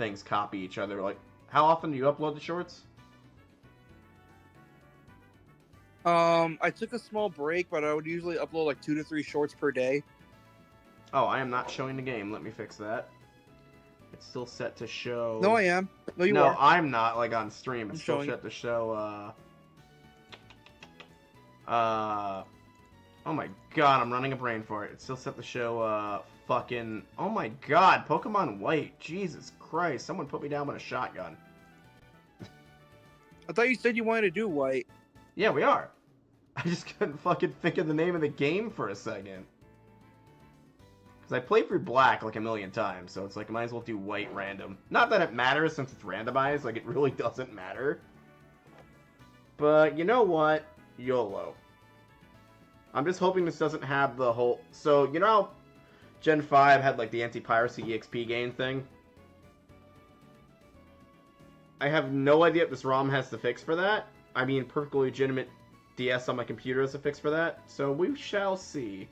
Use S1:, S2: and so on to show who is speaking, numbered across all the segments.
S1: things copy each other. Like, how often do you upload the shorts?
S2: I took a small break, but I would usually upload like 2 to 3 shorts per day.
S1: Oh, I am not showing the game. Let me fix that. It's still set to show...
S2: No, I am. No, you
S1: no,
S2: are.
S1: I'm not, like, on stream. It's
S2: I'm
S1: still
S2: showing
S1: set to show, oh my god, I'm running a brain fart. It's still set to show, fucking... Oh my god, Pokemon White. Jesus Christ, someone put me down with a shotgun.
S2: I thought you said you wanted to do White.
S1: Yeah, we are. I just couldn't fucking think of the name of the game for a second. Because I played through Black like a million times, so it's like I might as well do White random. Not that it matters since it's randomized, like it really doesn't matter. But you know what? YOLO. I'm just hoping this doesn't have the whole... So, you know how Gen 5 had like the anti-piracy EXP gain thing? I have no idea if this ROM has the fix for that. I mean, perfectly legitimate DS on my computer has a fix for that, so we shall see.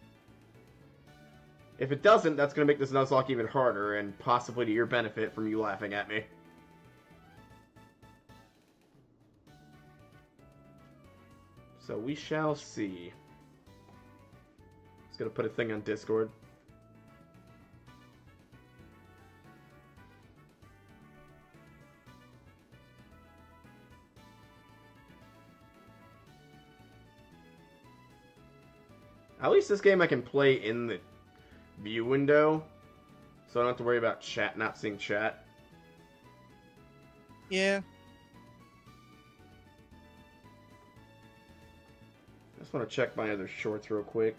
S1: If it doesn't, that's going to make this Nuzlocke even harder, and possibly to your benefit from you laughing at me. So we shall see. Just going to put a thing on Discord. At least this game I can play in the view window, so I don't have to worry about chat, not seeing chat.
S2: Yeah.
S1: I just want to check my other shorts real quick.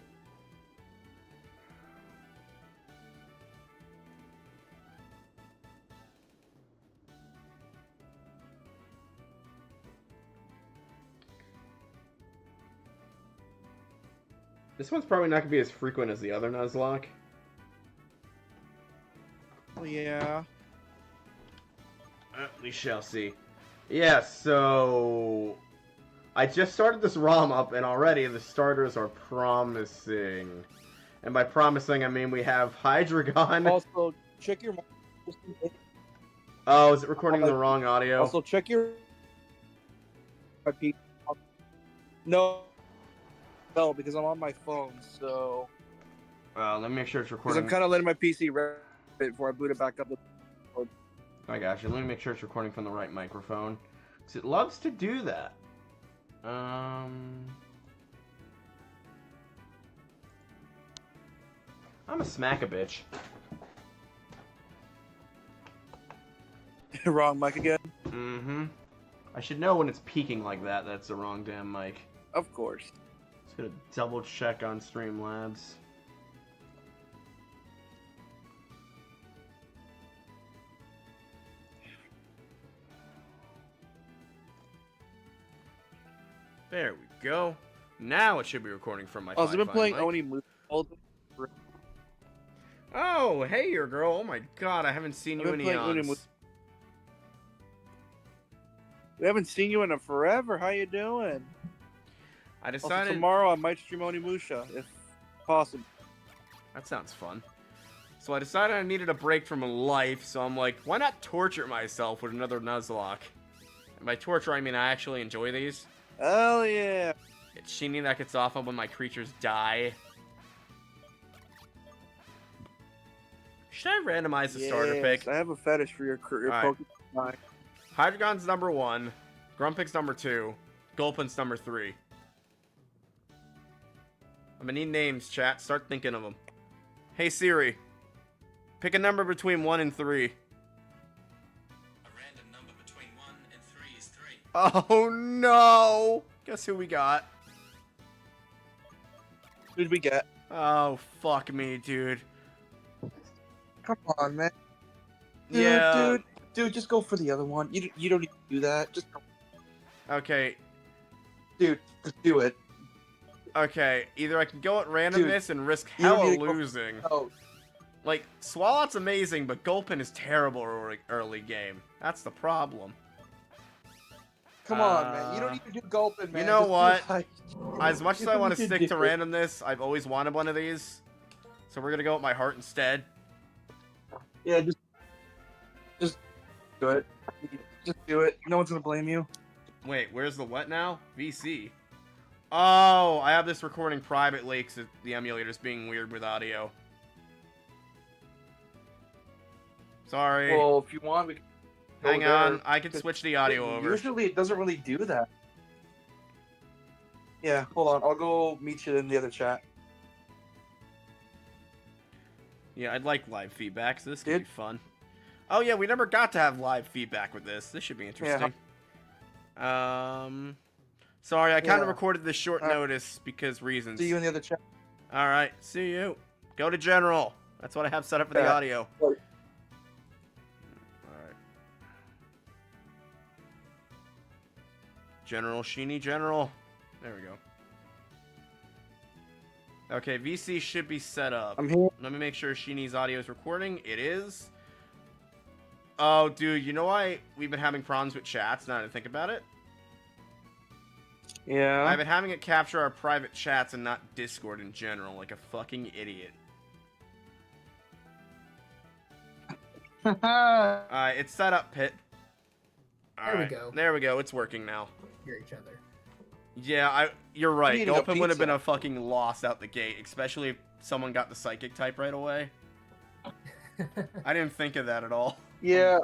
S1: This one's probably not going to be as frequent as the other Nuzlocke.
S2: Well, yeah.
S1: We shall see. Yeah, so... I just started this ROM up, and already the starters are promising. And by promising, I mean we have Hydreigon.
S2: Also, check your...
S1: Oh, is it recording the wrong audio?
S2: Also, check your... No. No, because I'm on my phone, so...
S1: Let me make sure it's
S2: Because
S1: recording.
S2: I'm kind of letting my PC rest before I boot it back up.
S1: I got you. Let me make sure it's recording from the right microphone. Because it loves to do that. I'm a smack-a-bitch.
S2: Wrong mic again?
S1: Mm-hmm. I should know when it's peaking like that that's the wrong damn mic.
S2: Of course.
S1: Just gonna double check on Streamlabs. There we go. Now it should be recording from my phone.
S2: I've been playing Oni Moose all the...
S1: Oh, hey, your girl. Oh my god, I haven't seen you in eons.
S2: We haven't seen you in a forever. How you doing?
S1: I decided...
S2: Also, tomorrow I might stream Onimusha, if possible.
S1: That sounds fun. So I decided I needed a break from life, so I'm like, why not torture myself with another Nuzlocke? And by torture, I mean I actually enjoy these.
S2: Hell yeah!
S1: It's sheening that gets off on when my creatures die. Should I randomize the starter pick?
S2: I have a fetish for your Pokemon.
S1: Hydreigon's number 1, Grumpig's number 2, Gulpin's number 3. I'm gonna need names, chat. Start thinking of them. Hey Siri, pick a number between 1 and 3.
S3: A random number between 1 and 3 is 3.
S1: Oh no! Guess who we got?
S2: Who did we get?
S1: Oh, fuck me, dude.
S2: Come on, man. Dude,
S1: Yeah.
S2: Dude, just go for the other one. You don't need to do that. Just go.
S1: Okay.
S2: Dude, just do it.
S1: Okay, either I can go at randomness and risk
S2: you don't
S1: hella
S2: need to go-
S1: losing.
S2: Oh,
S1: Like, Swalot's amazing, but Gulpin is terrible early game. That's the problem.
S2: come on, man. You don't need to do Gulpin, man.
S1: You know
S2: Just do
S1: what?
S2: like-
S1: As much as I want to
S2: You
S1: stick
S2: do
S1: to
S2: it.
S1: randomness, I've always wanted one of these. So we're gonna go with my heart instead.
S2: Yeah, Do it. Just do it. No one's gonna blame you.
S1: Wait, where's the what now? VC. Oh, I have this recording privately because the emulator's being weird with audio. Sorry.
S2: Well, if you want, we can go
S1: Hang
S2: there.
S1: on, I can switch the audio over.
S2: Usually, it doesn't really do that. Yeah, hold on. I'll go meet you in the other chat.
S1: Yeah, I'd like live feedback, so this could be fun. Oh yeah, we never got to have live feedback with this. This should be interesting. Sorry, I kind of recorded this short notice because reasons.
S2: See you in the other chat.
S1: All right, see you. Go to general. That's what I have set up for the audio. All right. General Sheeny General. There we go. Okay, VC should be set up.
S2: I'm here.
S1: Let me make sure Sheeny's audio is recording. It is. Oh, dude, you know why we've been having problems with chats now that I think about it?
S2: Yeah.
S1: I've been having it capture our private chats and not Discord in general, like a fucking idiot. Alright, it's set up, Pit.
S4: There we go.
S1: There we go, it's working now.
S4: Hear each other.
S1: Yeah, you're right.
S2: Eating a
S1: Gulpin would have
S2: pizza.
S1: been a fucking loss out the gate, especially if someone got the psychic type right away. I didn't think of that at all.
S2: Yeah.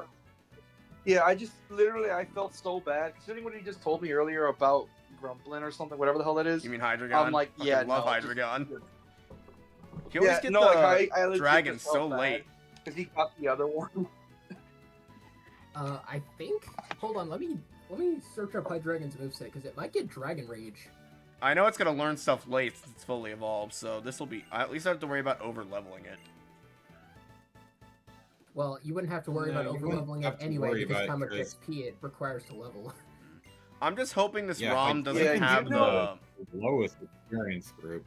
S2: Yeah, I just literally I felt so bad considering what he just told me earlier about Grumblin or something, whatever the hell that is.
S1: You mean Hydreigon?
S2: I'm like,
S1: Fucking
S2: yeah,
S1: love
S2: no,
S1: Hydreigon.
S2: just-
S1: You always
S2: Yeah,
S1: get
S2: no,
S1: the
S2: like, I legit
S1: dragon
S2: just felt
S1: so
S2: bad.
S1: late.
S2: Because he got the other one.
S4: I think. Hold on, let me search up Hydreigon's moveset because it might get Dragon Rage.
S1: I know it's gonna learn stuff late since it's fully evolved, so this will be. At least I don't have to worry about over leveling it.
S4: Well, you wouldn't have to worry
S5: No,
S4: about
S5: you
S4: over
S5: wouldn't
S4: leveling
S5: have
S4: it
S5: to
S4: anyway
S5: worry
S4: because
S5: about
S4: how
S5: it,
S4: much
S5: 'cause-
S4: XP it requires to level.
S1: I'm just hoping this
S5: Yeah,
S1: ROM
S5: like,
S1: doesn't
S2: yeah, you
S1: have
S2: know-
S1: the.
S5: Lowest experience group.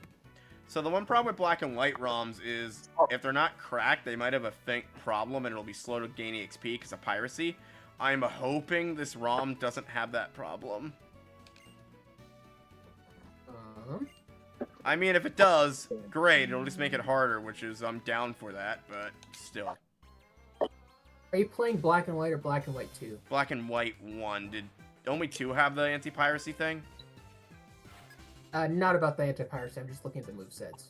S1: So the one problem with black and white ROMs is if they're not cracked, they might have a faint problem and it'll be slow to gain EXP because of piracy. I'm hoping this ROM doesn't have that problem. I mean, if it does, great. It'll just make it harder, which is I'm down for that, but still.
S4: Are you playing Black and White or Black and White 2?
S1: Black and White 1. Did only 2 have the anti-piracy thing?
S4: Not about the anti-piracy, I'm just looking at the movesets.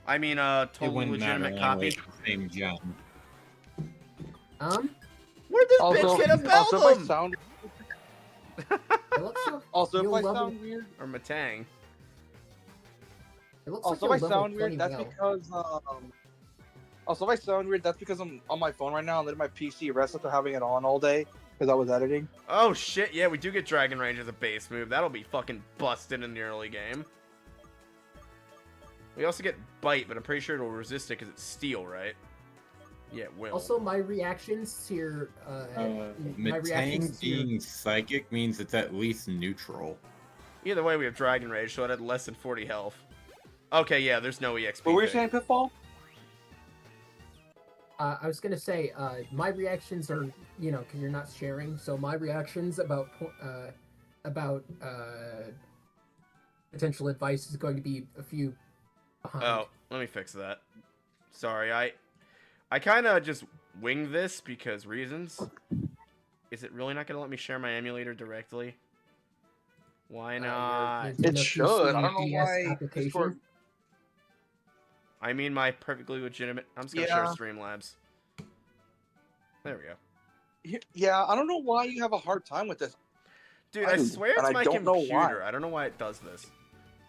S1: I mean,
S5: It
S1: totally
S5: wouldn't matter
S1: legitimate
S5: anyway,
S1: copy.
S5: it's the same gen.
S1: Where'd this
S2: Also,
S1: bitch get a
S2: also if I
S1: Beldum?
S2: sound
S4: It looks so,
S2: also if
S4: you'll
S2: I
S4: level-
S2: sound weird.
S1: Or Matang.
S4: It looks
S2: Also,
S4: like
S2: if
S4: you'll
S2: I
S4: level
S2: sound weird,
S4: plenty
S2: that's
S4: well.
S2: because also if I sound weird, that's because I'm on my phone right now and letting my PC rest after having it on all day because I was editing.
S1: Oh shit, yeah, we do get Dragon Rage as a base move. That'll be fucking busted in the early game. We also get Bite, but I'm pretty sure it'll resist it because it's steel, right? Yeah, it will.
S4: Also, my reactions to your my reactions
S5: Matang
S4: to your
S5: being psychic means it's at least neutral.
S1: Either way, we have Dragon Rage, so it had less than 40 health. Okay, yeah, there's no EXP.
S2: What were you
S1: thing.
S2: saying, Pitfall?
S4: I was gonna say, my reactions are, you know, because you're not sharing. So my reactions about potential advice is going to be a few behind.
S1: Oh, let me fix that. Sorry, I kind of just winged this because reasons. Is it really not going to let me share my emulator directly? Why
S4: Your
S1: not?
S4: Nintendo
S2: It
S4: PC
S2: should. I don't know
S4: DS
S2: why
S4: application.
S2: Discord-
S1: I mean my perfectly legitimate... I'm just going to
S2: Yeah.
S1: share Streamlabs. There we go.
S2: Yeah, I don't know why you have a hard time with this.
S1: Dude, I
S2: do,
S1: swear
S2: and
S1: it's
S2: I
S1: my
S2: don't know
S1: computer.
S2: why.
S1: I don't know why it does this.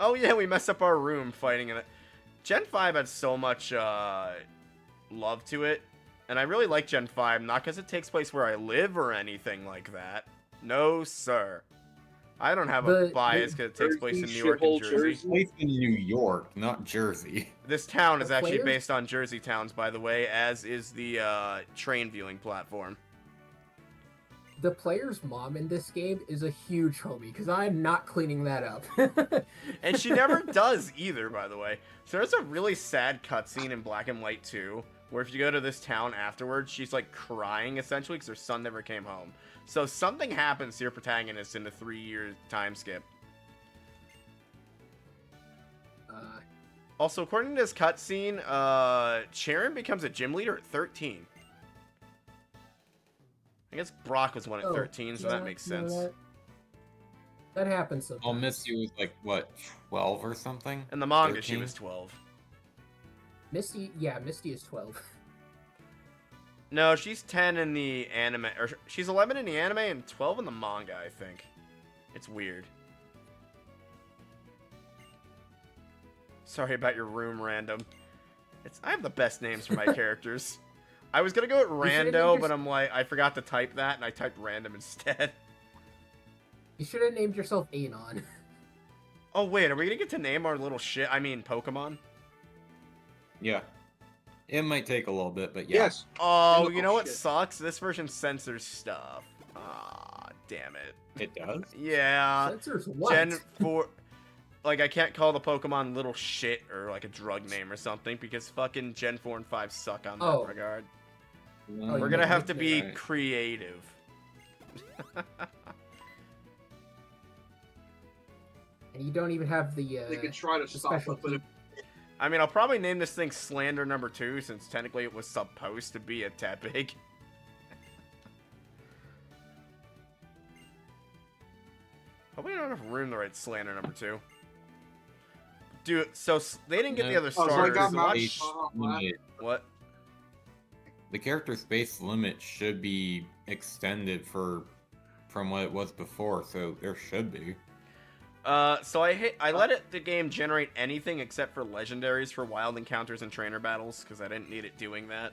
S1: Oh yeah, we messed up our room fighting in it. Gen 5 had so much love to it. And I really like Gen 5, not because it takes place where I live or anything like that. No, sir. I don't have a bias because it takes place in New York and
S2: Shithole
S1: Jersey.
S5: It's placed in New York, not Jersey.
S1: This town is
S4: The
S1: actually
S4: players-
S1: based on Jersey towns, by the way, as is the train viewing platform.
S4: The player's mom in this game is a huge homie because I'm not cleaning that up.
S1: And she never does either, by the way. So there's a really sad cutscene in Black and White 2, where if you go to this town afterwards, she's like crying essentially because her son never came home. So something happens to your protagonist in the 3-year time skip. Also, according to this cutscene, Sharon becomes a gym leader at 13. I guess Brock was 1 at 13, so that makes sense.
S4: That happens sometimes.
S5: Oh, Misty was like, what, 12 or something?
S1: In the manga,
S5: 13?
S1: she was 12.
S4: Misty is 12.
S1: No, she's 10 in the anime, or she's 11 in the anime and 12 in the manga, I think. It's weird. Sorry about your room, Random. I have the best names for my characters. I was gonna go with Rando, but I'm like, I forgot to type that, and I typed Random instead.
S4: You should have named yourself Anon.
S1: Oh, wait, are we gonna get to name our little shit? I mean, Pokemon?
S5: Yeah. It might take a little bit, but yeah.
S2: Yes.
S1: Oh, you know what
S2: shit.
S1: sucks? This version censors stuff. Ah, damn it.
S5: It does?
S1: Yeah.
S4: Censors what?
S1: Gen 4... Like, I can't call the Pokemon little shit or, like, a drug name or something because fucking Gen 4 and 5 suck on that regard.
S4: Oh,
S1: We're gonna have to
S5: okay,
S1: be
S5: right.
S1: creative.
S4: And you don't even have the,
S2: They could try to stop it, but if
S1: I mean, I'll probably name this thing Slander number 2 since technically it was supposed to be a Tepig. Hope we don't have room to write Slander number 2. Dude, so they didn't get the other
S2: so I
S1: starters.
S2: got
S1: so
S2: my-
S5: Space limit.
S1: what?
S5: The character space limit should be extended from what it was before, so there should be.
S1: So I let the game generate anything except for legendaries for wild encounters and trainer battles because I didn't need it doing that.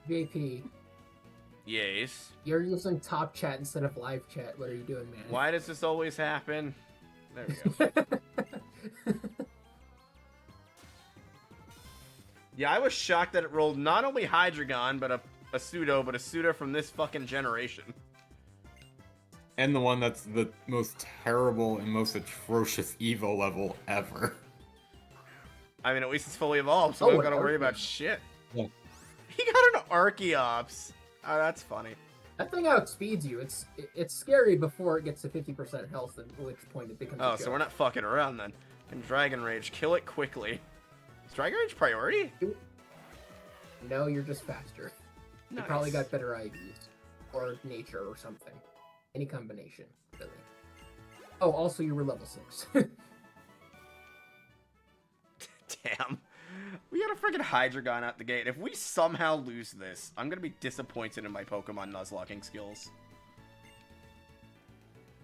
S4: JP,
S1: Yes.
S4: you're using top chat instead of live chat. What are you doing, man?
S1: Why does this always happen? There we go. Yeah, I was shocked that it rolled not only Hydreigon, but a pseudo from this fucking generation.
S5: And the one that's the most terrible and most atrocious Evo level ever.
S1: I mean, at least it's fully evolved, so
S4: Oh,
S1: I don't
S4: an
S1: gotta worry
S4: Archeops.
S1: about shit.
S5: Yeah.
S1: He got an Archeops. Oh, that's funny.
S4: That thing outspeeds you. It's scary before it gets to 50% health, at which point it becomes.
S1: Oh,
S4: a
S1: so
S4: joke.
S1: we're not fucking around then. And Dragon Rage, kill it quickly. Is Dragon Rage priority?
S4: No, you're just faster. You
S1: Nice.
S4: probably got better IVs or nature or something. Any combination, really. Oh, also you were level 6.
S1: Damn. We got a freaking Hydreigon out the gate. If we somehow lose this, I'm gonna be disappointed in my Pokemon Nuzlocking skills.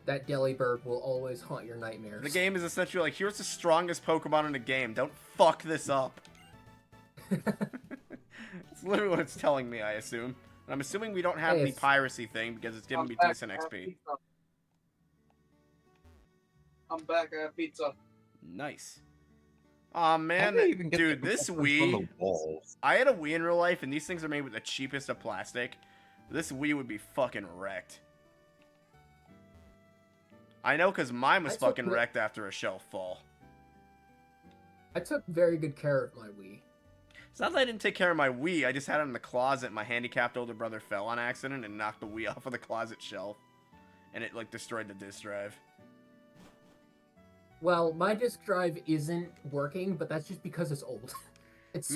S4: That Delibird will always haunt your nightmares.
S1: The game is essentially like, here's the strongest Pokemon in the game. Don't fuck this up. It's literally what it's telling me, I assume. And I'm assuming we don't have
S4: Hey,
S1: the
S4: it's-
S1: piracy thing because it's giving me
S2: back,
S1: decent
S2: I have
S1: XP.
S2: pizza. I'm back. I have pizza.
S1: Nice. Aw, man.
S5: How do they even get
S1: Dude,
S5: the
S1: this
S5: from
S1: Wii...
S5: the walls?
S1: I had a Wii in real life, and these things are made with the cheapest of plastic. This Wii would be fucking wrecked. I know, because mine was
S4: I took
S1: fucking
S4: the-
S1: wrecked after a shelf fall.
S4: I took very good care of my Wii.
S1: It's not that I didn't take care of my Wii, I just had it in the closet. My handicapped older brother fell on accident and knocked the Wii off of the closet shelf. And it, like, destroyed the disc drive.
S4: Well, my disk drive isn't working, but that's just because it's old. It's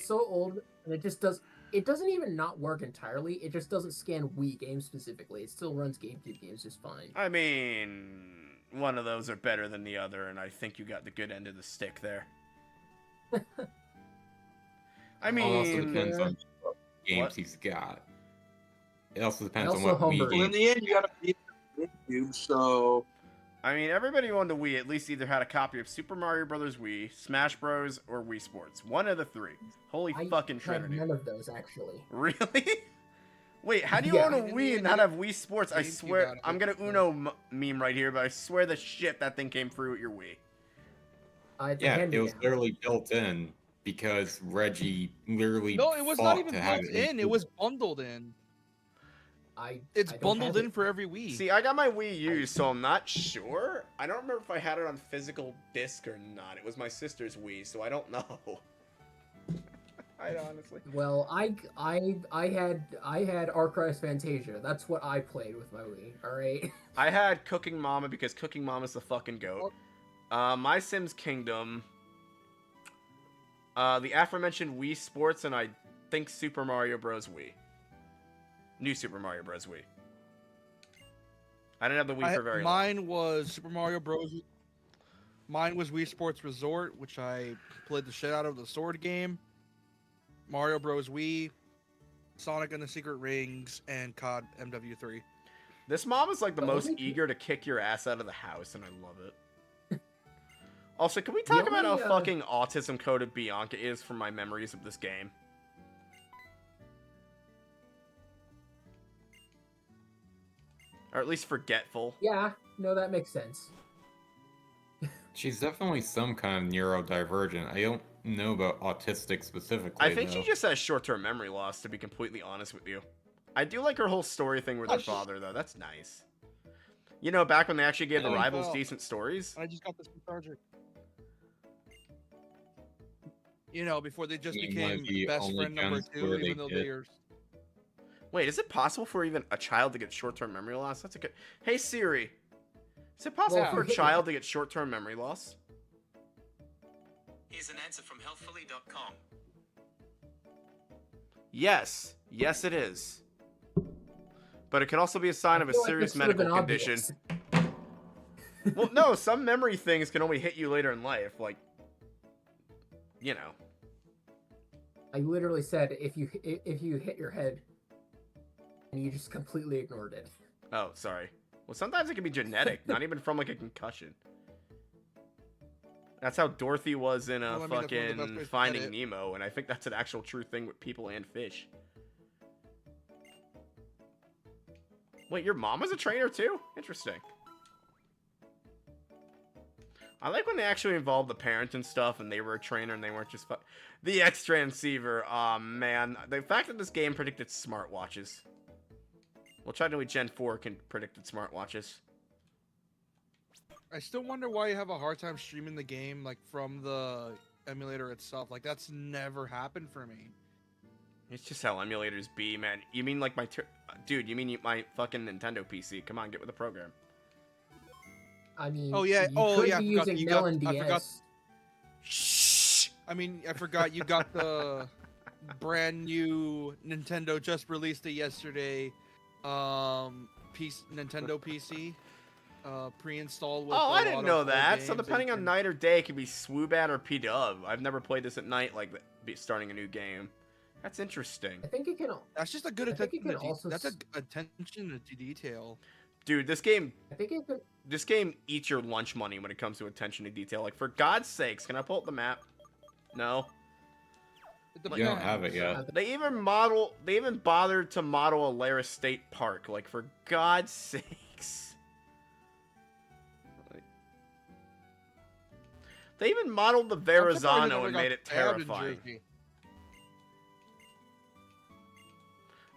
S4: so old, and it doesn't even not work entirely. It just doesn't scan Wii games specifically. It still runs GameCube games just fine.
S1: I mean, one of those are better than the other, and I think you got the good end of the stick there. I
S5: It also
S1: mean,
S5: depends on what games
S1: What?
S5: he's got. It also depends on
S4: also
S5: what
S4: homebrew.
S5: Wii
S2: Well, in
S5: games.
S2: the end, you gotta beat GameCube, so
S1: everybody who owned a Wii at least either had a copy of Super Mario Bros. Wii, Smash Bros, or Wii Sports. One of the three. Holy
S4: I
S1: fucking
S4: had
S1: trinity.
S4: none of those, actually.
S1: Really? Wait, how do you
S4: Yeah.
S1: own a
S6: In the
S1: Wii and
S6: end,
S1: not have Wii Sports? I
S6: GameCube
S1: swear,
S6: got it.
S1: I'm gonna Uno meme right here, but I swear the shit that thing came through with your Wii.
S5: Yeah, it was literally built in because Reggie literally.
S6: No, it was
S5: fought
S6: not even
S5: to have
S6: built in. It was bundled in. It's
S4: I don't
S6: bundled
S4: have
S6: in
S4: it.
S6: for every Wii.
S1: See, I got my Wii used, so I'm not sure. I don't remember if I had it on physical disc or not. It was my sister's Wii, so I don't know. I honestly.
S4: Well, I had Arcris Fantasia. That's what I played with my Wii. All right.
S1: I had Cooking Mama because Cooking Mama's the fucking goat. My Sims Kingdom. The aforementioned Wii Sports, and I think Super Mario Bros. Wii. New Super Mario Bros. Wii. I didn't have the Wii for very long.
S6: Mine was Super Mario Bros. Mine was Wii Sports Resort, which I played the shit out of the sword game. Mario Bros. Wii, Sonic and the Secret Rings, and COD MW3.
S1: This mom is like the most eager to kick your ass out of the house, and I love it. Also, can we talk about how fucking autism-coded Bianca is from my memories of this game? Or at least forgetful.
S4: Yeah, no, that makes sense.
S5: She's definitely some kind of neurodivergent. I don't know about autistic specifically.
S1: I think she just has short-term memory loss, to be completely honest with you. I do like her whole story thing with her father, though. That's nice. You know, back when they actually gave the rivals decent stories.
S6: I just got this new charger. You know, before they just became best friend number 2, even though they are...
S1: Wait, is it possible for even a child to get short-term memory loss? That's a good... Hey, Siri. Is it possible for a child to get short-term memory loss?
S3: Here's an answer from healthfully.com.
S1: Yes. Yes, it is. But it could also be a sign of a serious medical condition. Well, no, some memory things can only hit you later in life. Like, you know.
S4: I literally said if you hit your head and you just completely ignored it.
S1: Oh, sorry. Well, sometimes it can be genetic, not even from like a concussion. That's how Dorothy was in fucking Finding Nemo, and I think that's an actual true thing with people and fish. Wait, your mom was a trainer too? Interesting. I like when they actually involved the parent and stuff, and they were a trainer, and they weren't just the X-Transceiver. Aw, man. The fact that this game predicted smartwatches. Well, technically Gen 4 can predicted smartwatches.
S6: I still wonder why you have a hard time streaming the game, like, from the emulator itself. Like, that's never happened for me.
S1: It's just how emulators be, man. You mean like my... Dude, you mean my fucking Nintendo PC? Come on, get with the program.
S4: I mean,
S6: oh yeah,
S4: you could be using Melon DS.
S6: I forgot. Shh. I mean, I forgot you got the brand new Nintendo, just released it yesterday. Nintendo PC, pre-installed with.
S1: Oh, I didn't know that. So depending on night or day, it could be Swoobat or P-Dub. I've never played this at night, like starting a new game. That's interesting.
S4: I think it can.
S6: That's just a good attention. That's an attention to detail.
S1: Dude, this game.
S4: I think it could.
S1: This game eats your lunch money when it comes to attention to detail. Like, for God's sakes, can I pull up the map? No.
S5: You don't have it yet.
S1: They even bothered to model Alara State Park. Like, for God's sakes. They even modeled the Verrazano and made it terrifying.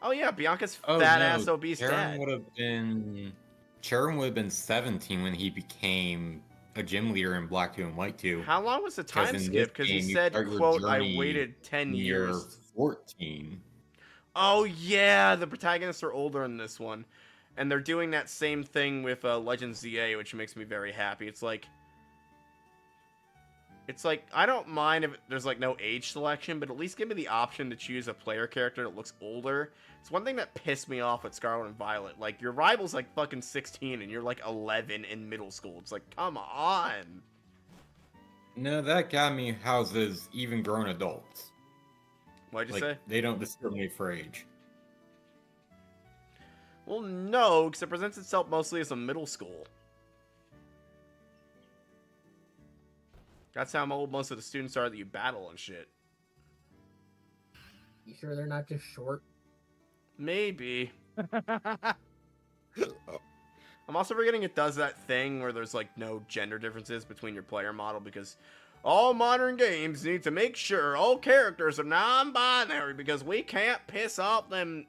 S1: Oh yeah, Bianca's fat-ass obese dad.
S5: Charon would have been 17 when he became a gym leader in Black 2 and White 2.
S1: How long was the time skip? Because he said, quote, I waited 10 years.
S5: 14.
S1: Oh yeah, the protagonists are older in this one. And they're doing that same thing with Legend ZA, which makes me very happy. It's like, I don't mind if there's like no age selection, but at least give me the option to choose a player character that looks older. It's one thing that pissed me off with Scarlet and Violet. Like, your rival's like fucking 16 and you're like 11 in middle school. It's like, come on.
S5: No, that got me houses even grown adults.
S1: What'd you say?
S5: They don't discriminate for age.
S1: Well, no, because it presents itself mostly as a middle school. That's how old most of the students are that you battle and shit.
S4: You sure they're not just short?
S1: Maybe. I'm also forgetting it does that thing where there's like no gender differences between your player model, because all modern games need to make sure all characters are non-binary because we can't piss off them.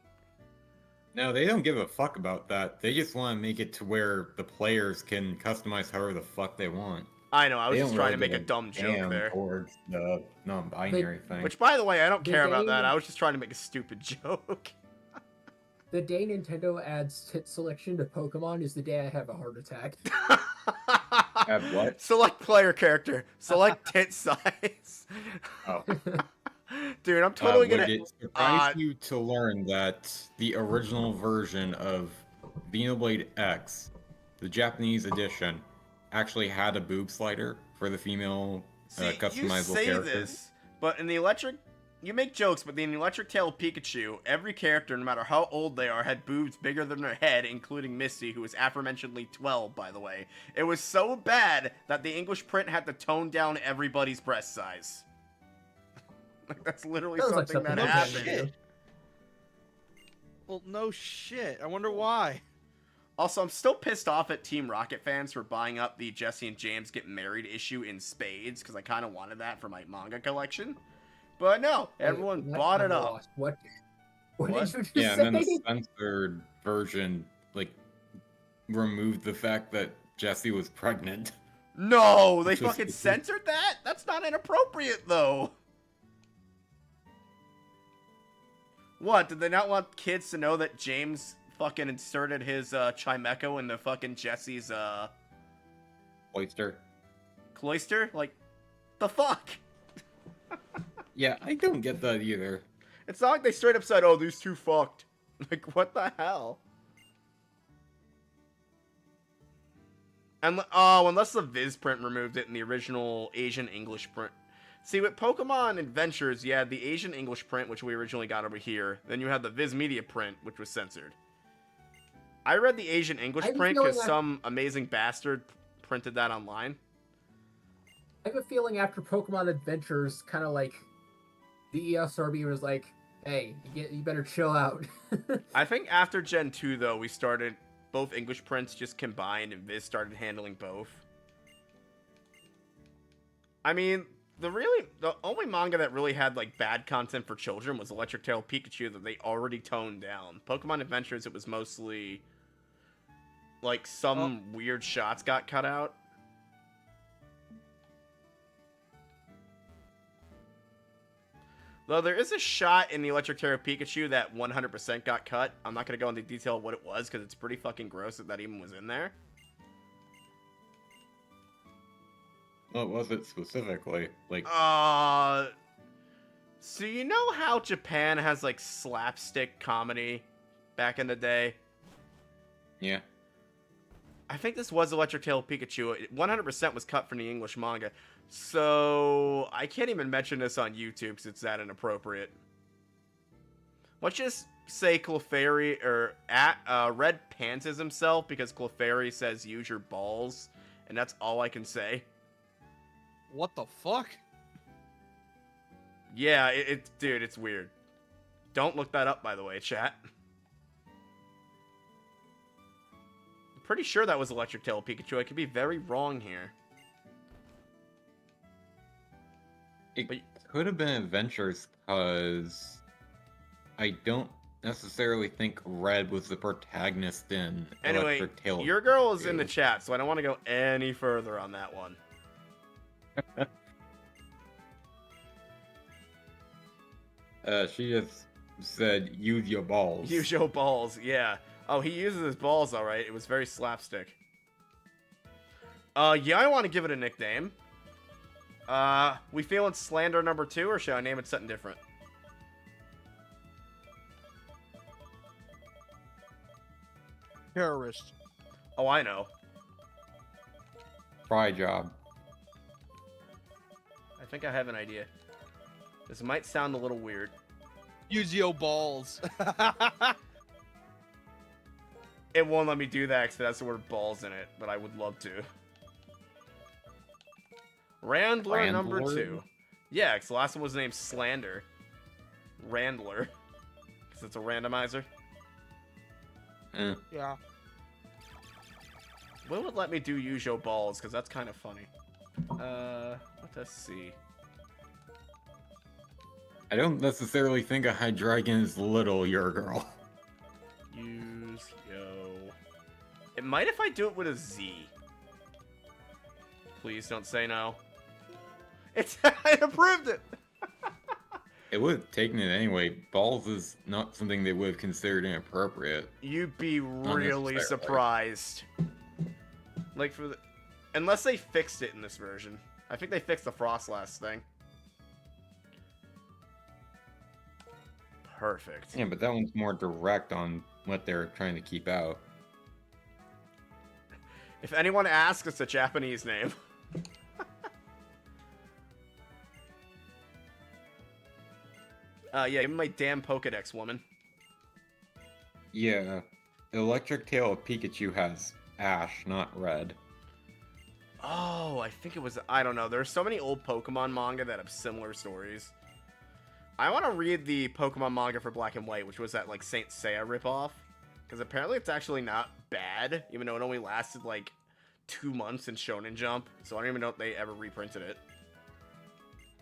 S5: No, they don't give a fuck about that. They just want to make it to where the players can customize however the fuck they want.
S1: I know, I was just trying to make a dumb joke there.
S5: Towards the non-binary thing.
S1: Which, by the way, I don't care about that. I was just trying to make a stupid joke.
S4: The day Nintendo adds tit selection to Pokemon is the day I have a heart attack.
S5: Have what?
S1: Select player character. Select tit size.
S5: Oh.
S1: Dude, I'm totally
S5: would
S1: gonna.
S5: it surprise you to learn that the original version of Xenoblade X, the Japanese edition, actually had a boob slider for the female
S1: See, you
S5: customizable
S1: say
S5: character?
S1: this, but in the electric, you make jokes, but in the Electric Tail Pikachu, every character, no matter how old they are, had boobs bigger than their head, including Misty, who was aforementionedly 12, by the way. It was so bad that the English print had to tone down everybody's breast size. Like, that's literally
S4: Sounds like
S1: something that
S4: something
S6: like
S1: happened.
S6: that. Shit. Well, no shit. I wonder why.
S1: Also, I'm still pissed off at Team Rocket fans for buying up the Jesse and James Get Married issue in spades, because I kind of wanted that for my manga collection. But no, everyone bought it up.
S4: What
S1: What?
S4: did you just
S5: Yeah,
S4: say?
S5: and then the censored version, like, removed the fact that Jessie was pregnant.
S1: No, they
S5: Which was
S1: fucking
S5: stupid.
S1: censored that? That's not inappropriate, though. What, did they not want kids to know that James fucking inserted his Chimecho into fucking Jesse's
S5: Oyster.
S1: cloister? Like, the fuck?
S5: Yeah, I don't get that either.
S1: It's not like they straight up said, oh, these two fucked. Like, what the hell? And, oh, unless the Viz print removed it in the original Asian English print. See, with Pokemon Adventures, you had the Asian English print, which we originally got over here. Then you had the Viz Media print, which was censored. I read the Asian English
S4: I have a
S1: print
S4: feeling
S1: because some amazing bastard printed that online.
S4: I have a feeling after Pokemon Adventures, kind of like the ESRB was like, "Hey, you better chill out."
S1: I think after Gen 2, though, we started both English prints just combined, and Viz started handling both. I mean, the only manga that really had like bad content for children was Electric Tail Pikachu that they already toned down. Pokemon Adventures, it was mostly like some weird shots got cut out. Though there is a shot in the Electric Tail Pikachu that 100% got cut. I'm not going to go into detail of what it was because it's pretty fucking gross that even was in there.
S5: What was it specifically? Like,
S1: so you know how Japan has like slapstick comedy back in the day?
S5: yeah.
S1: I think this was Electric Tail Pikachu. It 100% was cut from the English manga. So I can't even mention this on YouTube because it's that inappropriate. Let's just say Clefairy, or Red panses himself because Clefairy says use your balls. And that's all I can say.
S6: What the fuck?
S1: Yeah, dude, it's weird. Don't look that up, by the way, chat. I'm pretty sure that was Electric Tail Pikachu. I could be very wrong here.
S5: It
S1: But-
S5: could have been Adventures, because I don't necessarily think Red was the protagonist in
S1: Anyway,
S5: Electric Tail.
S1: your girl is in the
S5: Pikachu.
S1: chat, so I don't want to go any further on that one.
S5: She just said, use your balls.
S1: Use your balls, yeah. Oh, he uses his balls, alright. It was very slapstick. Yeah, I want to give it a nickname. We feeling Slander number 2, or should I name it something different?
S6: Terrorist.
S1: Oh, I know.
S5: Try job.
S1: I think I have an idea. This might sound a little weird.
S6: Use your balls.
S1: It won't let me do that because it has the word balls in it, but I would love to. Randler number
S5: Randler?
S1: 2. Yeah, because the last one was named Slander. Randler. Because it's a randomizer.
S6: Yeah.
S1: Will it let me do use your balls? Because that's kind of funny. Let us see.
S5: I don't necessarily think a Hydreigon is little, your girl.
S1: Use yo. It might if I do it with a Z. Please don't say no. It's I approved it.
S5: It would have taken it anyway. Balls is not something they would have considered inappropriate.
S1: You'd be really
S5: necessarily.
S1: surprised. Like for the, unless they fixed it in this version. I think they fixed the Frostlass thing. Perfect.
S5: Yeah, but that one's more direct on what they're trying to keep out.
S1: If anyone asks, it's a Japanese name. Yeah, give me my damn Pokedex, woman.
S5: Yeah, Electric Tail of Pikachu has Ash, not Red.
S1: Oh, I think it was... I don't know. There's so many old Pokemon manga that have similar stories. I want to read the Pokemon manga for Black and White, which was that, like, Saint Seiya ripoff. Because apparently it's actually not bad, even though it only lasted, like, 2 months in Shonen Jump. So I don't even know if they ever reprinted it.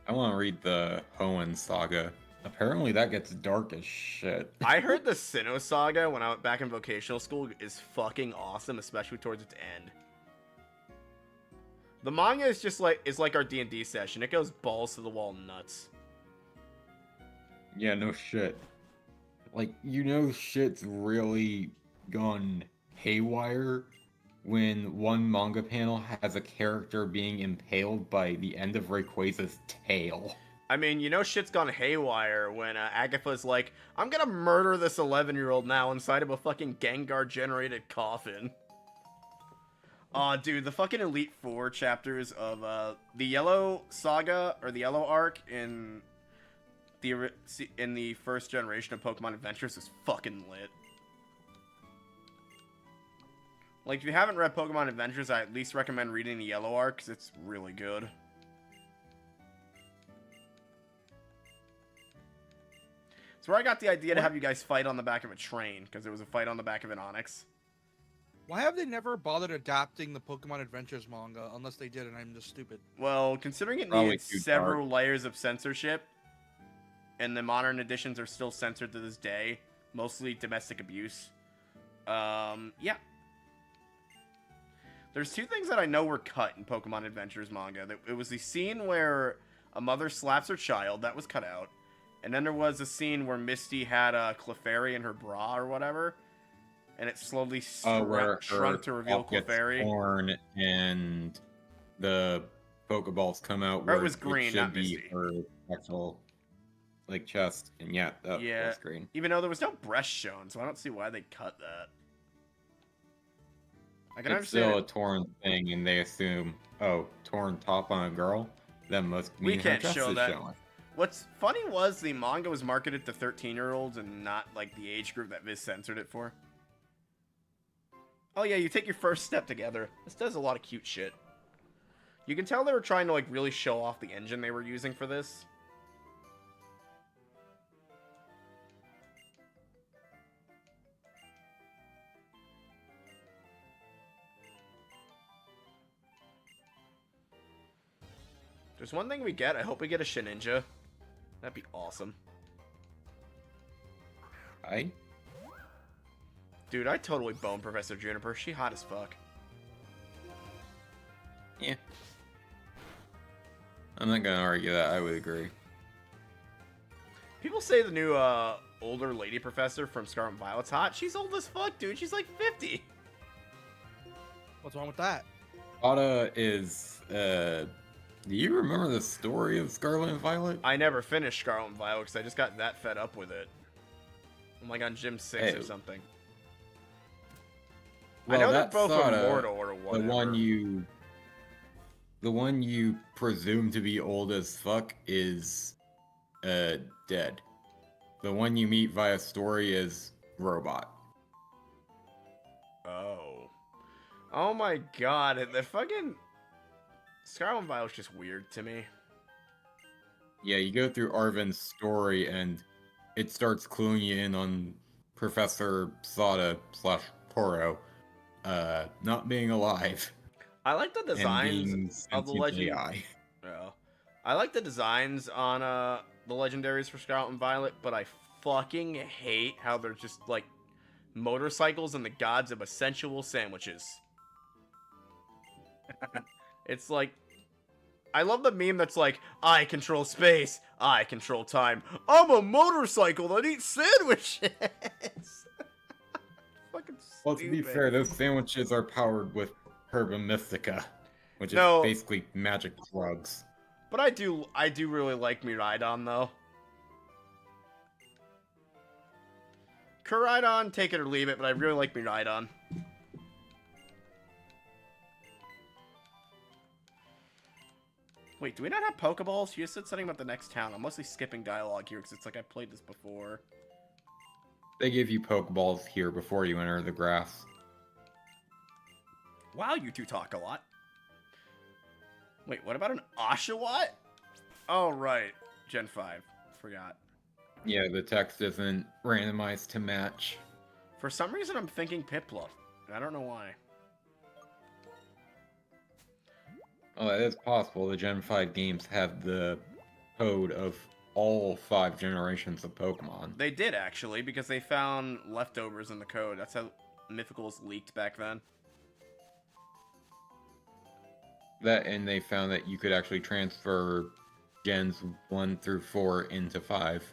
S5: I want to read the Hoenn saga. Apparently that gets dark as shit.
S1: I heard the Sinnoh saga when I went back in vocational school is fucking awesome, especially towards its end. The manga is just like our D&D session. It goes balls to the wall nuts.
S5: Yeah, no shit. Like, you know shit's really gone haywire when one manga panel has a character being impaled by the end of Rayquaza's tail.
S1: I mean, you know shit's gone haywire when Agatha's like, I'm gonna murder this 11-year-old now inside of a fucking Gengar-generated coffin. Aw, dude, the fucking Elite Four chapters of the Yellow Saga, or the Yellow Arc in the first generation of Pokemon Adventures is fucking lit. Like, if you haven't read Pokemon Adventures, I at least recommend reading the Yellow Arc, because it's really good. It's where I got the idea to have you guys fight on the back of a train, because there was a fight on the back of an Onix.
S6: Why have they never bothered adapting the Pokemon Adventures manga? Unless they did, and I'm just stupid.
S1: Well, considering it
S5: Probably
S1: needs
S5: too
S1: several
S5: dark.
S1: layers of censorship, and the modern editions are still censored to this day, mostly domestic abuse. Yeah. There's two things that I know were cut in Pokemon Adventures manga. It was the scene where a mother slaps her child, that was cut out. And then there was a scene where Misty had a Clefairy in her bra or whatever, and it slowly
S5: Where
S1: shrunk to reveal
S5: scalp gets
S1: Clefairy.
S5: torn and the Pokeballs come out
S1: Or
S5: where
S1: it was green,
S5: should
S1: not
S5: be
S1: Misty.
S5: her actual, like, chest. And yeah, that
S1: Yeah.
S5: was green.
S1: Even though there was no breast shown, so I don't see why they cut that. I can
S5: It's still
S1: understand.
S5: a torn thing, and they assume, oh, torn top on a girl? That must mean
S1: We can't
S5: her chest
S1: show
S5: is
S1: that.
S5: showing.
S1: What's funny was the manga was marketed to 13-year-olds and not like the age group that Viz censored it for. Oh yeah, you take your first step together. This does a lot of cute shit. You can tell they were trying to like really show off the engine they were using for this. There's one thing we get. I hope we get a Shedinja. That'd be awesome. Dude, I totally boned Professor Juniper. She hot as fuck.
S5: Yeah. I'm not gonna argue that. I would agree.
S1: People say the new older lady professor from Scarlet and Violet's hot. She's old as fuck, dude. She's like 50.
S6: What's wrong with that?
S5: Ada is, do you remember the story of Scarlet and Violet?
S1: I never finished Scarlet and Violet because I just got that fed up with it. I'm like on Gym 6 or something. I know they're both immortal or whatever.
S5: The one you presume to be old as fuck is dead. The one you meet via story is robot.
S1: Oh. Oh my god. The fucking Scarlet and Violet's just weird to me.
S5: Yeah, you go through Arvin's story and it starts cluing you in on Professor Sada / Poro not being alive.
S1: I like the
S5: and being
S1: designs of the
S5: sentient
S1: legend.
S5: AI.
S1: Yeah. I like the designs on the legendaries for Scarlet and Violet, but I fucking hate how they're just like motorcycles and the gods of sensual sandwiches. It's like, I love the meme that's like, I control space, I control time, I'm a motorcycle that eats sandwiches. Fucking
S5: Well, to be
S1: stupid.
S5: fair, those sandwiches are powered with Herba Mystica, which is
S1: No.
S5: basically magic drugs.
S1: But I do really like Miraidon though. Koraidon, take it or leave it, but I really like Miraidon. Wait, do we not have Pokeballs? You just said something about the next town. I'm mostly skipping dialogue here because it's like I played this before.
S5: They give you Pokeballs here before you enter the grass.
S1: Wow, you two talk a lot. Wait, what about an Oshawott? Oh, right. Gen 5. Forgot.
S5: Yeah, the text isn't randomized to match.
S1: For some reason, I'm thinking Piplup. I don't know why.
S5: Oh, that is possible. The Gen 5 games have the code of all 5 generations of Pokemon.
S1: They did, actually, because they found leftovers in the code. That's how Mythicals leaked back then.
S5: That, and they found that you could actually transfer Gens 1 through 4 into 5.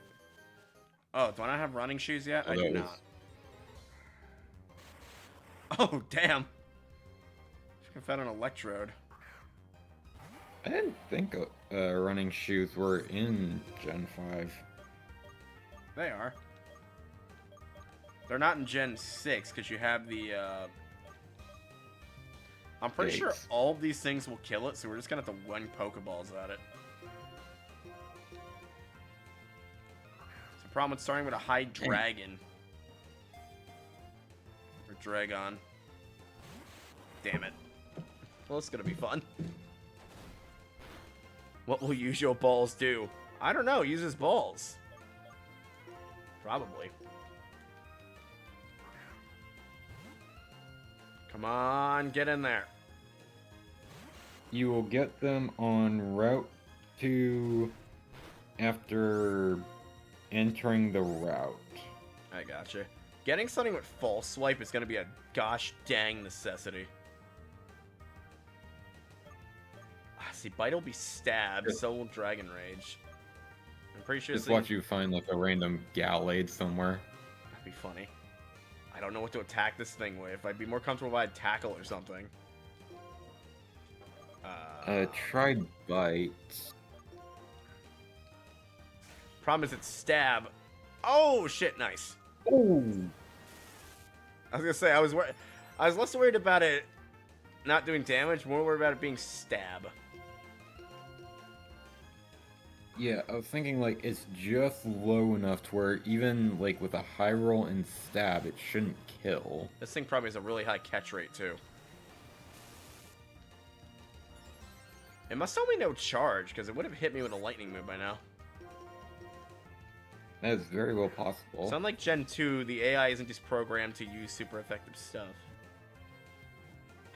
S1: Oh, do I not have running shoes yet? I
S5: Oh,
S1: do
S5: that
S1: not. Oh, damn. I found an Electrode.
S5: I didn't think running shoes were in Gen 5.
S1: They are. They're not in Gen 6, because you have the, I'm pretty sure
S5: Eggs.
S1: all of these things will kill it, so we're just gonna have to wing Pokeballs at it. It's a problem with starting with a high dragon. Or Dragon. Damn it. Well, it's gonna be fun. What will use your balls do? I don't know, uses balls. Probably. Come on, get in there.
S5: You will get them on Route 2 after entering the route.
S1: I gotcha. Getting something with False Swipe is going to be a gosh dang necessity. See, Bite will be stabbed, so will Dragon Rage. I'm pretty sure
S5: Just
S1: this
S5: watch you find like a random Gallade somewhere.
S1: That'd be funny. I don't know what to attack this thing with. I'd be more comfortable if I had Tackle or something.
S5: Try Bite.
S1: Problem is it's Stab. Oh, shit, nice.
S5: Oh!
S1: I was gonna say, I was less worried about it not doing damage, more worried about it being Stab.
S5: Yeah, I was thinking like it's just low enough to where even like with a high roll and stab, it shouldn't kill.
S1: This thing probably has a really high catch rate, too. It must only know Charge, because it would have hit me with a lightning move by now.
S5: That is very well possible.
S1: So unlike Gen 2, the AI isn't just programmed to use super effective stuff.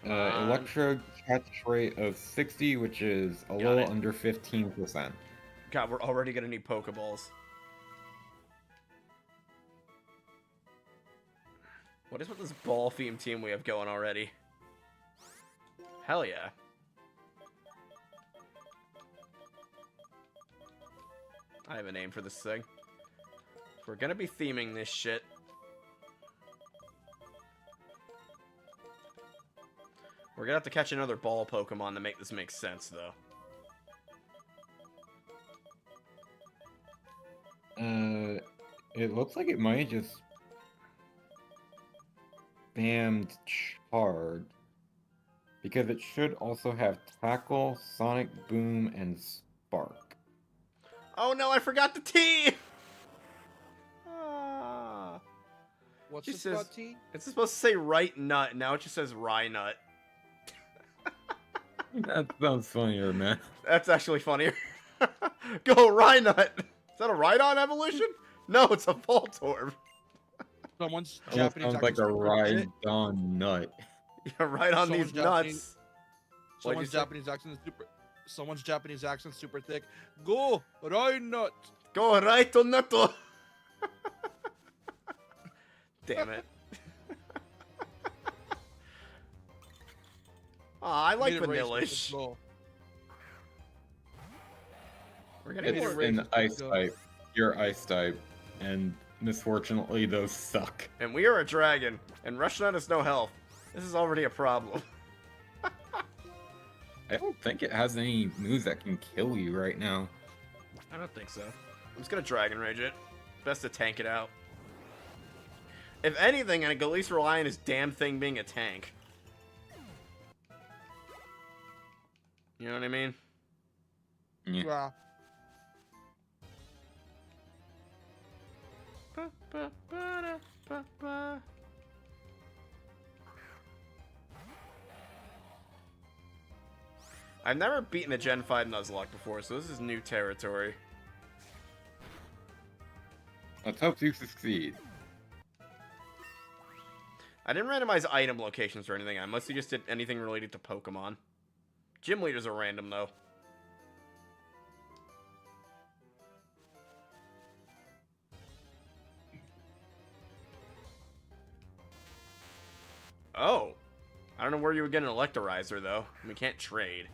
S1: Come on.
S5: Electro catch rate of 60, which is a little under 15%.
S1: God, we're already gonna need Pokeballs. What is with this ball theme team we have going already? Hell yeah. I have a name for this thing. We're gonna be theming this shit. We're gonna have to catch another ball Pokemon to make this make sense, though.
S5: It looks like it might just spammed Charge, because it should also have Tackle, Sonic Boom, and Spark.
S1: Oh no, I forgot the T! Ah.
S6: What's
S1: She
S6: the
S1: says-
S6: spot T?
S1: It's supposed to say right nut, now it just says rye nut.
S5: That sounds funnier, man.
S1: That's actually funnier. Go Rhynut! Is that a Rhydon evolution? No, it's a Voltorb.
S6: Someone's
S5: Almost
S6: Japanese
S5: sounds like a
S6: accent super thick.
S5: Rhydon nut.
S1: You're right on
S6: Someone's
S1: these nuts. What'd you
S6: Someone's
S1: say?
S6: Japanese accent is super. Someone's Japanese accent super thick. Go Rhynut.
S1: Go right on nutto. Damn it. Aw, I like
S6: Made it race,
S1: Vanillish.
S6: go.
S1: We're gonna
S5: It's
S1: get
S6: Or-
S1: rid
S5: an
S6: Let's
S5: ice
S6: go.
S5: type. You're ice type, and misfortunately those suck.
S1: And we are a dragon, and Rushnut has no health. This is already a problem.
S5: I don't think it has any moves that can kill you right now.
S1: I don't think so. I'm just gonna Dragon Rage it. Best to tank it out. If anything, I could at least rely on his damn thing being a tank. You know what I mean?
S5: Yeah.
S6: Yeah.
S1: I've never beaten a Gen 5 Nuzlocke before, so this is new territory.
S5: Let's hope you succeed.
S1: I didn't randomize item locations or anything. I mostly just did anything related to Pokemon. Gym leaders are random, though. Oh. I don't know where you would get an Electorizer, though. We can't trade.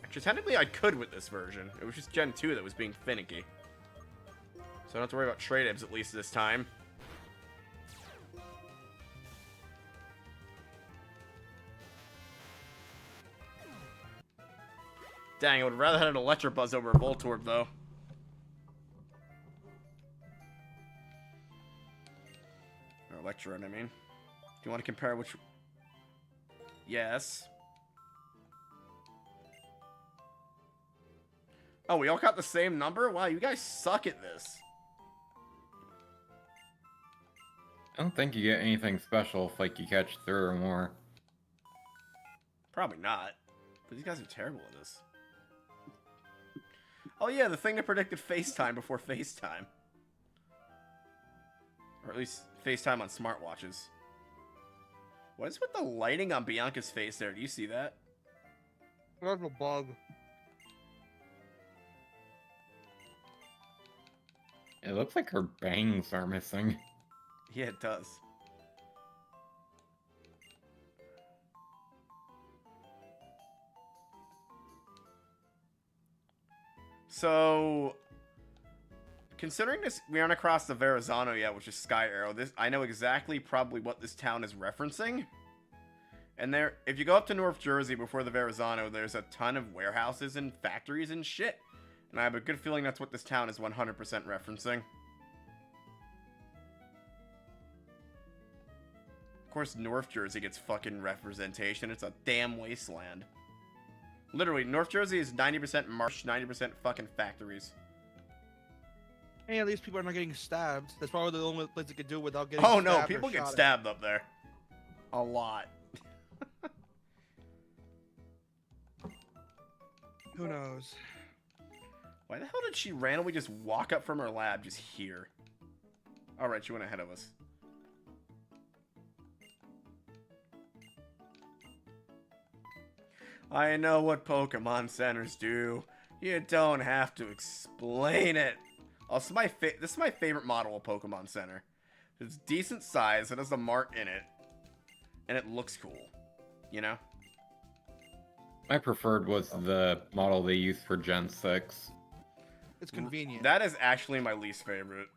S1: Actually, technically I could with this version. It was just Gen 2 that was being finicky. So I don't have to worry about trade items at least this time. Dang, I would rather had an Electabuzz over a Voltorb, though. Or Electron, I mean. Do you want to compare which... Yes. Oh, we all got the same number? Wow, you guys suck at this.
S5: I don't think you get anything special if, like, you catch 3 or more.
S1: Probably not. But these guys are terrible at this. Oh yeah, the thing that predicted FaceTime before FaceTime. Or at least FaceTime on smartwatches. What is with the lighting on Bianca's face there? Do you see that?
S6: That's a bug.
S5: It looks like her bangs are missing.
S1: Yeah, it does. So, considering this, we aren't across the Verrazano yet, which is Sky Arrow. This I know exactly probably what this town is referencing. And there, if you go up to North Jersey before the Verrazano, there's a ton of warehouses and factories and shit. And I have a good feeling that's what this town is 100% referencing. Of course, North Jersey gets fucking representation. It's a damn wasteland. Literally, North Jersey is 90% marsh, 90% fucking factories.
S6: Hey, at least people are not getting stabbed. That's probably the only place they could do without getting
S1: Oh
S6: stabbed.
S1: no,
S6: or
S1: people get
S6: shot at.
S1: stabbed up there. A lot.
S6: Who knows?
S1: Why the hell did she randomly just walk up from her lab just here? Alright, she went ahead of us. I know what Pokemon centers do. You don't have to explain it. Also, this is my favorite model of Pokemon Center. It's decent size, it has a mark in it, and it looks cool. You know?
S5: My preferred was the model they used for Gen 6.
S6: It's convenient.
S1: That is actually my least favorite.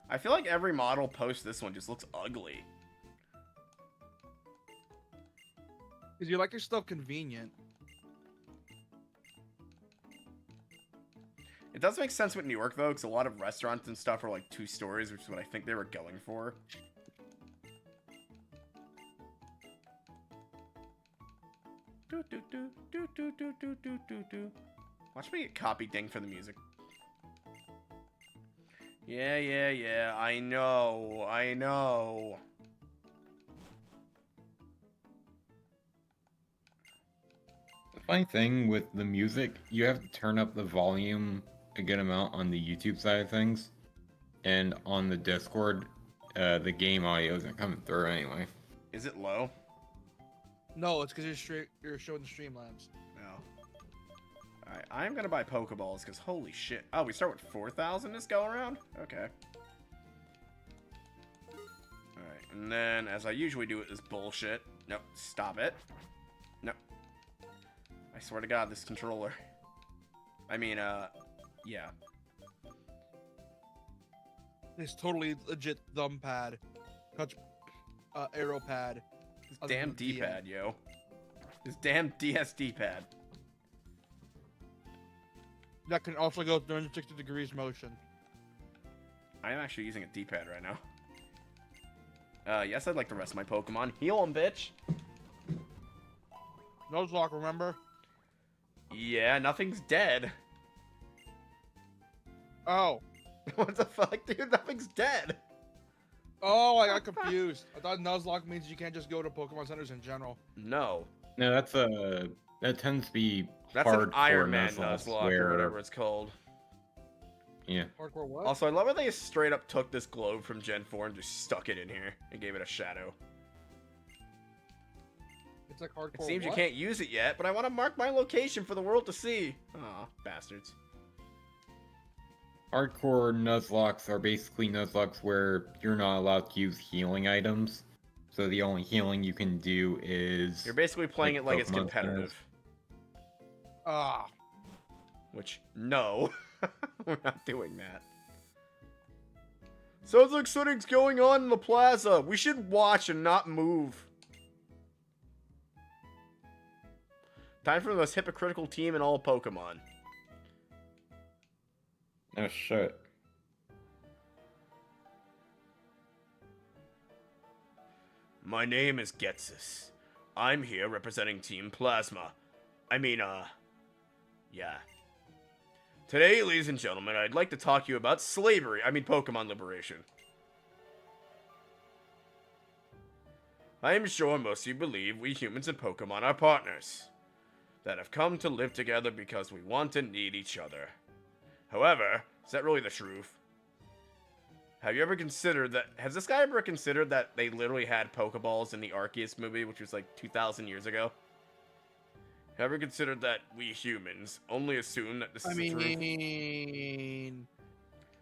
S1: I feel like every model post this one just looks ugly.
S6: Because you like your stuff convenient.
S1: It does make sense with New York, though, because a lot of restaurants and stuff are like 2 stories, which is what I think they were going for. Watch me get copy ding for the music. Yeah, I know.
S5: The funny thing with the music, you have to turn up the volume a good amount on the YouTube side of things. And on the Discord, the game audio isn't coming through anyway.
S1: Is it low?
S6: No, it's because you're showing the Streamlabs.
S1: No. Alright, I'm gonna buy Pokeballs, because holy shit. Oh, we start with 4,000 this go around? Okay. Alright, and then, as I usually do with this bullshit. Nope, stop it. Nope. I swear to God, this controller. I mean, yeah.
S6: It's totally legit thumb pad. Touch, arrow pad.
S1: This
S6: Other
S1: damn
S6: than the DM.
S1: D-pad, yo. This damn DS D-pad.
S6: that can also go 360 degrees motion.
S1: I am actually using a D-pad right now. Yes, I'd like to rest my Pokemon. Heal him, bitch.
S6: Nuzlocke, remember?
S1: Yeah, nothing's dead.
S6: Oh.
S1: What the fuck, dude? Nothing's dead.
S6: Oh, I got confused. I thought Nuzlocke means you can't just go to Pokemon centers in general.
S1: No.
S5: No, that tends to be
S1: That's an
S5: hardcore
S1: Iron Man
S5: Nuzlocke,
S1: Nuzlocke
S5: where,
S1: or whatever it's called.
S5: Yeah.
S6: Hardcore what?
S1: Also, I love how they straight up took this globe from Gen 4 and just stuck it in here and gave it a shadow.
S6: It's like hardcore
S1: It seems
S6: what?
S1: you can't use it yet, but I want to mark my location for the world to see. Aw, bastards.
S5: Hardcore Nuzlocks are basically Nuzlocks where you're not allowed to use healing items. So the only healing you can do is...
S1: You're basically playing it like it's
S5: Pokemon
S1: competitive.
S6: Ah.
S1: Which, no. We're not doing that. Sounds like something's going on in the plaza. We should watch and not move. Time for the most hypocritical team in all of Pokemon.
S5: Oh, shit.
S1: My name is Getsus. I'm here representing Team Plasma. Yeah. Today, ladies and gentlemen, I'd like to talk to you about Pokemon liberation. I am sure most of you believe we humans and Pokemon are partners that have come to live together because we want and need each other. However, is that really the truth? Have this guy ever considered that they literally had Pokeballs in the Arceus movie, which was like 2,000 years ago? Have you ever considered that we humans only assume that this is the truth?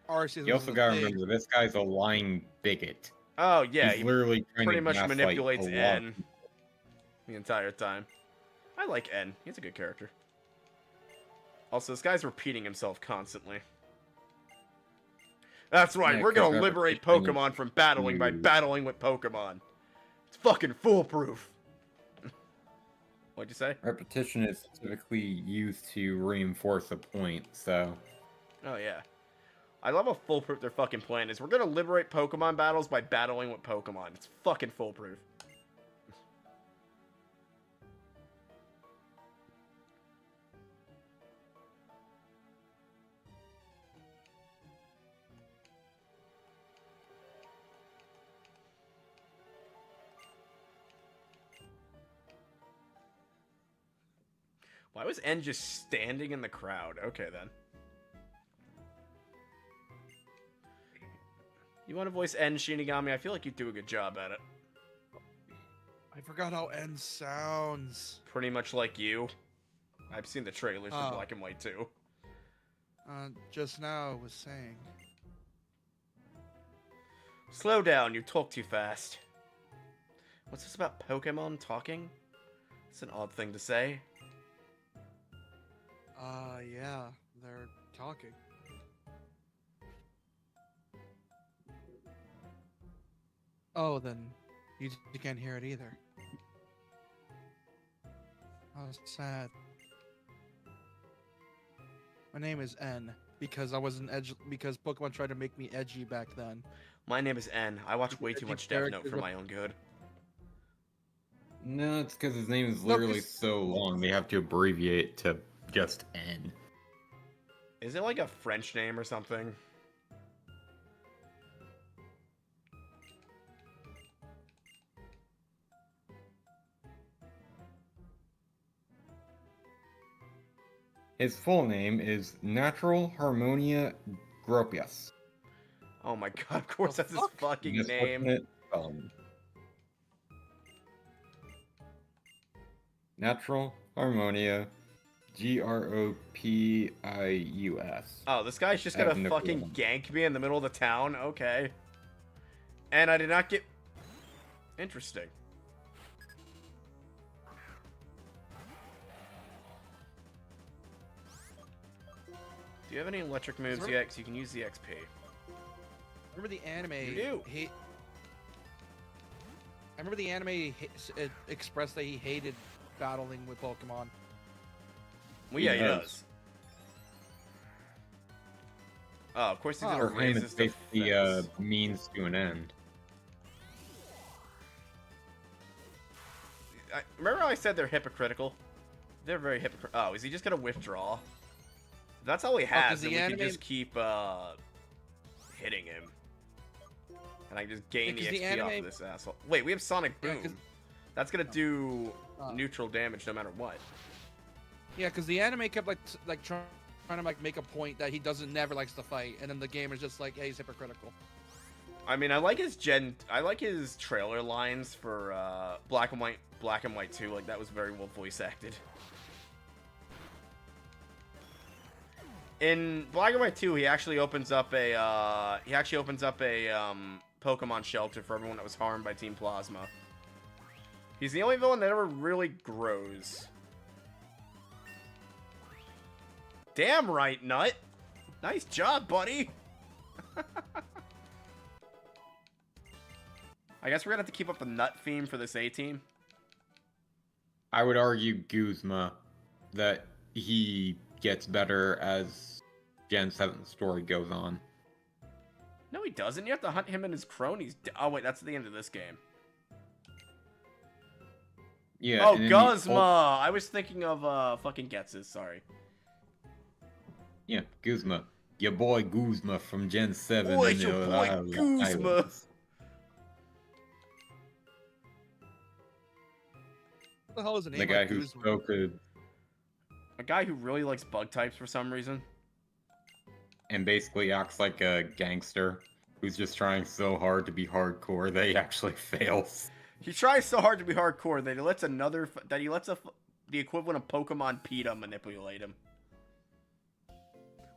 S6: Arceus
S5: You
S6: was
S5: also
S6: a
S5: gotta
S6: thing.
S5: remember, this guy's a lying bigot.
S1: Oh, yeah,
S5: He's
S1: he
S5: literally trying
S1: pretty
S5: to
S1: much
S5: gaslight
S1: manipulates
S5: a lot.
S1: N the entire time. I like N. He's a good character. Also, this guy's repeating himself constantly. That's right,
S5: Yeah,
S1: we're gonna
S5: 'cause
S1: liberate
S5: repetition
S1: Pokemon from battling by
S5: is-
S1: battling with Pokemon. It's fucking foolproof. What'd you say?
S5: Repetition is typically used to reinforce a point, so...
S1: Oh, yeah. I love how foolproof their fucking plan is. We're gonna liberate Pokemon battles by battling with Pokemon. It's fucking foolproof. Why was N just standing in the crowd? Okay, then. You want to voice N, Shinigami? I feel like you do a good job at it.
S6: I forgot how N sounds.
S1: Pretty much like you. I've seen the trailers for
S6: Oh.
S1: Black and White too.
S6: Just now I was saying.
S1: Slow down, you talk too fast. What's this about Pokemon talking? It's an odd thing to say.
S6: Yeah, they're talking. Oh, then you can't hear it either. Oh, sad. My name is N because I was an because Pokemon tried to make me edgy back then.
S1: My name is N. I watch way too much Death Note
S6: characters
S1: for
S6: of-
S1: my own good.
S5: No, it's because his name is
S6: No,
S5: literally
S6: 'cause-
S5: so long, they have to abbreviate to just N.
S1: Is it like a French name or something?
S5: His full name is Natural Harmonia Gropius.
S1: Oh my god, of course
S6: The
S1: that's his
S6: fuck?
S1: fucking name.
S5: Misfortunate spelling. Natural Harmonia Gropius.
S1: Oh, this guy's just
S5: I have
S1: gonna
S5: no
S1: fucking
S5: clue.
S1: gank me in the middle of the town? Okay. And I did not get... Interesting. Do you have any electric moves yet? Because you can use the XP.
S6: Remember the anime?
S1: You do.
S6: I remember the anime expressed that he hated battling with Pokemon.
S1: Well, yeah, he
S5: He
S1: does.
S5: does.
S1: Oh, of course he's
S6: Oh,
S1: gonna
S5: For him,
S1: raise
S5: it's
S1: his
S5: basically
S1: defense.
S5: a means to an end.
S1: Remember how I said they're hypocritical? They're very hypocritical. Oh, is he just gonna withdraw? If that's all he
S6: 'cause
S1: has,
S6: the
S1: then we can
S6: anime-
S1: just keep hitting him. And I can just gain
S6: Yeah,
S1: the
S6: 'cause the
S1: XP off of
S6: anime-
S1: this asshole. Wait, we have Sonic
S6: Yeah,
S1: Boom.
S6: 'cause-
S1: That's gonna do
S6: Oh.
S1: neutral damage no matter what.
S6: Yeah, because the anime kept trying to make a point that he doesn't never likes to fight, and then the game is just like, hey, he's hypocritical.
S1: I mean, I like his trailer lines for Black and White 2. Like that was very well voice acted. In Black and White 2, he actually opens up a Pokemon shelter for everyone that was harmed by Team Plasma. He's the only villain that ever really grows. Damn right, Nut. Nice job, buddy. I guess we're gonna have to keep up the Nut theme for this A-team.
S5: I would argue Guzma that he gets better as Gen 7 story goes on.
S1: No, he doesn't. You have to hunt him and his cronies. Oh, wait, that's the end of this game.
S5: Yeah.
S1: Oh,
S5: and then
S1: Guzma! I was thinking of fucking Getsus. Sorry.
S5: Yeah, Guzma. Your boy Guzma from Gen 7.
S1: Boy,
S5: and
S1: your
S5: the
S1: boy Guzma.
S5: Islands.
S6: What the hell is the name?
S5: The guy
S6: like
S5: who
S6: Guzman?
S5: spoke
S1: A guy who really likes bug types for some reason.
S5: and basically acts like a gangster who's just trying so hard to be hardcore that he actually fails.
S1: He tries so hard to be hardcore that he lets the equivalent of Pokemon PETA manipulate him.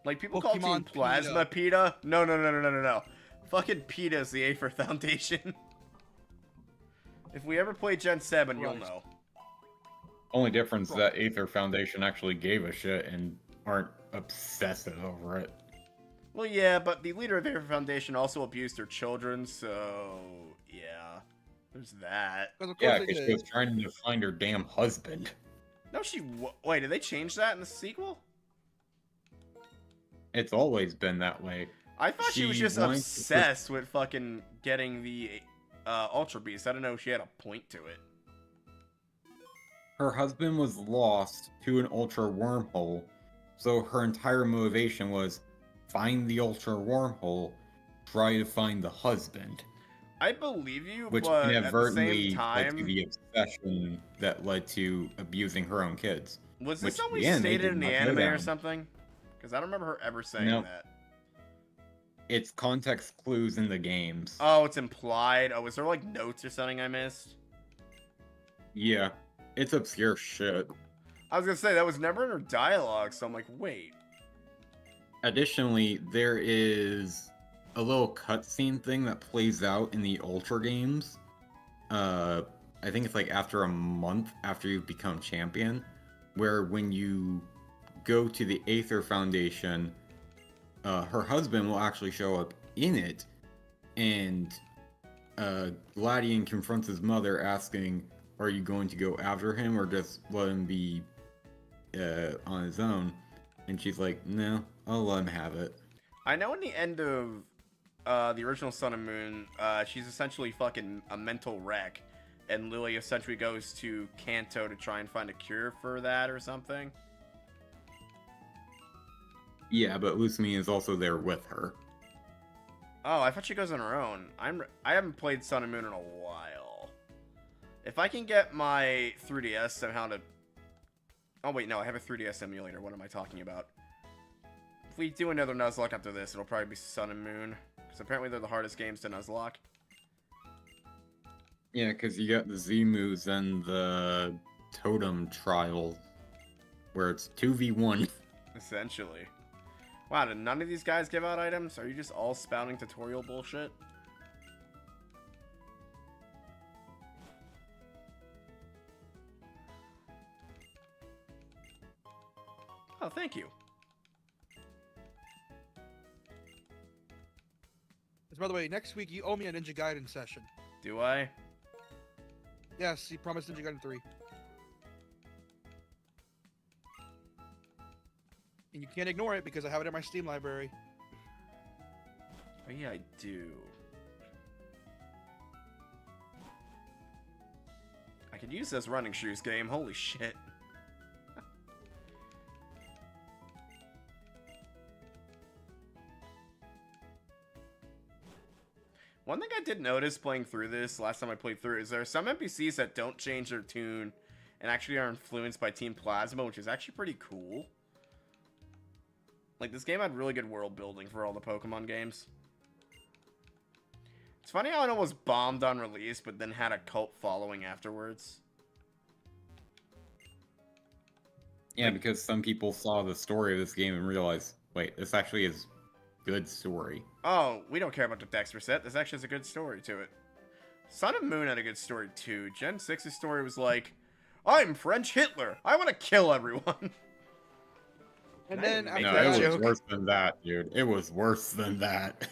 S1: Like people call Team
S6: Pokemon
S1: Plasma PETA. No. Fucking PETA is the Aether Foundation. If we ever play Gen 7, you'll
S6: Right.
S1: know.
S5: Only difference is that Aether Foundation actually gave a shit and aren't obsessive over it.
S1: Well, yeah, but the leader of the Aether Foundation also abused her children, so yeah, there's that.
S6: 'Cause of course
S5: Yeah,
S6: they
S5: because she
S6: did.
S5: was trying to find her damn husband.
S1: No, wait, did they change that in the sequel?
S5: It's always been that way.
S1: I thought she was
S5: She
S1: just
S5: wanted to
S1: obsessed with fucking getting the Ultra Beast. I don't know if she had a point to it.
S5: Her husband was lost to an ultra wormhole, so her entire motivation was find the ultra wormhole, try to find the husband,
S1: I believe you,
S5: which
S1: but at the
S5: inadvertently
S1: same
S5: led
S1: time,
S5: to the obsession that led to abusing her own kids.
S1: was
S5: which
S1: this always
S5: the anime
S1: stated
S5: did
S1: in the
S5: not go
S1: anime or
S5: down.
S1: something? Because I don't remember her ever saying
S5: No.
S1: that.
S5: It's context clues in the games.
S1: Oh, it's implied. Oh, was there like notes or something I missed?
S5: Yeah, it's obscure shit.
S1: I was gonna say that was never in her dialogue, so I'm like, wait.
S5: Additionally, there is a little cutscene thing that plays out in the Ultra games. I think it's like after a month after you've become champion, where when you go to the Aether Foundation, her husband will actually show up in it, and Gladian confronts his mother asking, are you going to go after him or just let him be on his own? And she's like, no, I'll let him have it.
S1: I know in the end of the original Sun and Moon, she's essentially fucking a mental wreck, and Lily essentially goes to Kanto to try and find a cure for that or something.
S5: Yeah, but Lucamine is also there with her.
S1: Oh, I thought she goes on her own. I haven't played Sun and Moon in a while. If I can get my 3DS somehow to... Oh wait, no, I have a 3DS emulator. What am I talking about? If we do another Nuzlocke after this, it'll probably be Sun and Moon. Because apparently they're the hardest games to Nuzlocke.
S5: Yeah, because you got the Z-moves and the Totem Trials, where it's 2v1.
S1: Essentially. Wow, did none of these guys give out items? Are you just all spouting tutorial bullshit? Oh, thank you.
S6: So, by the way, next week you owe me a Ninja Gaiden session.
S1: Do I?
S6: Yes, you promised Ninja Gaiden 3. And you can't ignore it because I have it in my Steam library.
S1: Oh yeah, I do. I could use this running shoes game. Holy shit. One thing I did notice playing through this last time I played through is there are some NPCs that don't change their tune and actually are influenced by Team Plasma, which is actually pretty cool. Like, this game had really good world building for all the Pokemon games. It's funny how it almost bombed on release, but then had a cult following afterwards.
S5: Yeah, because some people saw the story of this game and realized, wait, this actually is good story.
S1: Oh, we don't care about the Dexter set. This actually has a good story to it. Sun and Moon had a good story too. Gen 6's story was like, I'm French Hitler. I want to kill everyone.
S6: And then after
S5: No,
S6: that,
S5: it was worse than that, dude. It was worse than that.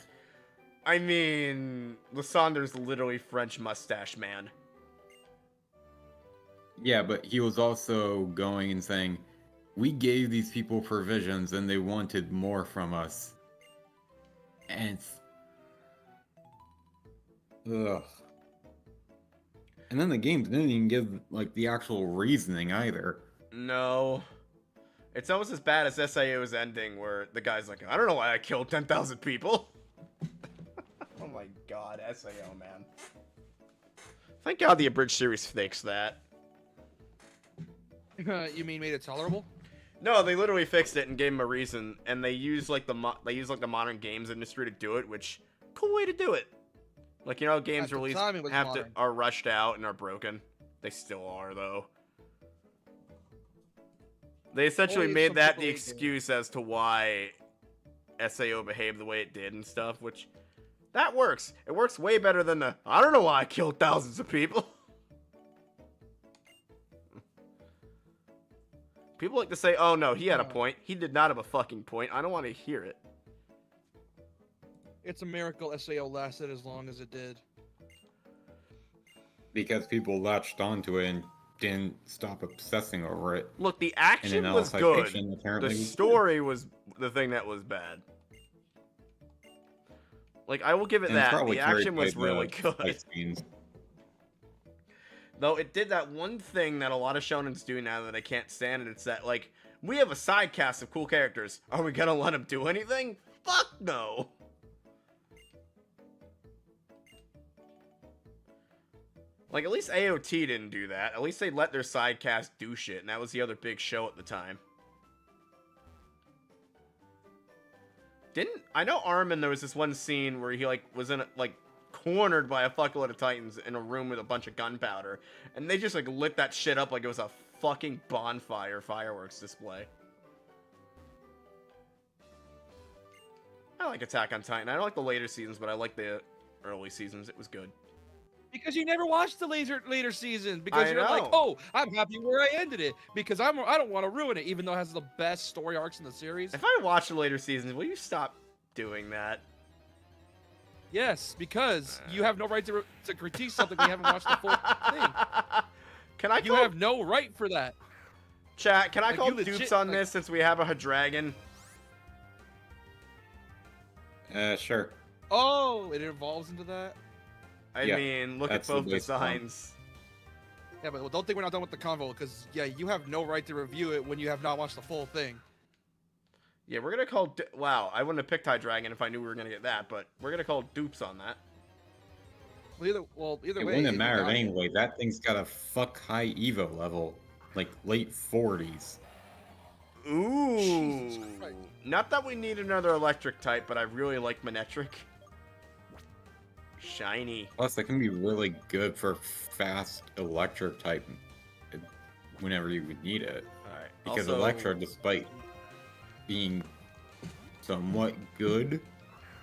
S1: I mean, Lysander's literally French mustache man.
S5: Yeah, but he was also going and saying, we gave these people provisions and they wanted more from us. And it's... Ugh. And then the game didn't even give, like, the actual reasoning either.
S1: No. It's almost as bad as SIO's ending, where the guy's like, I don't know why I killed 10,000 people. Oh my god, SIO, man. Thank god the Abridged series fixed that.
S6: you mean made it tolerable?
S1: No, they literally fixed it and gave him a reason, and they use like the modern games industry to do it, which cool way to do it. Like, you know, games
S6: At the
S1: released
S6: time, it was modern.
S1: are rushed out and are broken. They still are though. They essentially
S6: Only
S1: made
S6: some
S1: that
S6: people
S1: the
S6: do.
S1: excuse as to why SAO behaved the way it did and stuff, which that works. It works way better than the I don't know why I killed thousands of people. People like to say, oh no, he had a point. He did not have a fucking point. I don't want to hear it.
S6: It's a miracle SAO lasted as long as it did.
S5: Because people latched onto it and didn't stop obsessing over it.
S1: Look, the
S5: And
S1: action
S5: then
S1: was
S5: Alpha
S1: good.
S5: Fiction apparently
S1: The
S5: was
S1: story was the thing that was bad. Like, I will give it
S5: good. And it's
S1: that.
S5: probably
S1: The
S5: carried
S1: action
S5: by
S1: was
S5: the
S1: really good.
S5: fight scenes.
S1: Though it did that one thing that a lot of shonens do now that I can't stand, and it's that, like, we have a side cast of cool characters. Are we gonna let them do anything? Fuck no! Like, at least AOT didn't do that. At least they let their side cast do shit, and that was the other big show at the time. I know Armin, there was this one scene where he, like, was in, like, cornered by a fuckload of Titans in a room with a bunch of gunpowder, and they just, like, lit that shit up like it was a fucking bonfire fireworks display. I like Attack on Titan. I don't like the later seasons, but I like the early seasons. It was good.
S6: Because you never watched the later season. Because
S1: I
S6: you're like,
S1: know.
S6: oh, I'm happy where I ended it. Because I don't want to ruin it, even though it has the best story arcs in the series.
S1: If I watch the later seasons, will you stop doing that?
S6: Yes, because you have no right to critique something when you haven't watched the full thing.
S1: Can I
S6: You
S1: call
S6: have no right for that.
S1: chat? Can I
S6: Like,
S1: call
S6: you legit-
S1: dupes on
S6: like-
S1: this since we have a dragon?
S5: Sure.
S6: Oh, it evolves into that?
S1: I
S5: Yeah,
S1: mean, look at
S5: that's the
S1: both
S5: base form.
S1: designs.
S6: Yeah, but don't think we're not done with the convo, because, yeah, you have no right to review it when you have not watched the full thing.
S1: Yeah, we're gonna call. Wow, I wouldn't have picked Dragon if I knew we were gonna get that, but we're gonna call dupes on that.
S6: Well, either
S5: It
S6: way.
S5: wouldn't have
S6: you
S5: mattered
S6: got it.
S5: anyway. That thing's got a fuck high Evo level. Like late 40s.
S1: Ooh.
S6: Jesus Christ.
S1: Not that we need another electric type, but I really like Manectric. Shiny.
S5: Plus, that can be really good for fast electric type whenever you would need it.
S1: Alright.
S5: Because
S1: also,
S5: Electra, despite being somewhat good,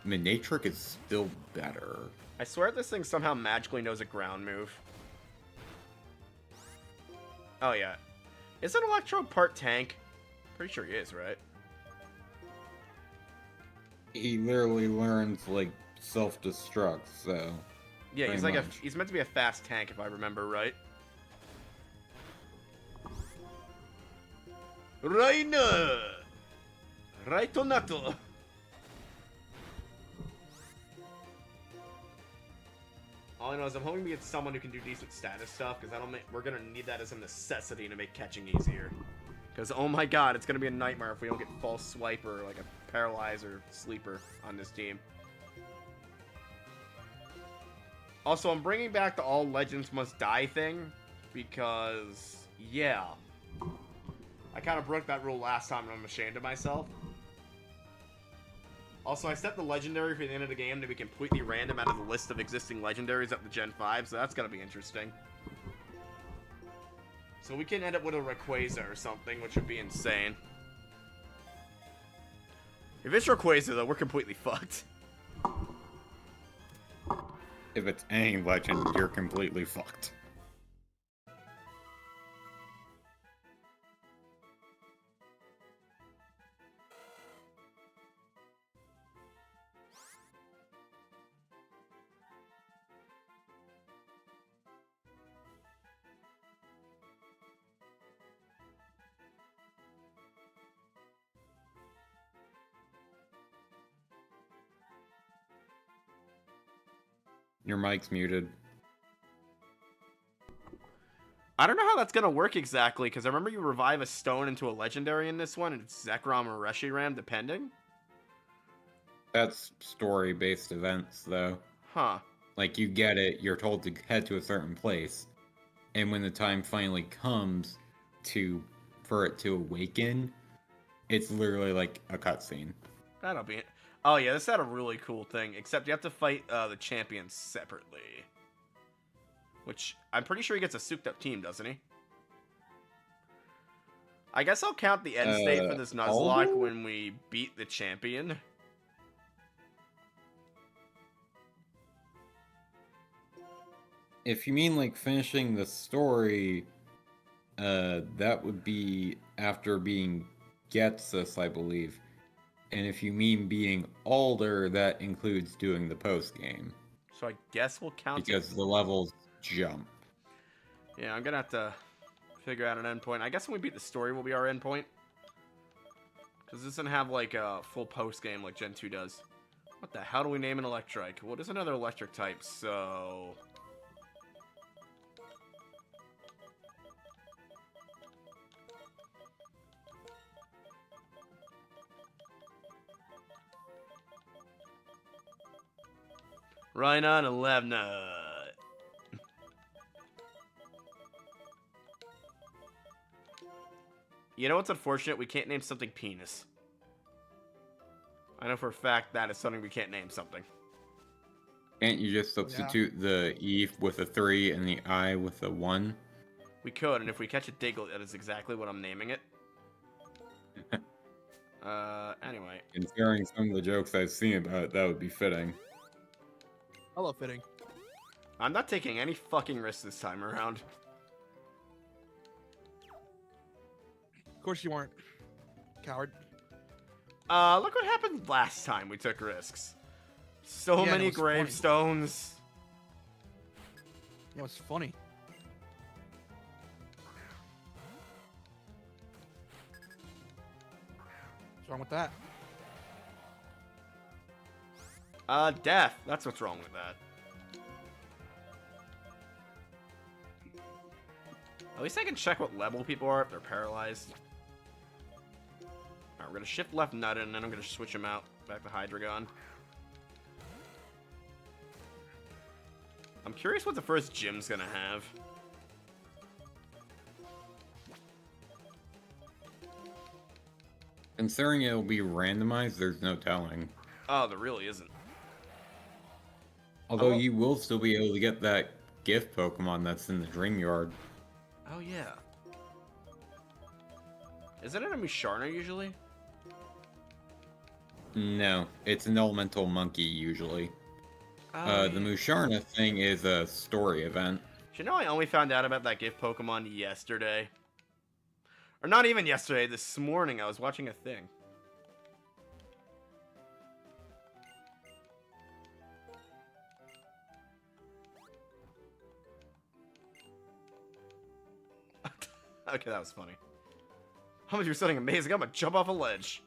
S5: Manectric is still better.
S1: I swear this thing somehow magically knows a ground move. Oh yeah. Isn't Electro part tank? Pretty sure he is, right?
S5: He literally learns, like, self-destruct, so...
S1: Yeah, he's
S5: Pretty
S1: like
S5: much.
S1: he's meant to be a fast tank if I remember right. Raina! Raitonato! All I know is I'm hoping we get someone who can do decent status stuff, because we're gonna need that as a necessity to make catching easier. Because, oh my god, it's gonna be a nightmare if we don't get false swiper, like a paralyzer sleeper on this team. Also, I'm bringing back the all legends must die thing, because, yeah. I kind of broke that rule last time and I'm ashamed of myself. Also, I set the legendary for the end of the game to be completely random out of the list of existing legendaries up to Gen 5, so that's gonna be interesting. So we can end up with a Rayquaza or something, which would be insane. If it's Rayquaza, though, we're completely fucked.
S5: If it's any legend, you're completely fucked. Your mic's muted.
S1: I don't know how that's gonna work exactly, because I remember you revive a stone into a legendary in this one, and it's Zekrom or Reshiram, depending.
S5: That's story-based events, though.
S1: Huh.
S5: Like, you get it, you're told to head to a certain place, and when the time finally comes for it to awaken, it's literally like a cutscene.
S1: That'll be it. Oh yeah, this had a really cool thing, except you have to fight the champions separately. Which, I'm pretty sure he gets a souped-up team, doesn't he? I guess I'll count the end state for this Nuzlocke when we beat the champion.
S5: If you mean, like, finishing the story, that would be after being Getsus, I believe. And if you mean being older, that includes doing the post-game.
S1: So I guess we'll count
S5: because the levels jump.
S1: Yeah, I'm gonna have to figure out an endpoint. I guess when we beat the story will be our endpoint. Because this doesn't have, like, a full post-game like Gen 2 does. What the hell do we name an Electrike? What is another electric type? So... Rhino and Levna. You know what's unfortunate? We can't name something penis. I know for a fact that is something we can't name something.
S5: Can't you just substitute the E with a 3 and the I with a 1?
S1: We could, and if we catch a Diglett, that is exactly what I'm naming it. Anyway.
S5: Considering some of the jokes I've seen about it, that would be fitting.
S6: I love fitting.
S1: I'm not taking any fucking risks this time around.
S6: Of course you weren't. Coward.
S1: Look what happened last time we took risks. So
S6: Yeah,
S1: many
S6: it was
S1: gravestones.
S6: You know, it's funny. What's wrong with that?
S1: Death. That's what's wrong with that. At least I can check what level people are if they're paralyzed. Alright, we're gonna shift left nut and then I'm gonna switch them out. Back to Hydreigon. I'm curious what the first gym's gonna have.
S5: Considering it'll be randomized, there's no telling.
S1: Oh, there really isn't.
S5: Although you will still be able to get that gift Pokemon that's in the Dream Yard.
S1: Oh, yeah. Isn't it a Musharna usually?
S5: No, it's an elemental monkey usually.
S1: Oh,
S5: The Musharna thing is a story event.
S1: You know, I only found out about that gift Pokemon yesterday. Or not even yesterday, this morning I was watching a thing. Okay, that was funny. How much you're setting amazing? I'm gonna jump off a ledge.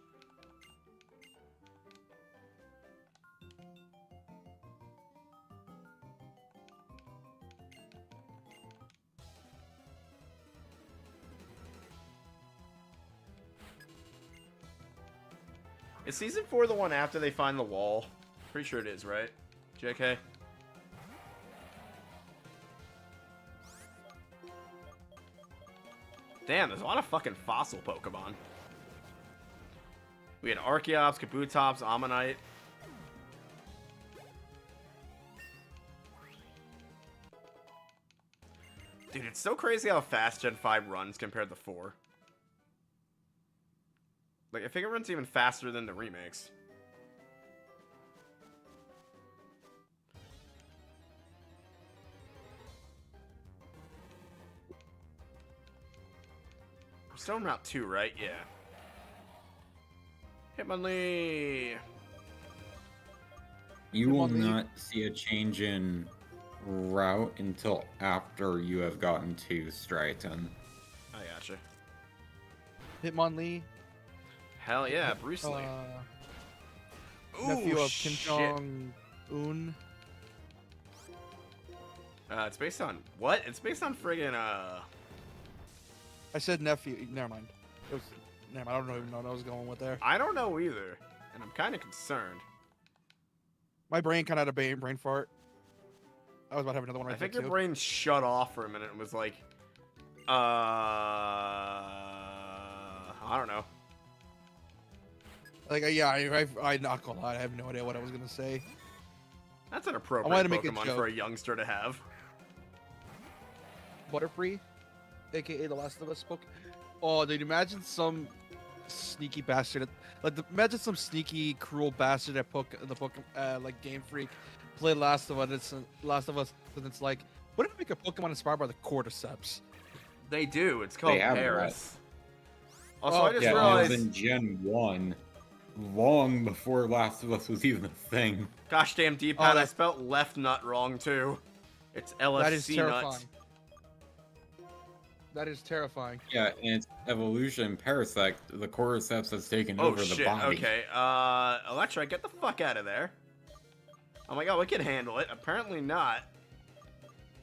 S1: Is Season 4 the one after they find the wall? Pretty sure it is, right? JK? Damn, there's a lot of fucking fossil Pokemon. We had Archeops, Kabutops, Ammonite. Dude, it's so crazy how fast Gen 5 runs compared to 4. Like, I think it runs even faster than the remakes. We're still in Route 2, right? Yeah. Hitmonlee!
S5: You will not see a change in route until after you have gotten to Striaton.
S1: I gotcha.
S6: Hitmonlee.
S1: Hell yeah, Bruce Lee.
S6: Nephew
S1: Ooh,
S6: of Kim Jong-un.
S1: It's based on... What? It's based on friggin',
S6: I said nephew. Never mind. It was. Never mind. I don't even know what I was going with there.
S1: I don't know either. And I'm kind of concerned.
S6: My brain kind of had a brain fart. I was about to have another one right
S1: I think
S6: there,
S1: your
S6: too.
S1: brain shut off for a minute and was like... I don't know.
S6: Like, yeah, I'm not gonna lie. I have no idea what I was gonna say.
S1: That's an
S6: I
S1: appropriate
S6: wanted to make a
S1: Pokemon
S6: joke.
S1: for a youngster to have.
S6: Butterfree, aka the Last of Us Pokemon. Oh, dude, imagine some sneaky bastard. Imagine some sneaky, cruel bastard at like Game Freak played Last of Us. And it's like, what if we make a Pokemon inspired by the Cordyceps?
S1: They do. It's called
S5: They have
S1: Paris. Also,
S6: Oh,
S1: I just
S5: Yeah, it was
S1: realized...
S5: in Gen 1, long before Last of Us was even a thing.
S1: Gosh damn D-pad, I
S6: that-
S1: spelt left nut wrong too. It's
S6: That is
S1: LFC
S6: terrifying.
S1: nut.
S6: That is terrifying.
S5: Yeah, and its evolution, Parasect, the Cordyceps has taken
S1: Oh
S5: over the
S1: shit,
S5: body.
S1: okay. Electra, get the fuck out of there. Oh my god, we can handle it. Apparently not.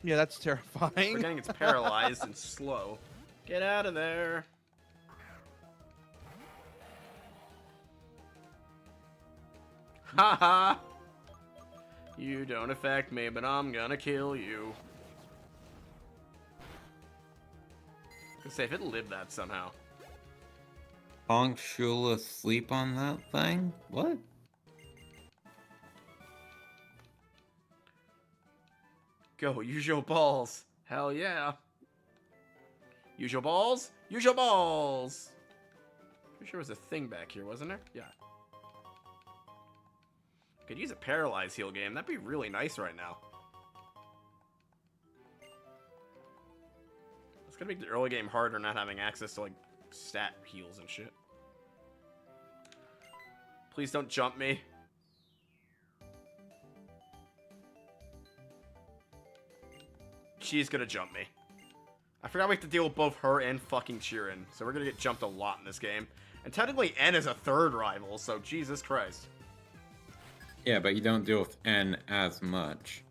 S6: Yeah, that's terrifying.
S1: Forgetting it's paralyzed and slow. Get out of there. Haha. You don't affect me, but I'm gonna kill you. Let's say if it lived that somehow.
S5: Honk Shula sleep on that thing? What?
S1: Go, use your balls. Hell yeah. Use your balls. Use your balls. Pretty sure there was a thing back here, wasn't there? Yeah. Could use a paralyzed heal game. That'd be really nice right now. It's gonna make the early game harder not having access to like stat heals and shit. Please don't jump me. She's gonna jump me. I forgot we have to deal with both her and fucking Sheeran, so we're gonna get jumped a lot in this game. And technically N is a third rival, so Jesus Christ.
S5: Yeah, but you don't deal with N as much.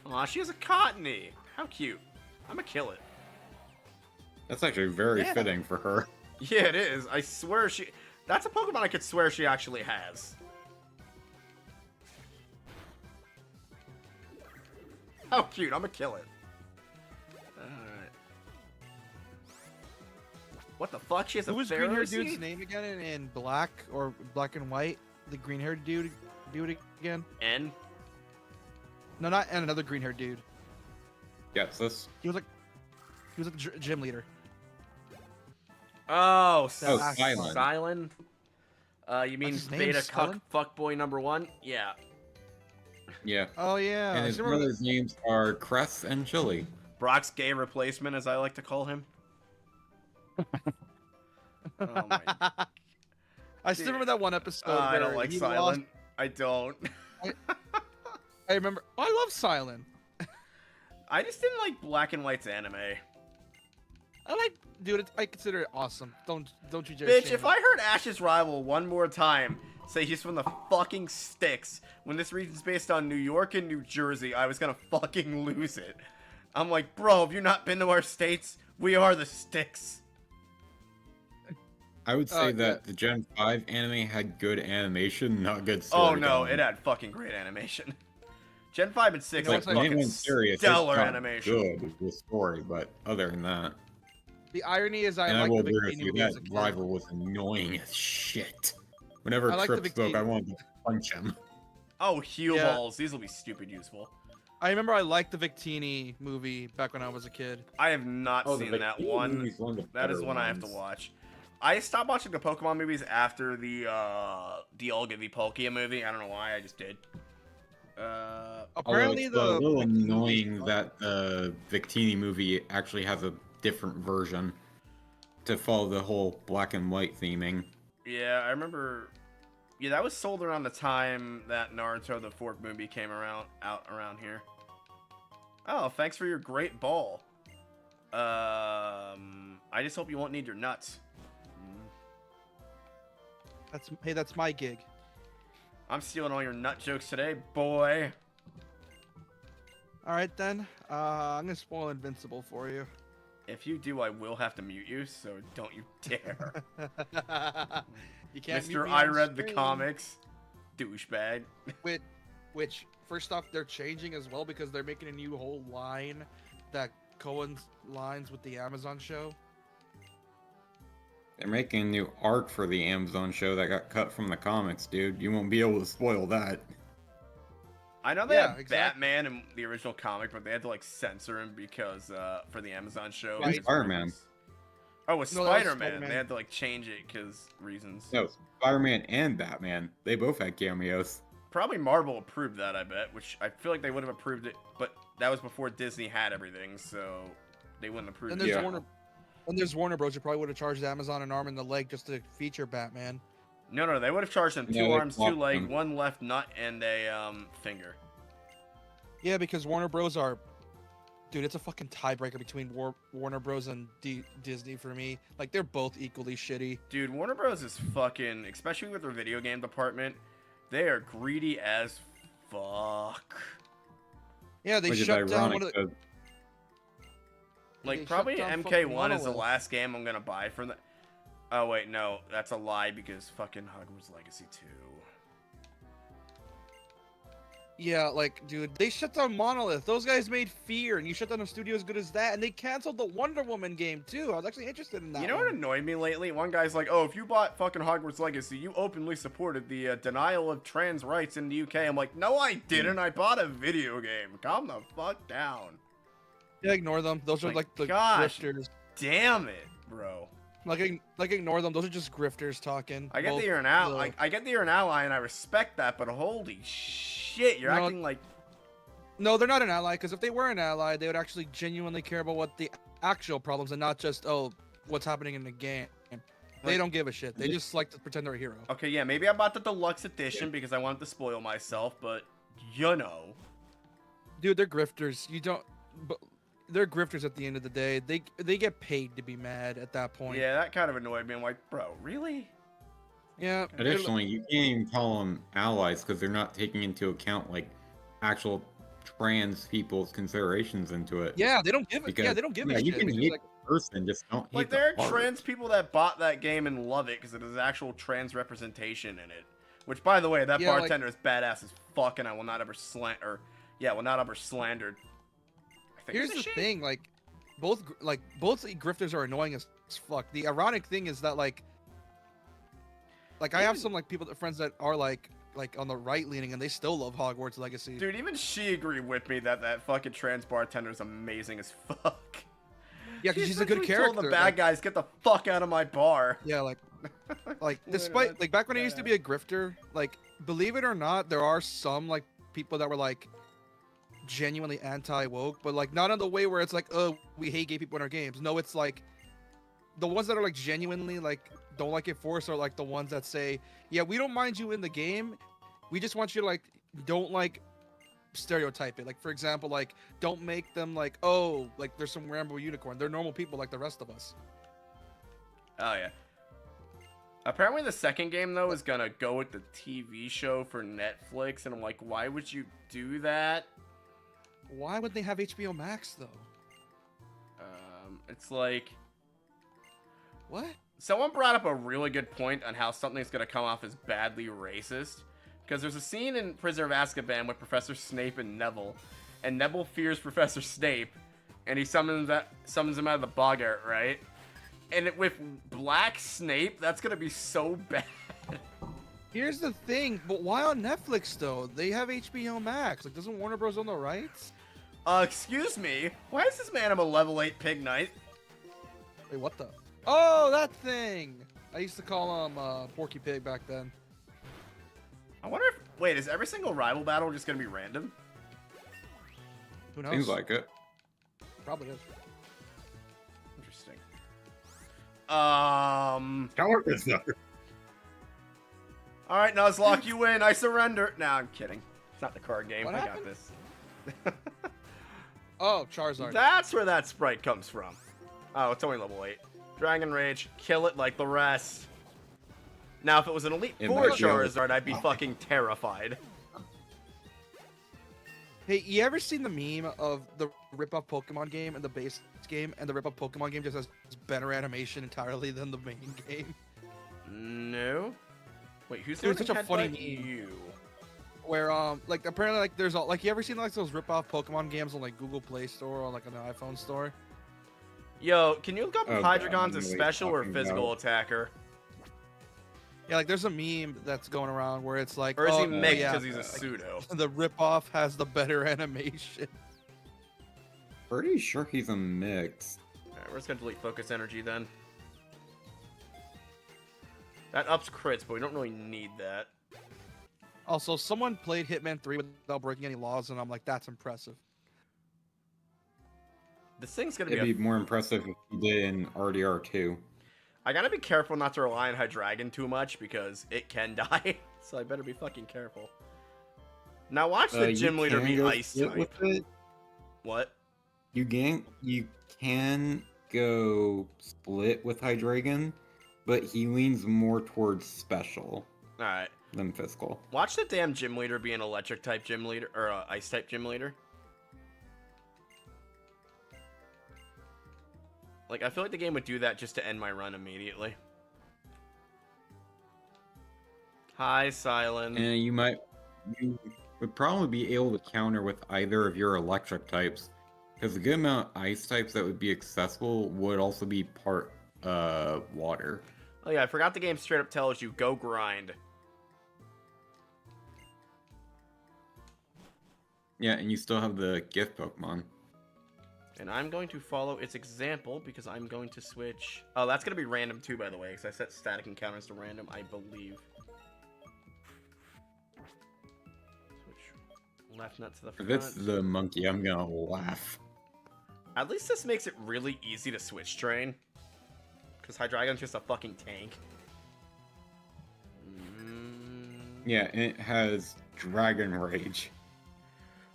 S1: Aw, she has a Cottony. How cute. I'ma kill it.
S5: That's actually very
S6: Yeah.
S5: fitting for her.
S1: Yeah, it is. I swear she... That's a Pokemon I could swear she actually has. How cute. I'ma kill it. Alright. What the fuck? She has a
S6: Who was green haired
S1: Ferroseed?
S6: dude's name again in black or black and white? The green haired dude again?
S1: N?
S6: No, not and another green haired dude.
S5: Yes, this.
S6: He was like gym leader.
S1: Oh,
S5: Oh,
S6: Silent.
S5: Silent.
S1: You mean
S6: his name,
S1: Beta
S6: Silent?
S1: Fuckboy #1? Yeah.
S5: Yeah.
S6: Oh yeah.
S5: And
S6: I
S5: his
S6: just remember-
S5: brothers' names are Cress and Chili.
S1: Brock's gay replacement, as I like to call him. Oh my...
S6: I still remember that one episode.
S1: I
S6: where
S1: don't like
S6: he
S1: Silent.
S6: lost-
S1: I don't.
S6: I remember. Oh, I love Silent.
S1: I just didn't like Black and White's anime.
S6: I like, dude. I consider it awesome. Don't you dare.
S1: Bitch,
S6: shame
S1: if
S6: it.
S1: I heard Ash's rival one more time say he's from the fucking sticks when this region's based on New York and New Jersey, I was gonna fucking lose it. I'm like, bro, have you not been to our states? We are the sticks.
S5: I would say
S6: Yeah.
S5: that the Gen 5 anime had good animation, not good
S1: Oh
S5: storytelling.
S1: no, it had fucking great animation. Gen 5 and 6
S6: You know
S1: had
S6: what's like-
S5: the main
S1: fucking
S5: one's serious.
S1: stellar
S5: It's not
S1: animation.
S5: good with story, but other than that,
S6: The irony is, I
S5: and I
S6: like
S5: will
S6: the
S5: agree with
S6: Victini
S5: you,
S6: movie
S5: that
S6: as a kid.
S5: rival was annoying as shit. Whenever
S6: I like the
S5: Trip spoke,
S6: Victini-
S5: I wanted to punch him.
S1: Oh, heel
S6: Yeah.
S1: balls. These will be stupid useful.
S6: I remember I liked the Victini movie back when I was a kid.
S1: I have not
S5: Oh, the
S1: seen that
S5: Victini
S1: one.
S5: movie's one of the
S1: That is
S5: better
S1: one I have to
S5: ones.
S1: watch. I stopped watching the Pokemon movies after the Olga v Palkia movie. I don't know why, I just did.
S5: Although
S6: Apparently,
S5: it's
S6: the
S5: a little
S6: Victini movie
S5: annoying
S6: sucked.
S5: that the Victini movie actually has a different version to follow the whole black and white theming.
S1: Yeah, I remember. Yeah, that was sold around the time that Naruto the fourth movie came out around here. Oh, thanks for your great ball. I just hope you won't need your nuts.
S6: That's my gig.
S1: I'm stealing all your nut jokes today, boy.
S6: All right then. I'm gonna spoil Invincible for you.
S1: If you do, I will have to mute you, so don't you dare.
S6: You can't. mute
S1: Mr.
S6: me
S1: I
S6: on
S1: read the
S6: stream.
S1: comics. Douchebag.
S6: Which first off, they're changing as well because they're making a new whole line that coincides with the Amazon show.
S5: They're making a new arc for the Amazon show that got cut from the comics, dude. You won't be able to spoil that.
S1: I know they
S6: Yeah,
S1: had
S6: exactly.
S1: Batman in the original comic, but they had to like censor him because for the Amazon show.
S6: Right.
S1: because
S5: Spider-Man.
S1: Oh, with
S6: No, that was
S1: Spider-Man.
S6: Spider-Man.
S1: They had to like change it because reasons.
S5: No, Spider-Man and Batman. They both had cameos.
S1: Probably Marvel approved that, I bet, which I feel like they would have approved it, but that was before Disney had everything, so they wouldn't approve
S6: And
S1: it.
S6: there's
S5: Yeah.
S6: Warner. And there's Warner Bros. You probably would have charged Amazon an arm and a leg just to feature Batman.
S1: No, they would have charged them two
S5: Yeah, they
S1: arms, two
S5: blocked
S1: leg,
S5: them.
S1: one left nut, and a finger.
S6: Yeah, because Warner Bros. Are, dude, it's a fucking tiebreaker between Warner Bros. And Disney for me. Like they're both equally shitty.
S1: Dude, Warner Bros. Is fucking, especially with their video game department, they are greedy as fuck.
S6: Yeah, they
S5: Which is
S6: shut down
S5: ironic.
S6: one of the.
S5: 'Cause
S1: Like,
S6: They shut
S1: probably
S6: down
S1: MK1
S6: fucking
S1: is the
S6: Monolith.
S1: last game I'm gonna buy from the. Oh, wait, no, that's a lie because fucking Hogwarts Legacy 2.
S6: Yeah, like, dude, they shut down Monolith. Those guys made Fear, and you shut down a studio as good as that, and they canceled the Wonder Woman game too. I was actually interested in that.
S1: You know what
S6: one.
S1: annoyed me lately? One guy's like, oh, if you bought fucking Hogwarts Legacy, you openly supported the denial of trans rights in the UK. I'm like, no, I didn't. I bought a video game. Calm the fuck down.
S6: Yeah, ignore them. Those are
S1: My
S6: like the
S1: gosh.
S6: grifters.
S1: Damn it, bro.
S6: Like ignore them. Those are just grifters talking.
S1: I get
S6: Both
S1: that you're an ally.
S6: the-
S1: I get that you're an ally, and I respect that. But holy shit, you're
S6: No,
S1: acting like
S6: No, they're not an ally. Because if they were an ally, they would actually genuinely care about what the actual problems and not just what's happening in the game. They
S1: Like-
S6: don't give a shit. They just like to pretend they're a hero.
S1: okay, yeah, maybe I bought the deluxe edition because I wanted to spoil myself. But you know,
S6: Dude, they're grifters. You don't. But they're grifters at the end of the day. They get paid to be mad at that point.
S1: yeah, that kind of annoyed me. I'm like, bro, really?
S6: Yeah.
S5: Additionally, you can't even call them allies because they're not taking into account like actual trans people's considerations into it.
S6: Yeah, they don't give it.
S5: Because,
S6: Yeah, they don't give a
S5: you
S6: shit.
S5: can
S6: because,
S5: hate
S6: like,
S5: the person, just don't
S1: Like
S5: hate the
S1: there are
S5: art.
S1: trans people that bought that game and love it because it has actual trans representation in it. Which, by the way, that
S6: Yeah, like-
S1: bartender is badass as fuck, and I will not ever slander. I think
S6: Here's
S1: it's a
S6: the
S1: she.
S6: thing, both grifters are annoying as fuck. The ironic thing is that like I have some like people friends that are like on the right leaning and they still love Hogwarts Legacy.
S1: Dude, even she agreed with me that fucking trans bartender is amazing as fuck.
S6: Yeah, 'cause she's a good
S1: essentially
S6: character.
S1: Told the bad
S6: like-
S1: guys, get the fuck out of my bar.
S6: Yeah, like
S1: Wait,
S6: despite
S1: that's
S6: like back when I used to
S1: bad.
S6: be a grifter, like believe it or not, there are some like people that were like genuinely anti-woke, but like not in the way where it's like, oh, we hate gay people in our games. No, it's like the ones that are like genuinely like don't like it forced are like the ones that say, yeah, we don't mind you in the game, we just want you to like don't like stereotype it. Like for example, like don't make them like, oh, like there's some rainbow unicorn. They're normal people like the rest of us.
S1: Oh yeah. Apparently the second game though is gonna go with the TV show for Netflix, and I'm like, why would you do that?
S6: Why would they have HBO Max though?
S1: It's like,
S6: What?
S1: Someone brought up a really good point on how something's gonna come off as badly racist. Because there's a scene in Prisoner of Azkaban with Professor Snape and Neville fears Professor Snape, and he summons him out of the boggart, right? And with Black Snape, that's gonna be so bad.
S6: Here's the thing, but why on Netflix though? They have HBO Max. Like, doesn't Warner Bros. Own the rights?
S1: Excuse me, why is this man a level 8 pig knight?
S6: Wait, what the? Oh, that thing! I used to call him Porky Pig back then.
S1: I wonder if, wait, is every single rival battle just gonna be random?
S6: Who knows?
S5: Seems like it.
S6: Probably is.
S1: Interesting. Alright, Nuzlocke, you win, I surrender. Nah, I'm kidding. It's not the card game,
S6: What
S1: I
S6: happened?
S1: got this.
S6: Oh, Charizard.
S1: That's where that sprite comes from. Oh, it's only level 8. Dragon Rage, kill it like the rest. Now, if it was an Elite
S5: It
S1: 4
S5: might kill it.
S1: Charizard, I'd be fucking terrified.
S6: Hey, you ever seen the meme of the rip-off Pokemon game and the base game, and the rip-off Pokemon game just has better animation entirely than the main game?
S1: No. Wait, who's
S6: Dude,
S1: doing
S6: it's such a funny meme.
S1: You.
S6: Where like apparently like there's all like you ever seen like those rip-off Pokemon games on like Google Play Store or like on the iPhone store?
S1: Yo, can you look up
S5: Oh,
S1: if
S5: God,
S1: Hydreigon's
S5: I
S1: a
S5: know what
S1: special
S5: you're
S1: or
S5: talking
S1: physical
S5: about.
S1: attacker?
S6: Yeah, like there's a meme that's going around where it's like,
S1: Or is he
S6: oh,
S1: mixed
S6: yeah,
S1: because he's a pseudo?
S6: the rip-off has the better animation.
S5: Pretty sure he's a mix.
S1: Alright, we're just gonna delete focus energy then. That ups crits, but we don't really need that.
S6: Also, someone played Hitman 3 without breaking any laws, and I'm like, that's impressive.
S1: This thing's gonna
S5: It'd
S1: be
S5: be more impressive if he did in RDR2.
S1: I gotta be careful not to rely on Hydreigon too much because it can die. So I better be fucking careful. Now watch the
S5: You
S1: gym leader
S5: can
S1: be
S5: go
S1: ice
S5: split
S1: type.
S5: with it.
S1: What?
S5: You can go split with Hydreigon, but he leans more towards special
S1: Alright.
S5: than physical.
S1: Watch the damn gym leader be an electric type gym leader or ice type gym leader. Like, I feel like the game would do that just to end my run immediately. Hi, Silent.
S5: And you would probably be able to counter with either of your electric types, because the good amount of ice types that would be accessible would also be part water.
S1: Oh yeah, I forgot the game straight up tells you, go grind.
S5: Yeah, and you still have the gift Pokemon.
S1: And I'm going to follow its example because I'm going to switch... Oh, that's going to be random too, by the way, because I set static encounters to random, I believe. Switch left nut to the
S5: If
S1: front.
S5: it's the monkey, I'm gonna laugh.
S1: At least this makes it really easy to switch train. Because Hydreigon's just a fucking tank.
S5: Yeah, and it has Dragon Rage.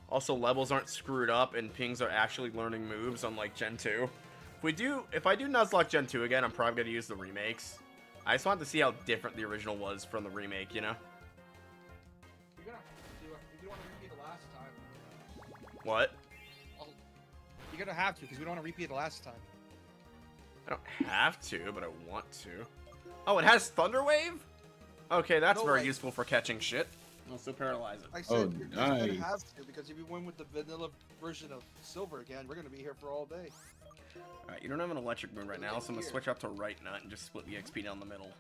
S1: Also, levels aren't screwed up, and pings are actually learning moves, unlike Gen 2. If I do Nuzlocke Gen 2 again, I'm probably gonna use the remakes. I just wanted to see how different the original was from the remake, you know?
S6: You're gonna you don't want to repeat the last time.
S1: What?
S6: You're gonna have to, because we don't want to repeat the last time.
S1: I don't have to, but I want to. Oh, it has Thunder Wave? Okay, that's
S6: No
S1: very
S6: way.
S1: useful for catching shit. Also paralyze it.
S6: I said
S5: Oh,
S6: you're just gonna
S5: nice.
S6: have to, because if you win with the vanilla version of Silver again, we're gonna be here for all day.
S1: Alright, you don't have an electric moon right now, so I'm gonna switch up to right nut and just split the XP down the middle.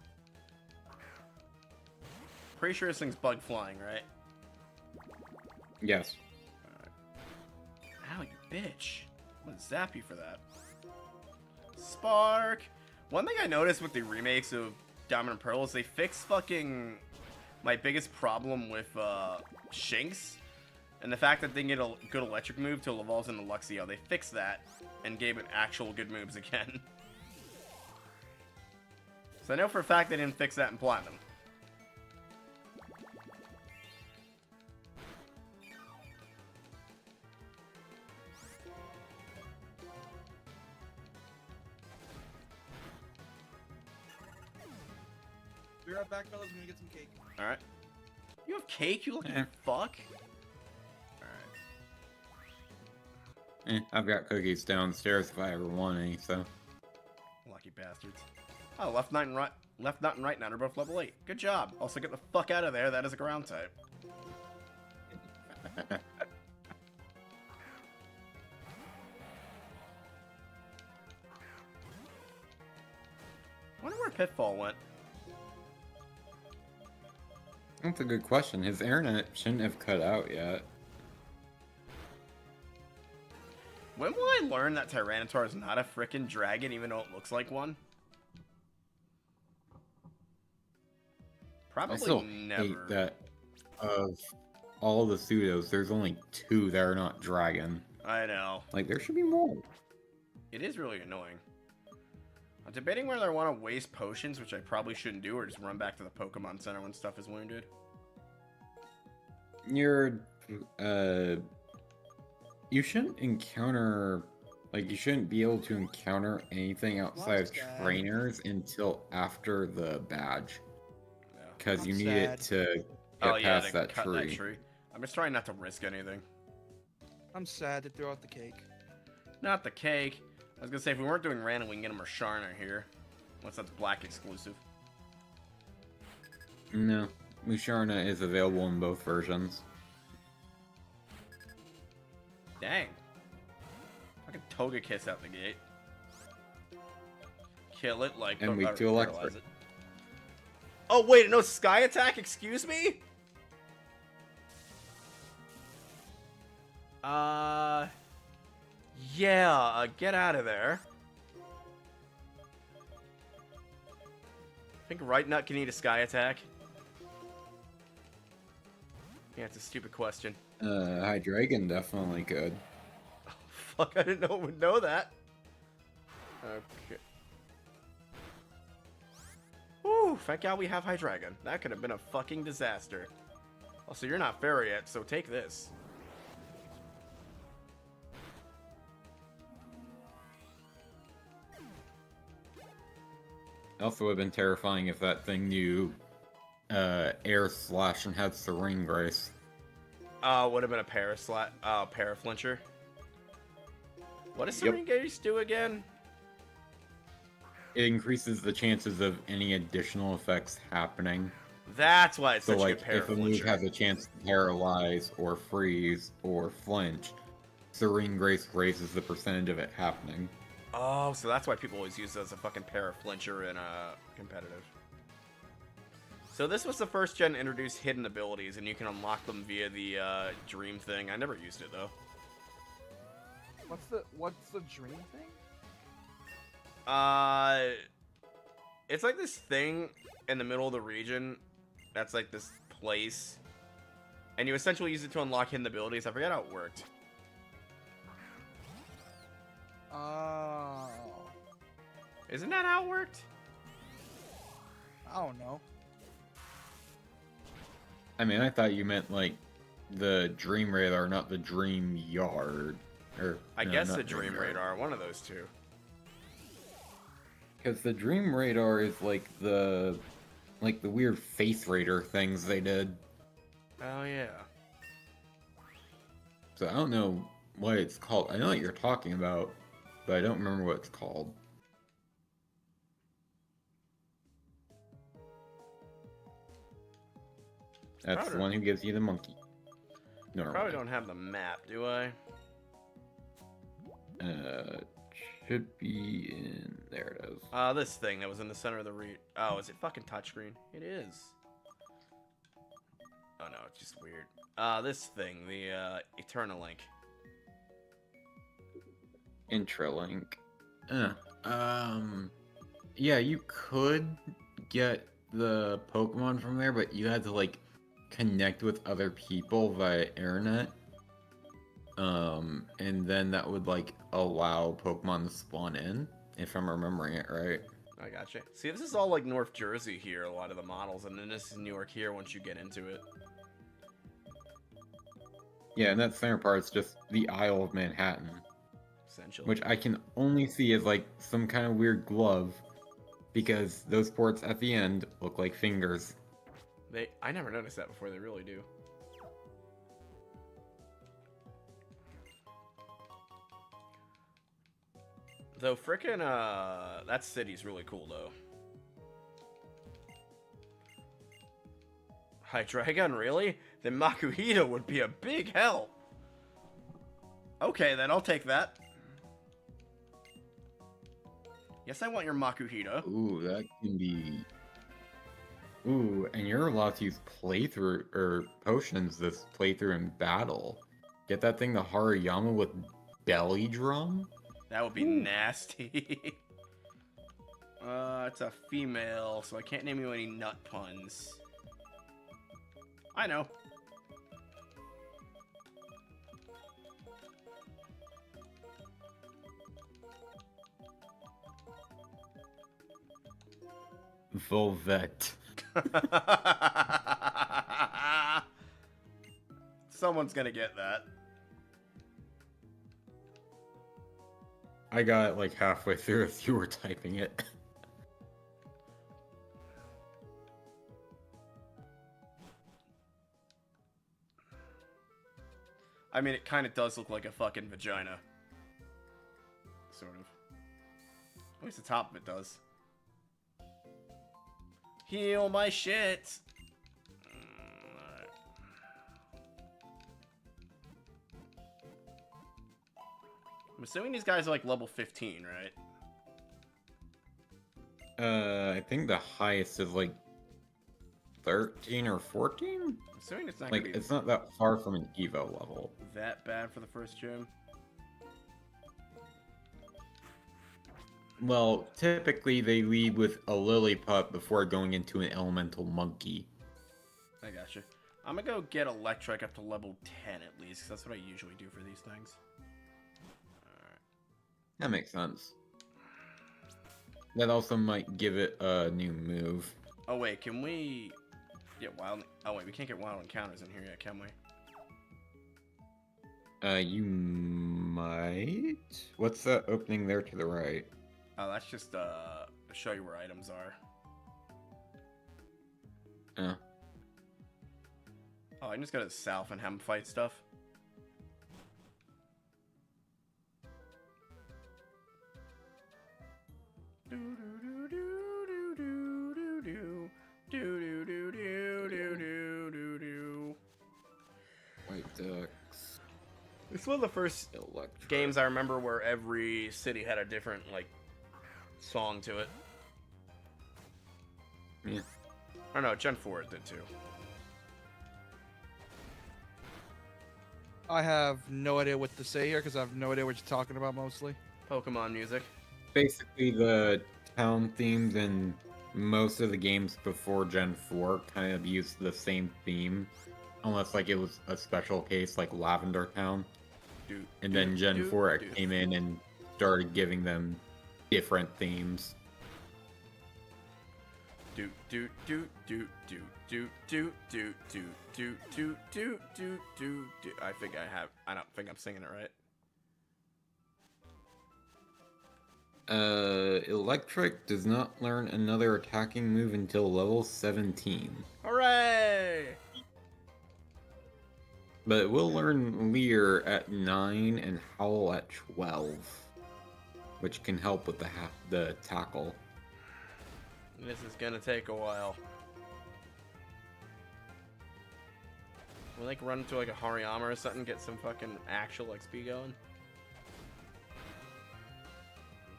S1: Pretty sure this thing's bug flying, right?
S5: Yes.
S1: Ow, you bitch. I'm gonna zap you for that. Spark! One thing I noticed with the remakes of Diamond and Pearl is they fixed fucking my biggest problem with Shinx. And the fact that they can get a good electric move till it evolves into Luxio. They fixed that and gave it actual good moves again. So I know for a fact they didn't fix that in Platinum.
S6: Be right back, fellas. We're gonna get some cake.
S1: Alright. You have cake, you lucky
S5: Yeah.
S1: fuck? Alright.
S5: I've got cookies downstairs if I ever want any, so.
S1: Lucky bastards. Oh, left nut and right nut are both level 8. Good job. Also, get the fuck out of there. That is a ground type. I wonder where Pitfall went.
S5: That's a good question. His internet shouldn't have cut out yet.
S1: When will I learn that Tyranitar is not a frickin' dragon, even though it looks like one? Probably
S5: I still
S1: never.
S5: hate that of all the pseudos, there's only 2 that are not dragon.
S1: I know.
S5: Like, there should be more.
S1: It is really annoying. I'm debating whether I want to waste potions, which I probably shouldn't do, or just run back to the Pokemon Center when stuff is wounded.
S5: You shouldn't encounter, like, you shouldn't be able to encounter anything outside of trainers until after the badge. Because you need it to get past that tree.
S1: I'm just trying not to risk anything.
S6: I'm sad to throw out the cake.
S1: Not the cake. I was gonna say, if we weren't doing random, we can get a Musharna here. Unless that's black exclusive.
S5: No. Musharna is available in both versions.
S1: Dang. Fucking Togekiss out the gate. Kill it like...
S5: And weak to electric.
S1: It. Oh, wait, no Sky Attack? Excuse me? Yeah, get out of there. I think Right Nut can eat a Sky Attack. Yeah, it's a stupid question.
S5: Hydreigon definitely could.
S1: Oh, fuck, I didn't know it would know that. Okay. Whew, thank God we have Hydreigon. That could have been a fucking disaster. Also, you're not fairy yet, so take this.
S5: Also would have been terrifying if that thing knew Air Slash and had Serene Grace.
S1: Would have been a Paraflincher. What does Serene Grace do again?
S5: It increases the chances of any additional effects happening.
S1: That's why it's
S5: so,
S1: such
S5: like,
S1: a Paraflincher.
S5: if a move has a chance to paralyze, or freeze, or flinch, Serene Grace raises the percentage of it happening.
S1: Oh, so that's why people always use it as a fucking Paraflincher in competitive. So this was the first gen to introduce hidden abilities, and you can unlock them via the dream thing. I never used it though.
S2: What's the dream thing?
S1: It's like this thing in the middle of the region that's like this place, and you essentially use it to unlock hidden abilities. I forget how it worked.
S2: Oh.
S1: Isn't that how it worked?
S2: I don't know.
S5: I mean, I thought you meant, like, the Dream Radar, not the Dream Yard. Or,
S1: I
S5: no,
S1: guess
S5: not
S1: the Dream Radar, one of those two.
S5: Because the Dream Radar is like the weird Face Raider things they did.
S1: Oh, yeah.
S5: So I don't know what it's called. I know what you're talking about, but I don't remember what it's called. That's the one who gives you the monkey. Normally.
S1: Probably don't have the map, do I?
S5: Should be in... There it is.
S1: This thing that was in the center of the Oh, is it fucking touchscreen? It is. Oh no, it's just weird. This thing, the, Eternal Link.
S5: Intralink. Yeah, you could get the Pokemon from there, but you had to, like, connect with other people via internet. And then that would, like, allow Pokemon to spawn in, if I'm remembering it right.
S1: I gotcha. See, this is all like North Jersey here, a lot of the models, and then this is New York here once you get into it.
S5: Yeah, and that center part's just the Isle of Manhattan.
S1: Essentially.
S5: Which I can only see as, like, some kind of weird glove, because those ports at the end look like fingers.
S1: I never noticed that before, they really do. Though frickin' that city's really cool though. Hydreigon, really? Then Makuhita would be a big help. Okay, then I'll take that. Yes, I want your Makuhita.
S5: Ooh, that can be... Ooh, and you're allowed to use playthrough, or potions this playthrough in battle. Get that thing to Haruyama with belly drum?
S1: That would be nasty. It's a female, so I can't name you any nut puns. I know.
S5: Volvet.
S1: Someone's gonna get that.
S5: I got it like halfway through as you were typing it.
S1: I mean, it kind of does look like a fucking vagina. Sort of. At least the top of it does. Heal my shit! Alright. I'm assuming these guys are like level 15, right?
S5: I think the highest is like 13 or 14?
S1: I'm assuming it's not
S5: Like,
S1: gonna be
S5: it's not that far from an Evo level.
S1: that bad for the first gym.
S5: Well, typically they lead with a Lilliput before going into an Elemental Monkey.
S1: I gotcha. I'm gonna go get Electric up to level 10 at least, 'cause that's what I usually do for these things. Alright.
S5: That makes sense. That also might give it a new move.
S1: Oh wait, can we get wild? Oh wait, we can't get wild encounters in here yet, can we?
S5: You might? What's that opening there to the right?
S1: Oh, that's just to show you where items are.
S5: Oh.
S1: Oh, I can just go to the south and have them fight stuff.
S5: White Ducks.
S1: It's one of the first
S5: Electric.
S1: games I remember where every city had a different, like, song to it.
S5: Yeah.
S1: I don't know, Gen 4 it did too.
S6: I have no idea what to say here because I have no idea what you're talking about mostly.
S1: Pokemon music.
S5: Basically, the town themes in most of the games before Gen 4 kind of used the same theme. Unless, like, it was a special case, like Lavender Town. And then Gen 4 came in and started giving them different themes.
S1: Do do do do do do do do do do do do do do do. I don't think I'm singing it right.
S5: Electric does not learn another attacking move until level 17.
S1: Hooray!
S5: But it will learn Leer at 9 and Howl at 12. Which can help with the tackle.
S1: This is gonna take a while. We'll like run into like a Hariyama or something, get some fucking actual XP going.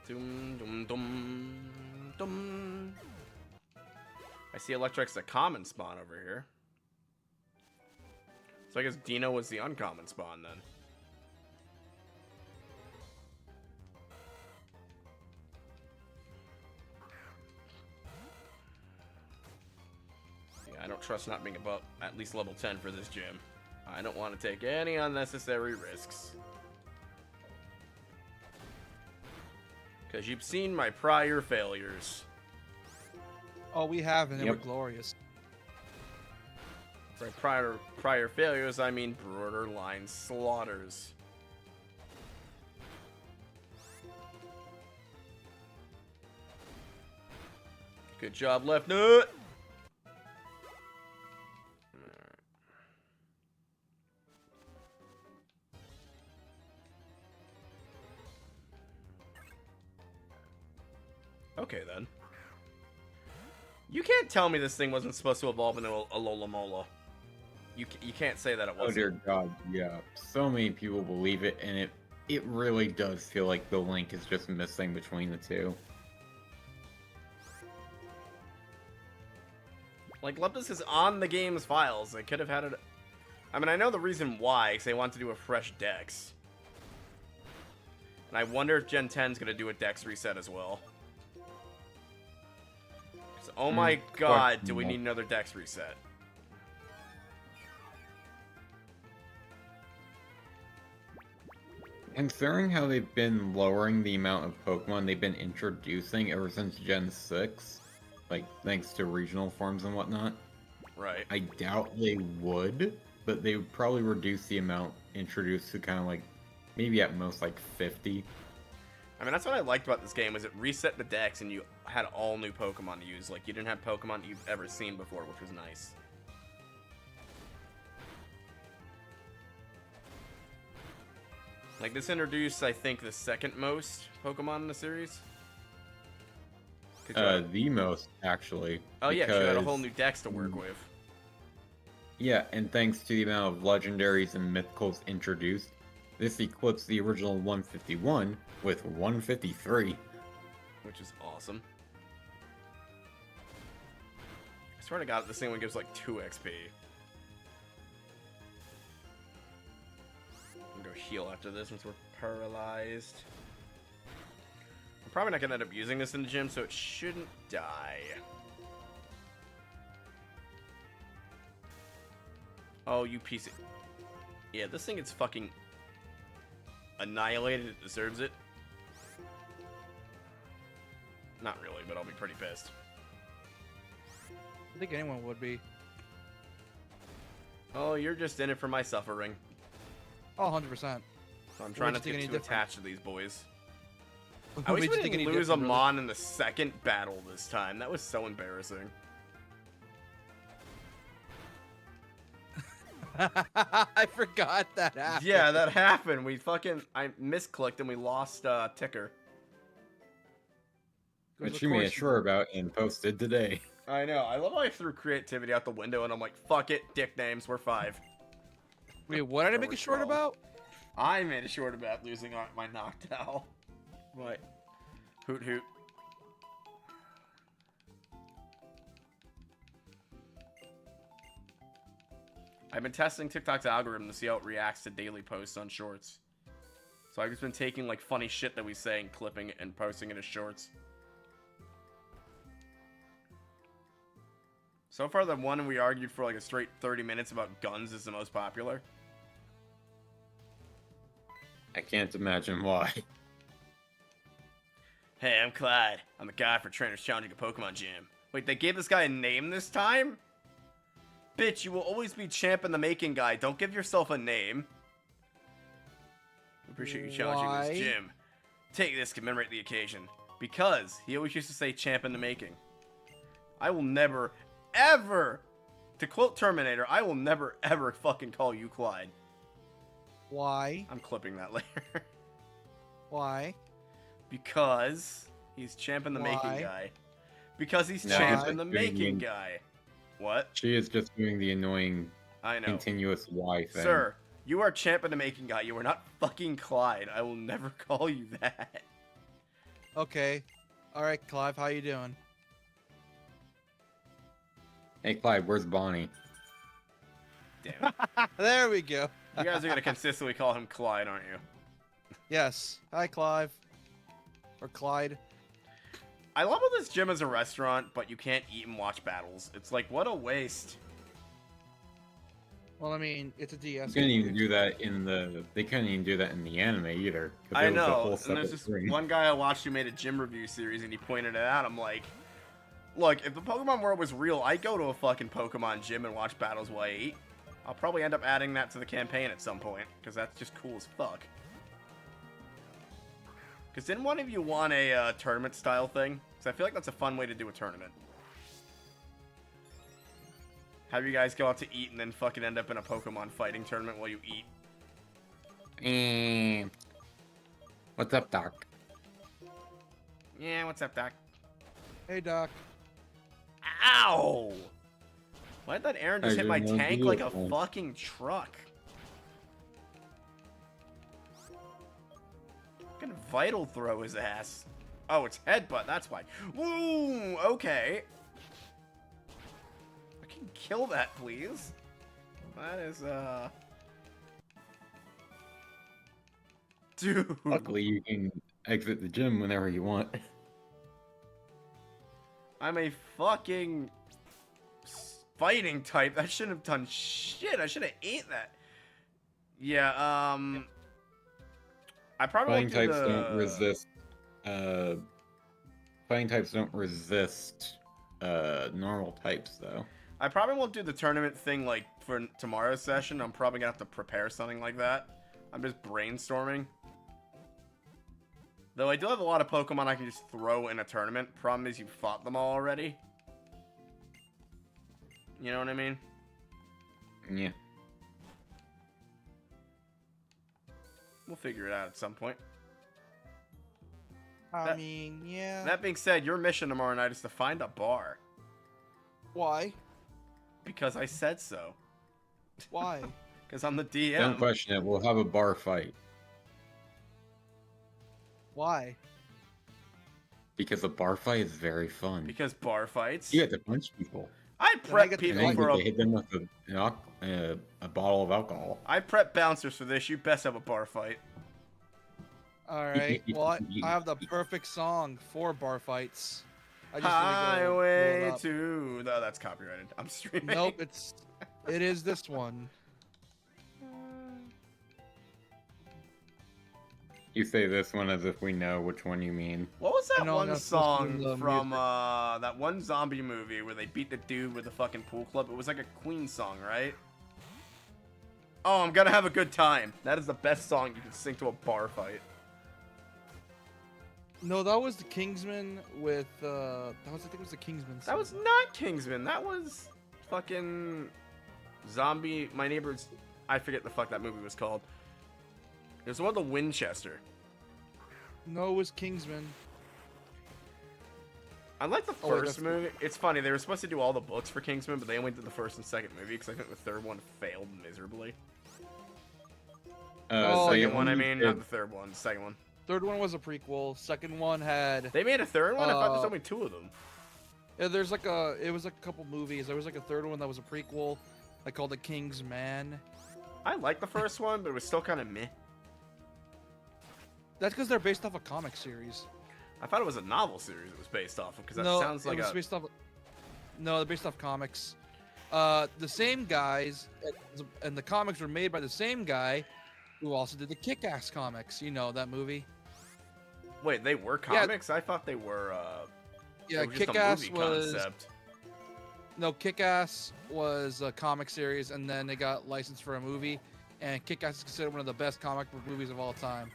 S1: Dum dum dum dum. I see Electric's a common spawn over here. So I guess Dino was the uncommon spawn then. Yeah, I don't trust not being above at least level 10 for this gym. I don't want to take any unnecessary risks. Because you've seen my prior failures.
S6: Oh, we have, and they were
S5: Yep.
S6: glorious.
S1: By prior failures, I mean borderline slaughters. Good job, left nut. Okay then. You can't tell me this thing wasn't supposed to evolve into a Alola-Mola. You can't say that it
S5: Oh
S1: wasn't.
S5: dear God, yeah. So many people believe it, and it really does feel like the link is just missing between the two.
S1: Like, Leptis is on the game's files. They could have had it... I mean, I know the reason why, because they want to do a fresh Dex. And I wonder if Gen 10's going to do a Dex reset as well. 'Cause, oh my god, do we need another Dex reset?
S5: Considering how they've been lowering the amount of Pokemon they've been introducing ever since Gen 6, like, thanks to regional forms and whatnot,
S1: Right.
S5: I doubt they would, but they would probably reduce the amount introduced to kind of like, maybe at most like 50.
S1: I mean, that's what I liked about this game, was it reset the Dex and you had all new Pokemon to use. Like, you didn't have Pokemon you've ever seen before, which was nice. Like, this introduced, I think, the second most Pokemon in the series.
S5: The most, actually.
S1: Oh yeah, 'cause you had a whole
S5: because-
S1: new Dex to work with.
S5: Yeah, and thanks to the amount of legendaries and mythicals introduced, this eclipsed the original 151 with 153.
S1: Which is awesome. I swear to god, this thing only gives like 2 XP. I'm gonna go heal after this since we're paralyzed. I'm probably not gonna end up using this in the gym, so it shouldn't die. Oh, you piece of... Yeah, this thing gets fucking annihilated. It deserves it. Not really, but I'll be pretty pissed.
S6: I think anyone would be.
S1: Oh, you're just in it for my suffering.
S6: Oh, 100%.
S1: So I'm trying not
S6: What
S1: to
S6: makes you
S1: get
S6: think
S1: too
S6: any
S1: attached to these boys.
S6: What
S1: I wish
S6: made
S1: we
S6: you think
S1: didn't
S6: any
S1: lose a
S6: different, really?
S1: Mon in the second battle this time. That was so embarrassing.
S6: I forgot that happened.
S1: Yeah, that happened. I misclicked and we lost Ticker.
S5: Which you made sure about and posted today.
S1: I know. I love how I threw creativity out the window and I'm like, fuck it, dick names, we're 5.
S6: Wait, what did I
S1: Or
S6: make
S1: we're
S6: a short
S1: 12.
S6: about?
S1: I made a short about losing my Noctowl. What? Hoot hoot. I've been testing TikTok's algorithm to see how it reacts to daily posts on shorts. So I've just been taking like funny shit that we say and clipping it and posting it as shorts. So far, the one we argued for like a straight 30 minutes about guns is the most popular.
S5: I can't imagine why.
S1: Hey, I'm Clyde. I'm the guy for Trainers Challenging a Pokemon Gym. Wait, they gave this guy a name this time? Bitch, you will always be champ in the making guy. Don't give yourself a name. Appreciate you challenging
S6: Why?
S1: this gym. Take this to commemorate the occasion. Because he always used to say champ in the making. I will never, ever, to quote Terminator, I will never, ever fucking call you Clyde.
S6: Why?
S1: I'm clipping that later.
S6: Why?
S1: Because he's champ in the making
S6: Why?
S1: guy. Because he's
S5: No,
S1: champ
S5: he's
S1: in the
S5: just doing
S1: making
S5: the-
S1: guy. What?
S5: She is just doing the annoying
S1: I know.
S5: continuous Y thing.
S1: Sir, you are champ in the making guy. You are not fucking Clyde. I will never call you that.
S6: Okay. All right, Clive, how you doing?
S5: Hey Clyde, where's Bonnie?
S1: Damn it.
S6: There we go.
S1: You guys are going to consistently call him Clyde, aren't you?
S6: Yes. Hi, Clive. Or Clyde.
S1: I love how this gym is a restaurant, but you can't eat and watch battles. It's like, what a waste.
S6: Well, I mean, it's a DS.
S5: They couldn't even do that in the. They couldn't even do that in the anime either. 'cause
S1: I
S5: it was a
S1: know.
S5: whole
S1: And
S5: separate
S1: there's this
S5: screen.
S1: one guy I watched who made a gym review series, and he pointed it out. I'm like, look, if the Pokemon world was real, I'd go to a fucking Pokemon gym and watch battles while I eat. I'll probably end up adding that to the campaign at some point, because that's just cool as fuck. Because didn't one of you want a tournament-style thing? Because I feel like that's a fun way to do a tournament. Have you guys go out to eat and then fucking end up in a Pokemon fighting tournament while you eat?
S5: What's up, Doc?
S1: Yeah, what's up, Doc?
S6: Hey, Doc.
S1: Ow! Why did that Aaron just hit my
S5: didn't know
S1: tank
S5: you
S1: like
S5: did
S1: a
S5: it, man.
S1: fucking truck? Fucking vital throw his ass. Oh, it's headbutt, that's why. Woo! Okay. I can kill that, please. That is, Dude.
S5: Luckily, you can exit the gym whenever you want.
S1: I'm a fucking fighting type. I shouldn't have done shit. I should have ate that. Yeah, I probably
S5: Fighting
S1: won't do
S5: types
S1: the...
S5: don't resist. Fighting types don't resist normal types, though.
S1: I probably won't do the tournament thing, like, for tomorrow's session. I'm probably gonna have to prepare something like that. I'm just brainstorming. Though I do have a lot of Pokemon I can just throw in a tournament. Problem is you fought them all already. You know what I mean?
S5: Yeah.
S1: We'll figure it out at some point.
S6: I mean, yeah.
S1: That being said, your mission tomorrow night is to find a bar.
S6: Why?
S1: Because I said so.
S6: Why?
S1: Because I'm the DM.
S5: Don't question it. We'll have a bar fight.
S6: Why?
S5: Because a bar fight is very fun.
S1: Because bar fights.
S5: You get to punch people.
S1: I
S6: I
S1: prep
S6: get to
S5: And
S1: people
S5: then
S1: for
S5: you
S1: a...
S5: get to hit them with a bottle of alcohol.
S1: I prep bouncers for this. You best have a bar fight.
S6: All right. Well, I have the perfect song for bar fights. I just need to go pull
S1: Highway
S6: it up.
S1: to... No, that's copyrighted. I'm streaming.
S6: Nope, it is this one.
S5: You say this one as if we know which one you mean.
S1: What was that
S6: No,
S1: one
S6: that's
S1: song
S6: the
S1: from
S6: music.
S1: that one zombie movie where they beat the dude with the fucking pool club? It was like a Queen song, right? Oh, I'm gonna have a good time. That is the best song you can sing to a bar fight.
S6: No, that was the Kingsman with I think it was the Kingsman.
S1: That was not Kingsman. That was fucking zombie. My neighbor's. I forget the fuck that movie was called. It was the one with the Winchester.
S6: No, it was Kingsman.
S1: I like the
S6: Oh, wait,
S1: first
S6: that's-
S1: movie. It's funny, they were supposed to do all the books for Kingsman, but they only did the first and second movie because I think the third one failed miserably.
S6: Oh,
S1: Second
S6: yeah,
S1: one, I
S5: you
S1: mean,
S5: did-
S1: not the third one, the second one.
S6: Third one was a prequel. Second one had
S1: They made a third one? I thought there's
S6: Uh,
S1: only two of them.
S6: yeah, it was like a couple movies. There was like a third one that was a prequel. I called it King's Man.
S1: I liked the first one, but it was still kind of meh.
S6: That's because they're based off a comic series.
S1: I thought it was a novel series it was based off of, because that
S6: No,
S1: sounds like
S6: it was
S1: a...
S6: based off. No, they're based off comics. The same guys, and the comics were made by the same guy, who also did the Kick-Ass comics. You know that movie?
S1: Wait, they were
S6: Yeah.
S1: comics? I thought they were,
S6: Yeah,
S1: it was just a
S6: Kick-Ass
S1: movie
S6: was
S1: concept.
S6: no Kick-Ass was a comic series, and then they got licensed for a movie. And Kick-Ass is considered one of the best comic book movies of all time.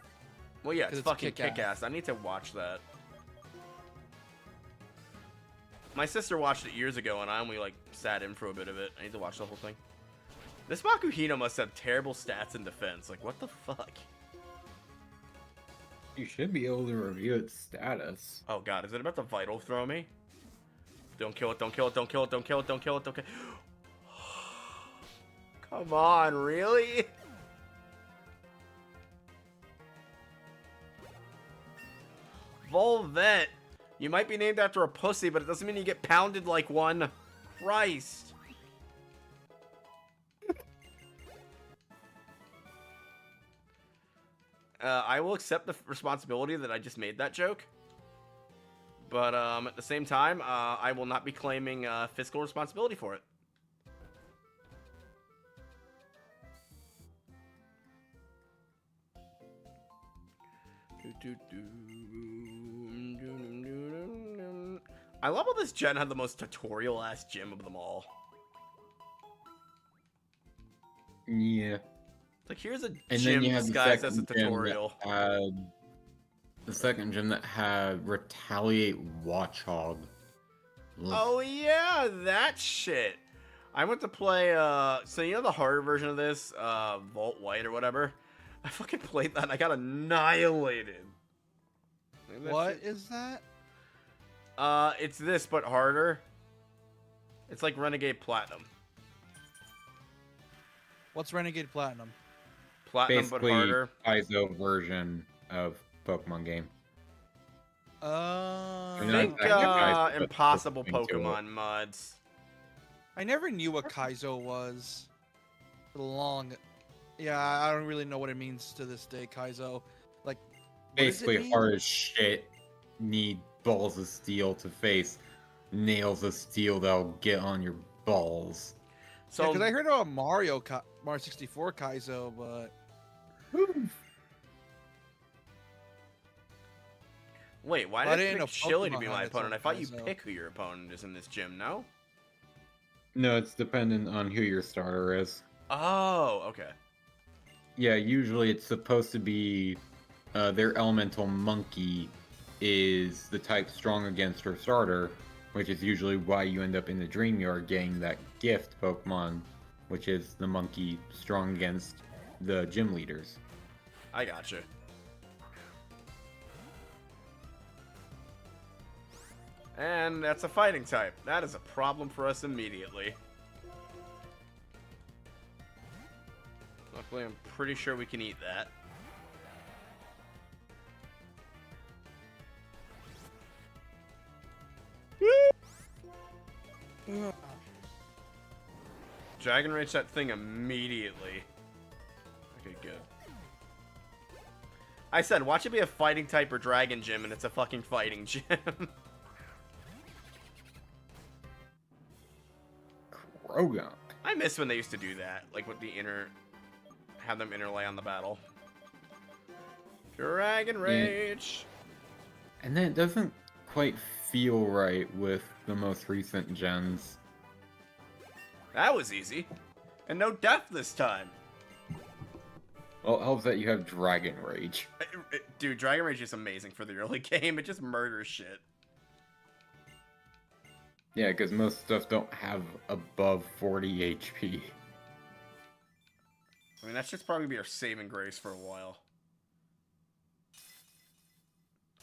S1: Well, yeah,
S6: 'Cause
S1: it's
S6: it's
S1: fucking
S6: Kick-Ass.
S1: kick-ass. I need to watch that. My sister watched it years ago, and I only, like, sat in for a bit of it. I need to watch the whole thing. This Makuhito must have terrible stats in defense. Like, what the fuck?
S5: You should be able to review its status.
S1: Oh, God. Is it about to vital throw me? Don't kill it. Don't kill it. Don't kill it. Don't kill it. Don't kill it. Don't kill it. Come on, really? Volvet. You might be named after a pussy, but it doesn't mean you get pounded like one. Christ. I will accept the responsibility that I just made that joke. But at the same time, I will not be claiming fiscal responsibility for it. I love how this gen had the most tutorial-ass gym of them all.
S5: Yeah.
S1: Like, here's a
S5: And
S1: gym
S5: then you have the
S1: disguised as a
S5: second gym
S1: tutorial.
S5: that had the second gym that had Retaliate Watchhog. Ugh.
S1: Oh yeah, that shit. I went to play so you know the harder version of this, Vault White or whatever? I fucking played that and I got annihilated. Look at that
S6: What
S1: shit.
S6: is that?
S1: It's this but harder. It's like Renegade Platinum.
S6: What's Renegade Platinum?
S1: Platinum,
S5: Basically,
S1: but harder.
S5: Kaizo version of Pokemon game.
S6: I
S1: Think
S5: exactly Kaizo, but
S1: impossible
S5: something to it.
S1: Pokemon mods.
S6: I never knew what Kaizo was. For long. Yeah, I don't really know what it means to this day, Kaizo. Like, what does it
S5: Basically,
S6: mean?
S5: hard as shit. Need balls of steel to face nails of steel that'll get on your balls.
S1: So
S6: because I heard about Mario 64 Kaizo, but
S1: wait, why
S6: I
S1: did I
S6: didn't know
S1: pick Chili to
S6: Pokemon
S1: be
S6: had
S1: my
S6: its
S1: opponent?
S6: own
S1: I thought you
S6: Kaizo.
S1: pick who your opponent is in this gym, no?
S5: No, it's dependent on who your starter is.
S1: Oh, okay.
S5: Yeah, usually it's supposed to be their elemental monkey is the type strong against her starter, which is usually why you end up in the Dream Yard getting that gift Pokemon, which is the monkey strong against the gym leaders.
S1: I gotcha. And that's a fighting type. That is a problem for us immediately. Luckily, I'm pretty sure we can eat that. Dragon Rage that thing immediately. Okay, good. I said, watch it be a fighting type or dragon gym, and it's a fucking fighting gym.
S5: Krogan.
S1: I miss when they used to do that, like with the have them interlay on the battle. Dragon Rage.
S5: And then it doesn't quite feel right with the most recent gens.
S1: That was easy. And no death this time.
S5: Well, it helps that you have Dragon Rage.
S1: Dude, Dragon Rage is amazing for the early game. It just murders shit.
S5: Yeah, because most stuff don't have above 40 HP.
S1: I mean, that should probably be our saving grace for a while.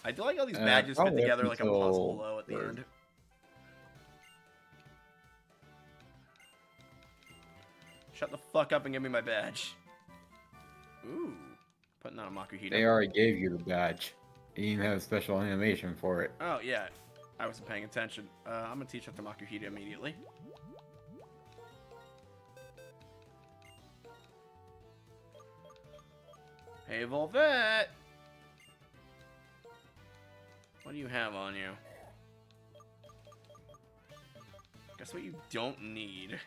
S1: I do like how these badges fit
S5: probably up
S1: together like a
S5: until
S1: puzzle, though, at the
S5: third.
S1: end. Shut the fuck up and give me my badge. Ooh. Putting on a Makuhita.
S5: They already gave you the badge. You even have a special animation for it.
S1: Oh, yeah. I wasn't paying attention. I'm gonna teach up the Makuhita immediately. Hey, Volvet! What do you have on you? Guess what you don't need?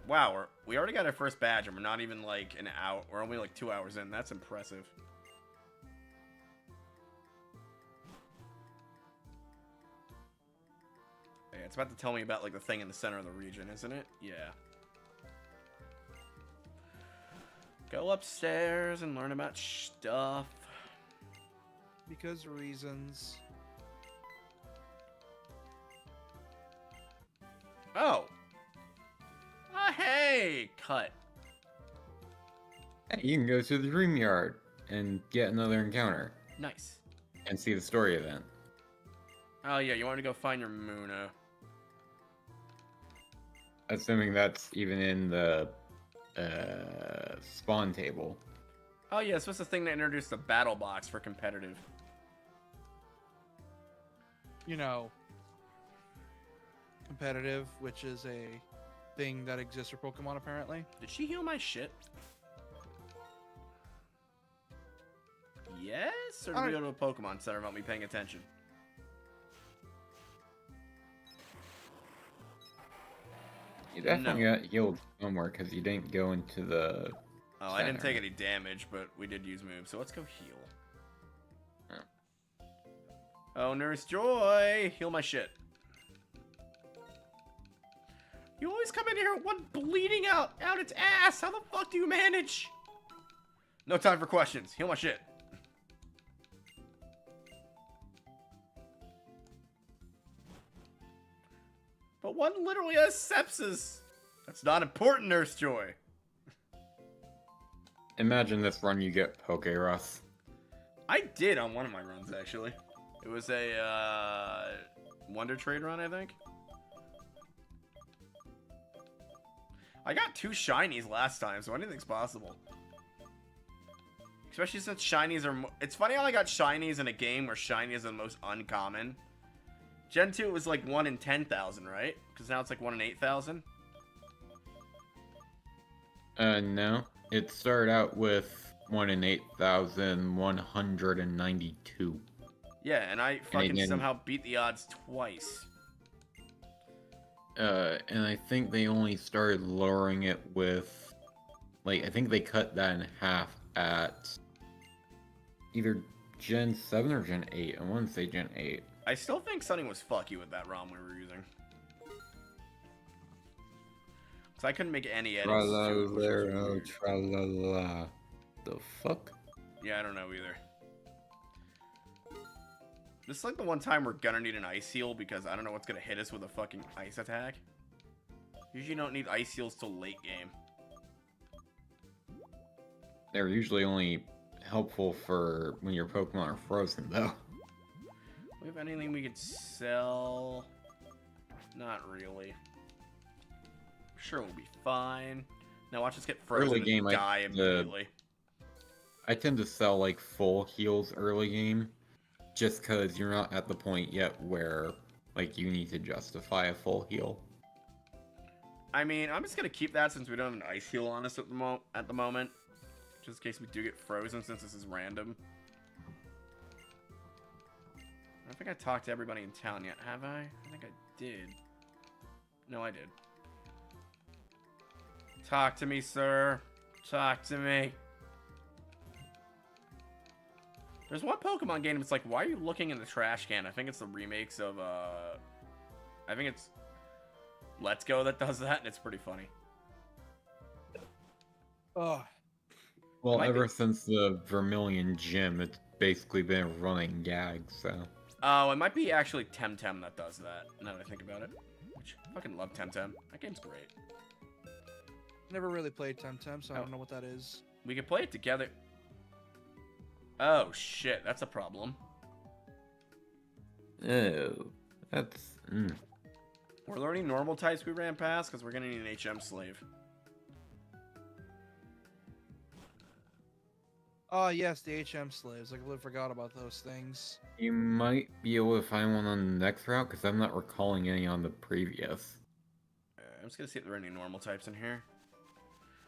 S1: Wow, we already got our first badge, and we're not even like an hour. We're only like 2 hours in. That's impressive. Hey, it's about to tell me about like the thing in the center of the region, isn't it? Yeah. Go upstairs and learn about stuff.
S6: because reasons.
S1: Oh. Hey, cut.
S5: Hey, you can go to the Dream Yard and get another encounter
S1: Nice.
S5: and see the story event.
S1: Oh yeah, you want to go find your Muna.
S5: Assuming that's even in the spawn table.
S1: Oh yeah, this was the thing that introduced the battle box for competitive.
S6: You know, competitive, which is a thing that exists for Pokemon apparently.
S1: Did she heal my shit? Yes? Or did we go to a Pokemon Center without me paying attention?
S5: You definitely got healed somewhere because you didn't go into the.
S1: Oh, I didn't
S5: center.
S1: take any damage, but we did use moves, so let's go heal. Oh, Nurse Joy! Heal my shit. You always come in here with one bleeding out its ass! How the fuck do you manage? No time for questions. Heal my shit. But one literally has sepsis. That's not important, Nurse Joy.
S5: Imagine this run you get Poke Rust.
S1: I did on one of my runs, actually. It was a Wonder Trade run, I think. I got 2 shinies last time, so anything's possible. Especially since shinies are... It's funny how I got shinies in a game where shinies are the most uncommon. Gen 2 was like 1 in 10,000, right? Because now it's like 1 in 8,000.
S5: No. It started out with 1 in 8,192.
S1: Yeah, and I fucking somehow beat the odds twice.
S5: And I think they only started lowering it with... Like, I think they cut that in half at either Gen 7 or Gen 8. I want to say Gen 8.
S1: I still think Sunny was fucky with that ROM we were using. Because I couldn't make any edits.
S5: Tra-la-la, tra-la-la. The fuck?
S1: Yeah, I don't know either. This is like the one time we're gonna need an ice heal because I don't know what's gonna hit us with a fucking ice attack. Usually you don't need ice heals till late game.
S5: They're usually only helpful for when your Pokemon are frozen, though.
S1: We have anything we could sell? Not really. Sure, we'll be fine. Now watch us get frozen
S5: Early game,
S1: and die immediately.
S5: I tend to sell like full heals early game, just because you're not at the point yet where like you need to justify a full heal.
S1: I mean, I'm just gonna keep that since we don't have an ice heal on us at the moment. Just in case we do get frozen, since this is random. I don't think I talked to everybody in town yet, have I? I think I did. No, I did. Talk to me, sir. Talk to me. There's one Pokemon game, it's like, why are you looking in the trash can? I think it's the remakes of, I think it's Let's Go that does that, and it's pretty funny.
S6: Oh.
S5: Well, ever since the Vermilion Gym, it's basically been a running gag, so...
S1: Oh, it might be actually Temtem that does that, now that I think about it. Which, I fucking love Temtem. That game's great.
S6: Never really played Temtem, so I don't know what that is.
S1: We could play it together. Oh, shit, that's a problem.
S5: Oh, that's...
S1: Were there any normal types we ran past? Because we're gonna need an HM slave.
S6: Oh, yes, the HM slaves. I completely forgot about those things.
S5: You might be able to find one on the next route, because I'm not recalling any on the previous.
S1: I'm just gonna see if there are any normal types in here.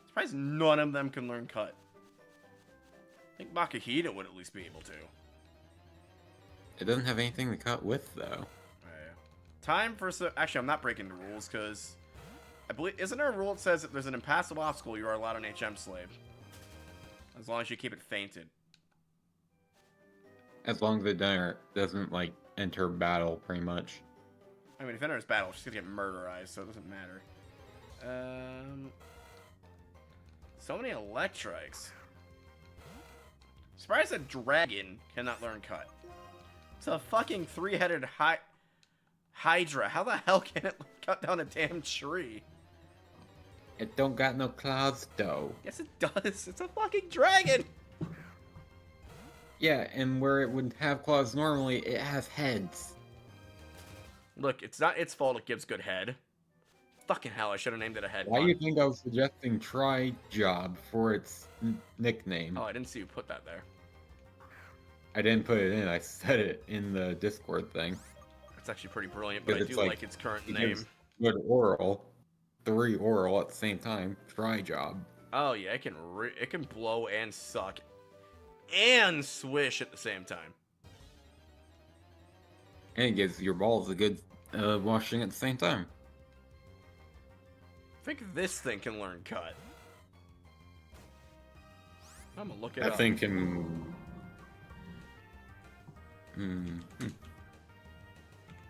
S1: I'm surprised none of them can learn cut. I think Makahita would at least be able to.
S5: It doesn't have anything to cut with, though.
S1: Time for... Actually, I'm not breaking the rules, because... I believe... Isn't there a rule that says if there's an impassable obstacle, you are allowed an HM slave? As long as you keep it fainted.
S5: As long as it doesn't, like, enter battle, pretty much.
S1: I mean, if it enters battle, she's gonna get murderized, so it doesn't matter. So many Electrics. Surprised a dragon cannot learn cut. It's a fucking 3-headed Hydra. How the hell can it cut down a damn tree?
S5: It don't got no claws, though.
S1: Yes, it does. It's a fucking dragon.
S5: Yeah, and where it would have claws normally, it has heads.
S1: Look, it's not its fault it gives good head. Fucking hell, I should have named it a head.
S5: Why do you think I was suggesting Tri-Job for its nickname?
S1: Oh, I didn't see you put that there.
S5: I didn't put it in, I said it in the Discord thing.
S1: That's actually pretty brilliant, but I do like its current name.
S5: Good oral. 3 oral at the same time. Tri-Job.
S1: Oh yeah, it can blow and suck. And swish at the same time.
S5: And it gives your balls a good washing at the same time.
S1: I think this thing can learn cut. I'm gonna look it up.
S5: I think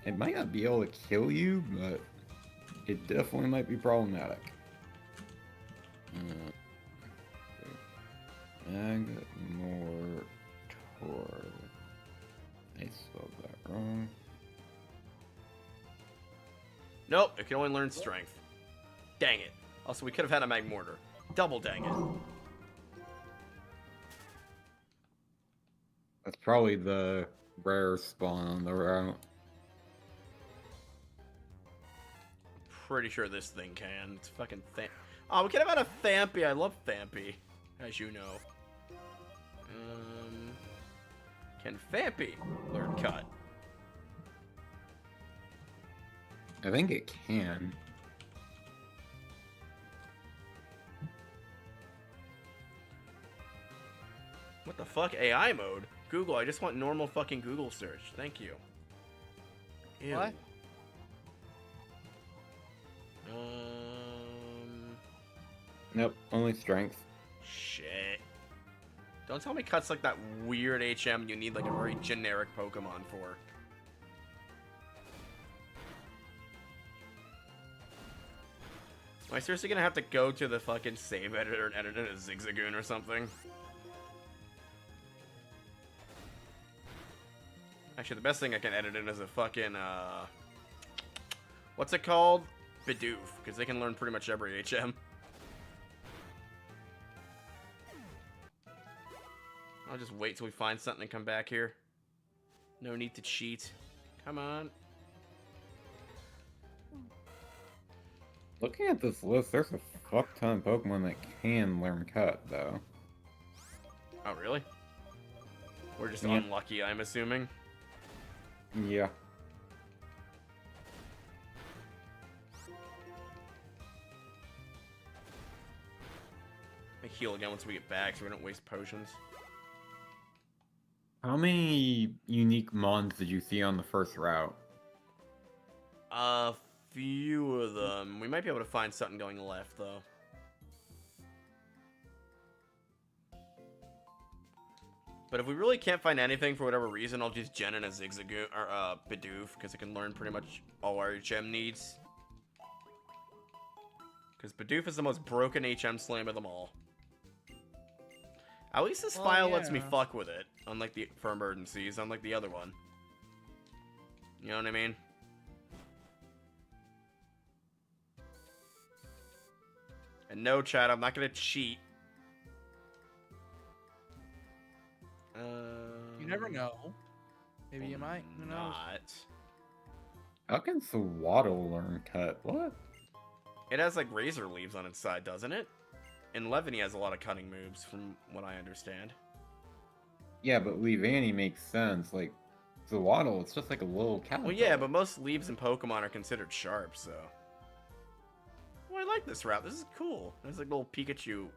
S5: it might not be able to kill you, but it definitely might be problematic. Ag more tor. I spelled that wrong.
S1: Nope, it can only learn strength. Dang it. Also, we could have had a Magmortar. Double dang it.
S5: That's probably the rare spawn on the route.
S1: Pretty sure this thing can. It's fucking Oh, we could have had a Thampy. I love Thampy, as you know. Can Thampy learn Cut?
S5: I think it can.
S1: What the fuck? AI mode? Google, I just want normal fucking Google search. Thank you. Ew.
S6: What?
S5: Nope, only strength.
S1: Shit. Don't tell me Cut's like that weird HM you need like a very generic Pokemon for. Am I seriously gonna have to go to the fucking save editor and edit it as Zigzagoon or something? Actually, the best thing I can edit in is a fucking, what's it called? Bidoof, because they can learn pretty much every HM. I'll just wait till we find something and come back here. No need to cheat. Come on.
S5: Looking at this list, there's a fuck ton of Pokemon that can learn Cut, though.
S1: Oh, really? We're just
S5: Yeah.
S1: unlucky, I'm assuming.
S5: Yeah.
S1: I heal again once we get back so we don't waste potions.
S5: How many unique mons did you see on the first route?
S1: A few of them. We might be able to find something going left, though. But if we really can't find anything for whatever reason, I'll just gen in a Zigzagoon or Bidoof, because it can learn pretty much all our HM needs. Because Bidoof is the most broken HM slam of them all. At least this file lets me fuck with it, unlike for emergencies, unlike the other one. You know what I mean? And no, chat, I'm not gonna cheat.
S6: You never know. Maybe you might. Who knows?
S1: Not.
S5: How can Swaddle learn Cut? What?
S1: It has like razor leaves on its side, doesn't it? And Levany has a lot of cutting moves, from what I understand.
S5: Yeah, but Leavanny makes sense. Like, Swaddle, it's just like a little cat.
S1: Well, yeah, but most leaves in Pokemon are considered sharp, so. Well, I like this route. This is cool. There's like little Pikachu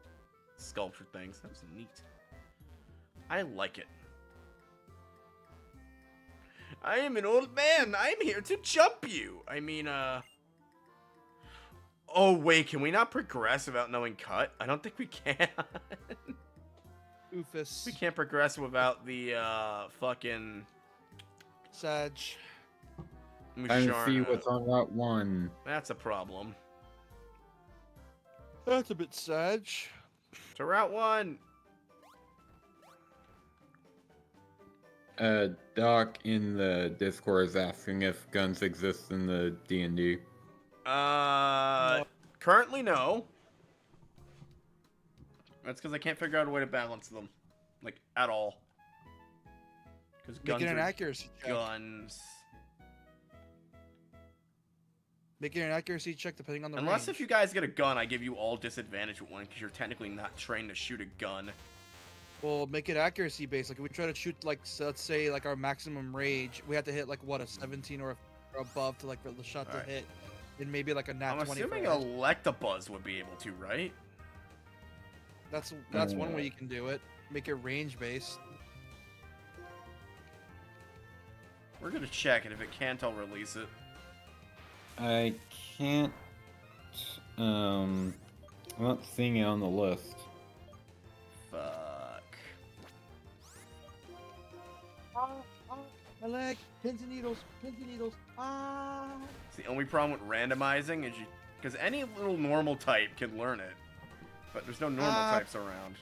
S1: sculpture things. That was neat. I like it. I am an old man. I'm here to jump you. I mean, Oh, wait, can we not progress without knowing Cut? I don't think we can.
S6: Oofus.
S1: We can't progress without the, fucking...
S6: Sag.
S5: Time to see what's on Route 1.
S1: That's a problem.
S6: That's a bit Sag.
S1: To Route 1!
S5: Doc in the Discord is asking if guns exist in the D&D.
S1: Currently no. That's because I can't figure out a way to balance them. Like, at all. Because guns
S6: Make it an
S1: are
S6: accuracy check.
S1: guns.
S6: Make it an accuracy check depending on the
S1: Unless
S6: range.
S1: if you guys get a gun, I give you all disadvantage with one, because you're technically not trained to shoot a gun.
S6: Well, make it accuracy based. Like, if we try to shoot, like, so let's say, like, our maximum rage, we have to hit, like, what, a 17 or above to, like, for the shot to
S1: Alright.
S6: hit. And maybe, like, a nat
S1: I'm
S6: 20
S1: assuming
S6: for edge.
S1: Electabuzz would be able to, right?
S6: That's one way you can do it. Make it range based.
S1: We're gonna check, and if it can't, I'll release it.
S5: I can't... I'm not seeing it on the list.
S1: Fuck.
S6: My leg. Pins and needles. Pins and needles.
S1: It's the only problem with randomizing is because any little normal type can learn it, but there's no normal types around.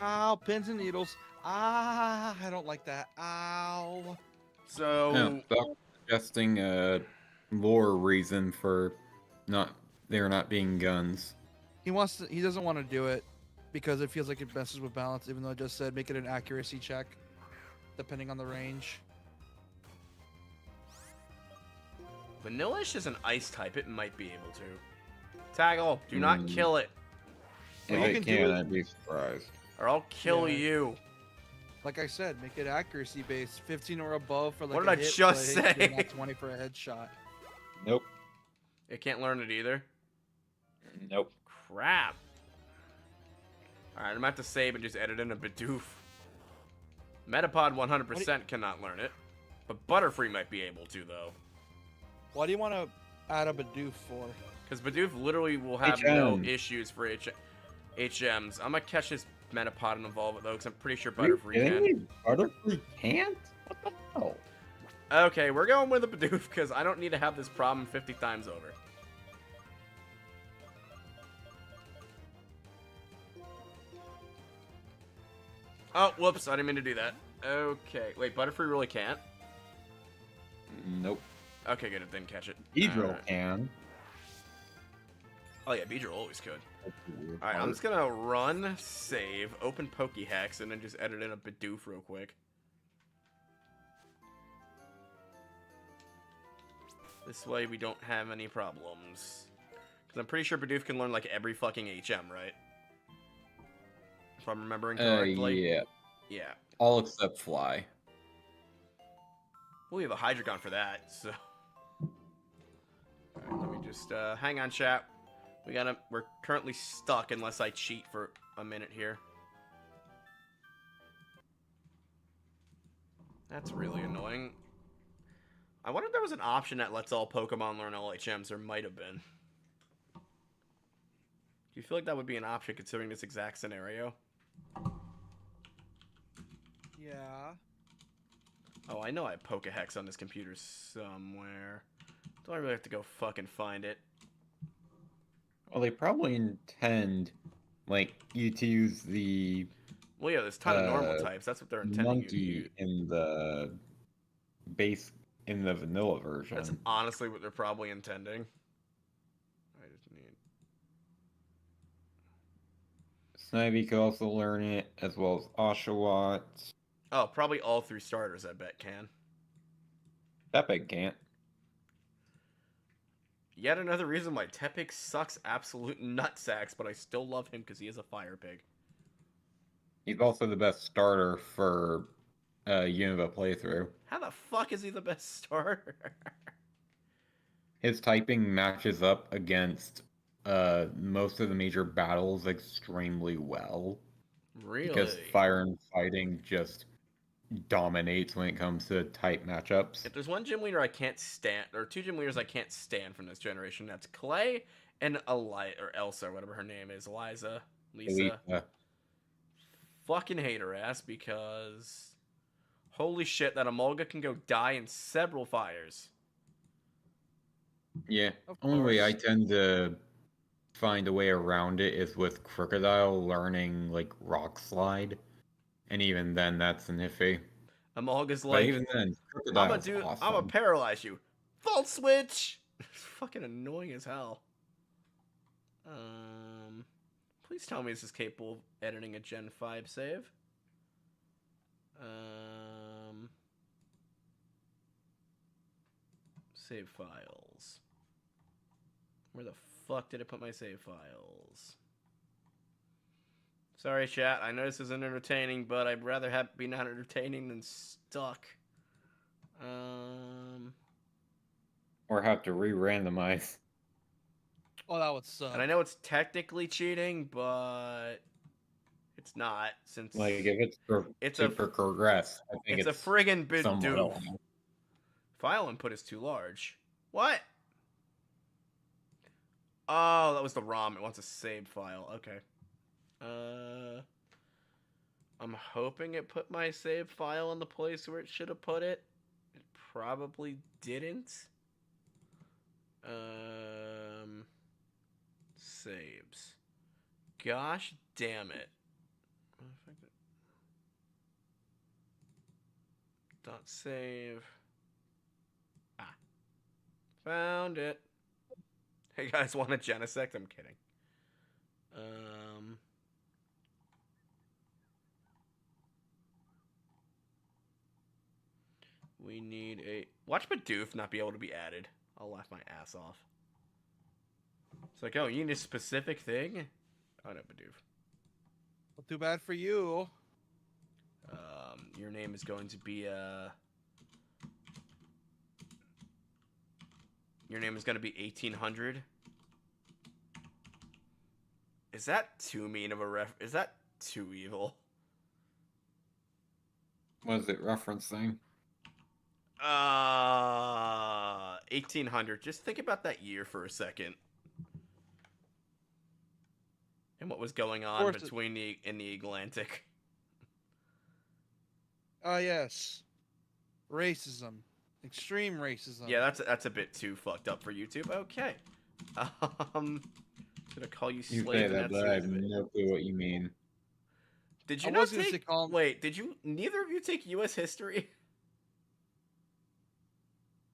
S6: Ow, pins and needles. I don't like that. Ow.
S1: So
S5: No, Doc suggesting a lore reason for not they're not being guns.
S6: He doesn't want to do it because it feels like it messes with balance, even though I just said make it an accuracy check, depending on the range.
S1: Vanillish is an ice type. It might be able to. Taggle, do not kill it.
S6: Well,
S5: If
S6: you
S5: it
S6: can do
S5: can,
S6: it.
S5: I'd be surprised.
S1: Or I'll kill
S6: Yeah.
S1: you.
S6: Like I said, make it accuracy based, 15 or above for like
S1: What
S6: a
S1: did I
S6: hit,
S1: just
S6: but
S1: say?
S6: not 20 for a headshot.
S5: Nope.
S1: It can't learn it either.
S5: Nope.
S1: Crap. Alright, I'm gonna have to save and just edit in a Bidoof. Metapod 100% cannot learn it. But Butterfree might be able to, though.
S6: Why do you want to add a Bidoof for?
S1: Because Bidoof literally will have no
S5: HM.
S1: issues for HMs. I'm gonna catch his Metapod and evolve it, though, because I'm pretty sure
S5: Are you
S1: Butterfree
S5: kidding
S1: can.
S5: me? Butterfree can't? What the hell?
S1: Okay, we're going with a Bidoof, because I don't need to have this problem 50 times over. Oh, whoops, I didn't mean to do that. Okay, wait, Butterfree really can't?
S5: Nope.
S1: Okay, good, it didn't catch it.
S5: Beedrill
S1: Alright.
S5: can.
S1: Oh yeah, Beedrill always could.
S5: That's a weird
S1: Alright, I'm
S5: part.
S1: just gonna run, save, open Pokéhex, and then just edit in a Bidoof real quick. This way we don't have any problems. Because I'm pretty sure Bidoof can learn like every fucking HM, right? If I'm remembering correctly.
S5: Yeah.
S1: Yeah.
S5: All except fly.
S1: Well, we have a Hydreigon for that, so. Alright, let me just hang on, chat. We're currently stuck unless I cheat for a minute here. That's really annoying. I wonder if there was an option that lets all Pokemon learn all HMs. There might have been. Do you feel like that would be an option considering this exact scenario?
S6: Yeah.
S1: Oh, I know I have Pokehex on this computer somewhere. Do I really have to go fucking find it?
S5: Well, they probably intend, like, you to use the
S1: Well, yeah, there's a ton of normal types. That's what they're intending you to use.
S5: monkey in the base, in the vanilla version.
S1: That's honestly what they're probably intending. I just need...
S5: Snivy could also learn it, as well as Oshawott.
S1: Oh, probably all 3 starters, I bet, can.
S5: Tepig can't.
S1: Yet another reason why Tepig sucks absolute nutsacks, but I still love him because he is a fire pig.
S5: He's also the best starter for Unova playthrough.
S1: How the fuck is he the best starter?
S5: His typing matches up against most of the major battles extremely well.
S1: Really?
S5: Because fire and fighting just dominates when it comes to type matchups.
S1: If there's one gym leader I can't stand, or 2 gym leaders I can't stand from this generation, that's Clay and Elsa, or whatever her name is, Lisa. Fucking hate her ass because holy shit, that Emolga can go die in several fires.
S5: Yeah,
S6: Of
S5: only way I
S6: course.
S5: tend to find a way around it is with Crocodile learning like Rock Slide, and even then that's an iffy.
S1: Emolga's
S5: But
S1: like,
S5: even then,
S1: I'm
S5: Crocodile's
S1: gonna
S5: awesome.
S1: paralyze you. Volt switch. It's fucking annoying as hell. Please tell me this is capable of editing a Gen 5 save. Save files. Where the fuck did I put my save files? Sorry, chat. I know this isn't entertaining, but I'd rather be not entertaining than stuck.
S5: Or have to re-randomize.
S6: Oh, that would suck.
S1: And I know it's technically cheating, but it's not since
S5: Like if it's to progress, I think
S1: it's a friggin'
S5: somewhat
S1: Bidoof.
S5: allowed.
S1: File input is too large. What? Oh, that was the ROM. It wants a save file. Okay. I'm hoping it put my save file in the place where it should have put it. It probably didn't. Saves. Gosh damn it. Dot save. Ah. Found it. Hey guys, want a Genesect? I'm kidding. We need a... Watch Bidoof not be able to be added. I'll laugh my ass off. It's like, oh, you need a specific thing? Oh, no, Bidoof.
S6: Well, too bad for you.
S1: Your name is going to be, Your name is going to be 1800. Is that too mean of a ref? Is that too evil?
S5: What is it referencing?
S1: 1800. Just think about that year for a second. And what was going on between in the Atlantic.
S6: Yes. Racism. Extreme racism.
S1: Yeah, that's a bit too fucked up for YouTube. Okay. I'm gonna call you slave.
S5: You say that, but I have no clue what you mean.
S1: Did you not take... Wait, did you... Neither of you take U.S. history?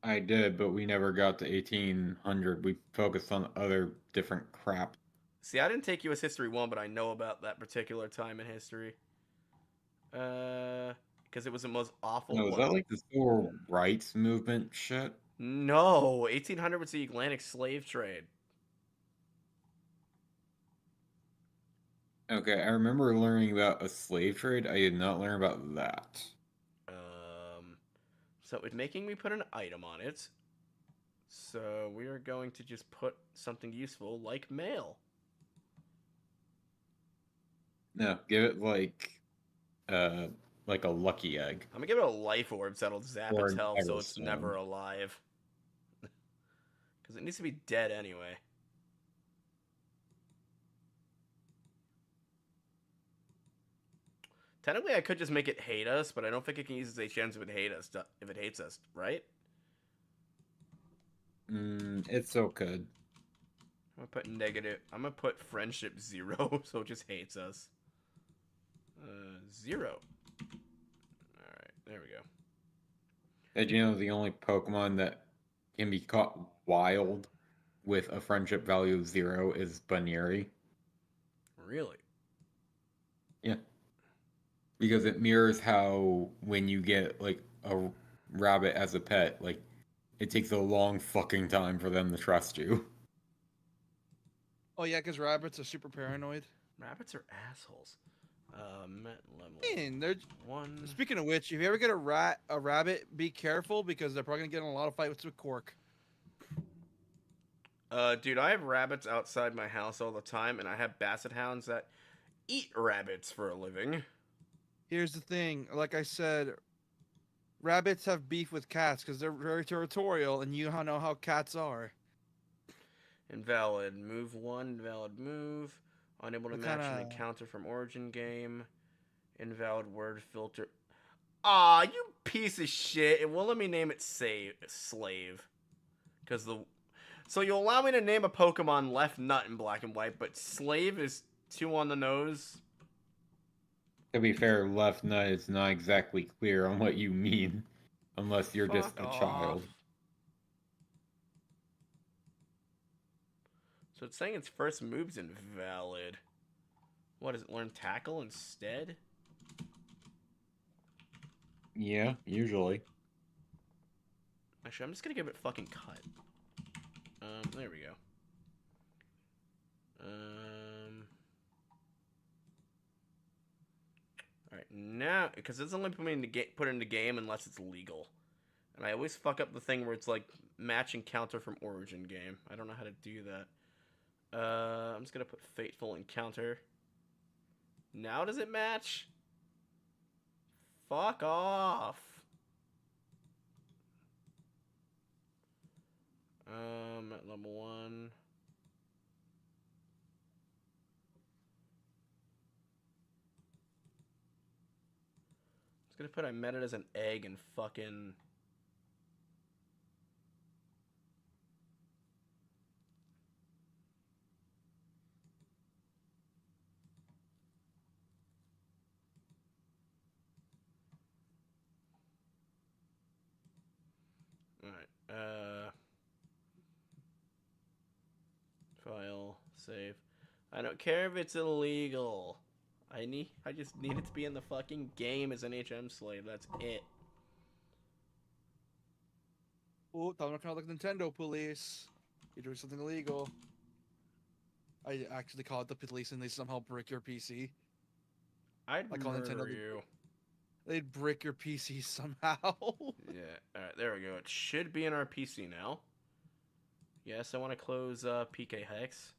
S5: I did, but we never got to 1800. We focused on other different crap.
S1: See, I didn't take U.S. History 1, but I know about that particular time in history. Because it was the most awful
S5: one. Was that like the civil rights movement shit?
S1: No, 1800 was the Atlantic slave trade.
S5: Okay, I remember learning about a slave trade. I did not learn about that.
S1: So it's making me put an item on it. So we are going to just put something useful like mail.
S5: No, give it like a lucky egg.
S1: I'm gonna give it a life orb so that'll zap its health so it's never alive. Because it needs to be dead anyway. Technically, I could just make it hate us, but I don't think it can use its HMs if it hates us, right?
S5: It still could.
S1: I'm gonna put negative. I'm gonna put friendship 0, so it just hates us. 0. Alright, there we go.
S5: Did you know the only Pokemon that can be caught wild with a friendship value of 0 is Baneri?
S1: Really?
S5: Yeah. Because it mirrors how when you get like a rabbit as a pet, like it takes a long fucking time for them to trust you.
S6: Oh yeah, because rabbits are super paranoid.
S1: Rabbits are assholes. Level
S6: Man, they're
S1: 1.
S6: Speaking of which, if you ever get a rabbit, be careful because they're probably gonna get in a lot of fights with Cork.
S1: Dude, I have rabbits outside my house all the time, and I have basset hounds that eat rabbits for a living.
S6: Here's the thing, like I said, rabbits have beef with cats because they're very territorial, and you know how cats are.
S1: Invalid. Move 1. Invalid move. Unable to match an encounter from origin game. Invalid word filter. Aw, you piece of shit. It won't let me name it slave. Because the... So you'll allow me to name a Pokemon left nut in black and white, but slave is too on the nose.
S5: To be fair, left nut is not exactly clear on what you mean. Unless you're just a child.
S1: So it's saying its first move's invalid. What, does it learn tackle instead?
S5: Yeah, usually.
S1: Actually, I'm just gonna give it fucking cut. There we go. Alright, now, because it's only put it into game unless it's legal. And I always fuck up the thing where it's like match encounter from origin game. I don't know how to do that. I'm just gonna put Fateful Encounter. Now does it match? Fuck off. At level 1. I was gonna put I met it as an egg and fucking... Alright, save. I don't care if it's illegal. I just need it to be in the fucking game as an HM slave. That's it.
S6: Oh, time to call the Nintendo police. You're doing something illegal. I actually called the police and they somehow brick your PC.
S1: I'd
S6: I call
S1: murder
S6: Nintendo.
S1: you.
S6: They'd brick your PC somehow.
S1: Yeah. Alright, there we go. It should be in our PC now. Yes, I want to close PK Hex.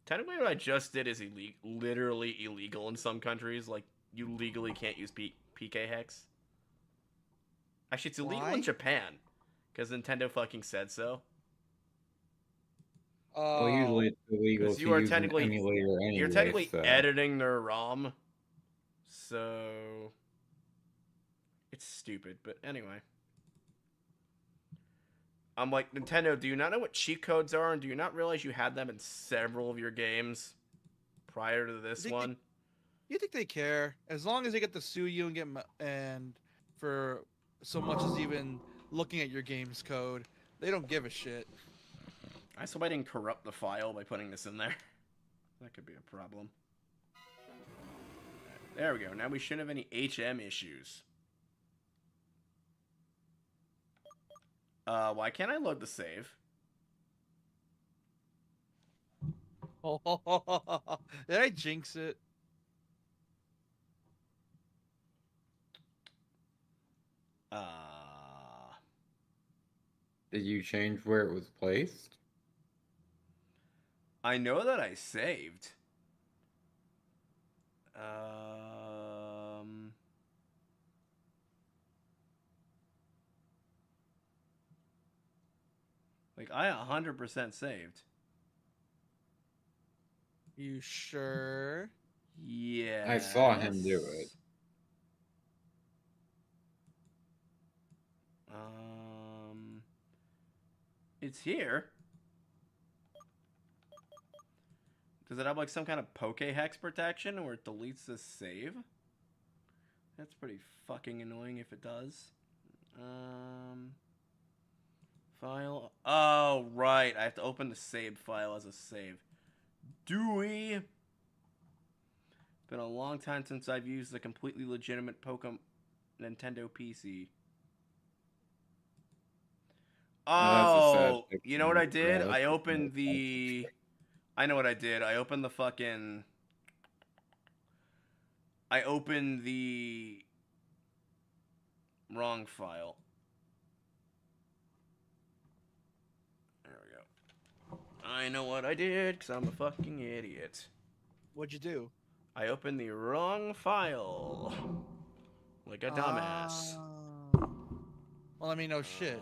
S1: Technically, what I just did is literally illegal in some countries. Like, you legally can't use PK Hex. Actually, it's illegal
S6: Why?
S1: in Japan. Because Nintendo fucking said so.
S5: Well, usually it's illegal
S1: Because
S5: to
S1: you are
S5: use an
S1: technically...
S5: emulator anyway.
S1: You're technically
S5: so.
S1: editing their ROM. So... It's stupid, but anyway. I'm like, Nintendo, do you not know what cheat codes are? And do you not realize you had them in several of your games prior to this one?
S6: You think they care? As long as they get to sue you and and for so much as even looking at your game's code, they don't give a shit.
S1: I just hope I didn't corrupt the file by putting this in there. That could be a problem. There we go. Now we shouldn't have any HM issues. Why can't I load the save?
S6: Did I jinx it?
S5: Did you change where it was placed?
S1: I know that I saved. Like, I 100% saved.
S6: You sure?
S1: Yeah.
S5: I saw him do it.
S1: It's here. Does it have like some kind of poke hex protection where it deletes the save? That's pretty fucking annoying if it does. File. Oh, right. I have to open the save file as a save. Dewey. Been a long time since I've used the completely legitimate Pokemon Nintendo PC. Oh, you know what I did? I opened the... I know what I did. I opened the fucking... I opened the... wrong file. There we go. I know what I did, because I'm a fucking idiot.
S6: What'd you do?
S1: I opened the wrong file. Like a dumbass.
S6: Well, I mean, no shit.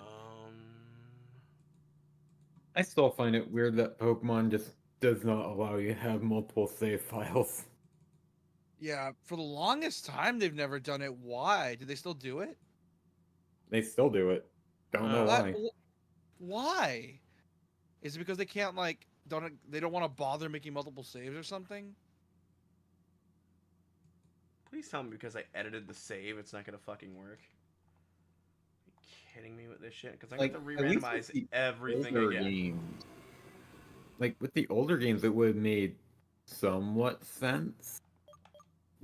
S5: I still find it weird that Pokemon just does not allow you to have multiple save files.
S6: Yeah, for the longest time they've never done it. Why? Do they still do it?
S5: They still do it. Don't know why.
S6: Why? Is it because they can't they don't want to bother making multiple saves or something?
S1: Please tell me because I edited the save, it's not gonna fucking work. Are you kidding me with this shit? Because I have to re-randomize everything again.
S5: Games, like with the older games, it would have made somewhat sense,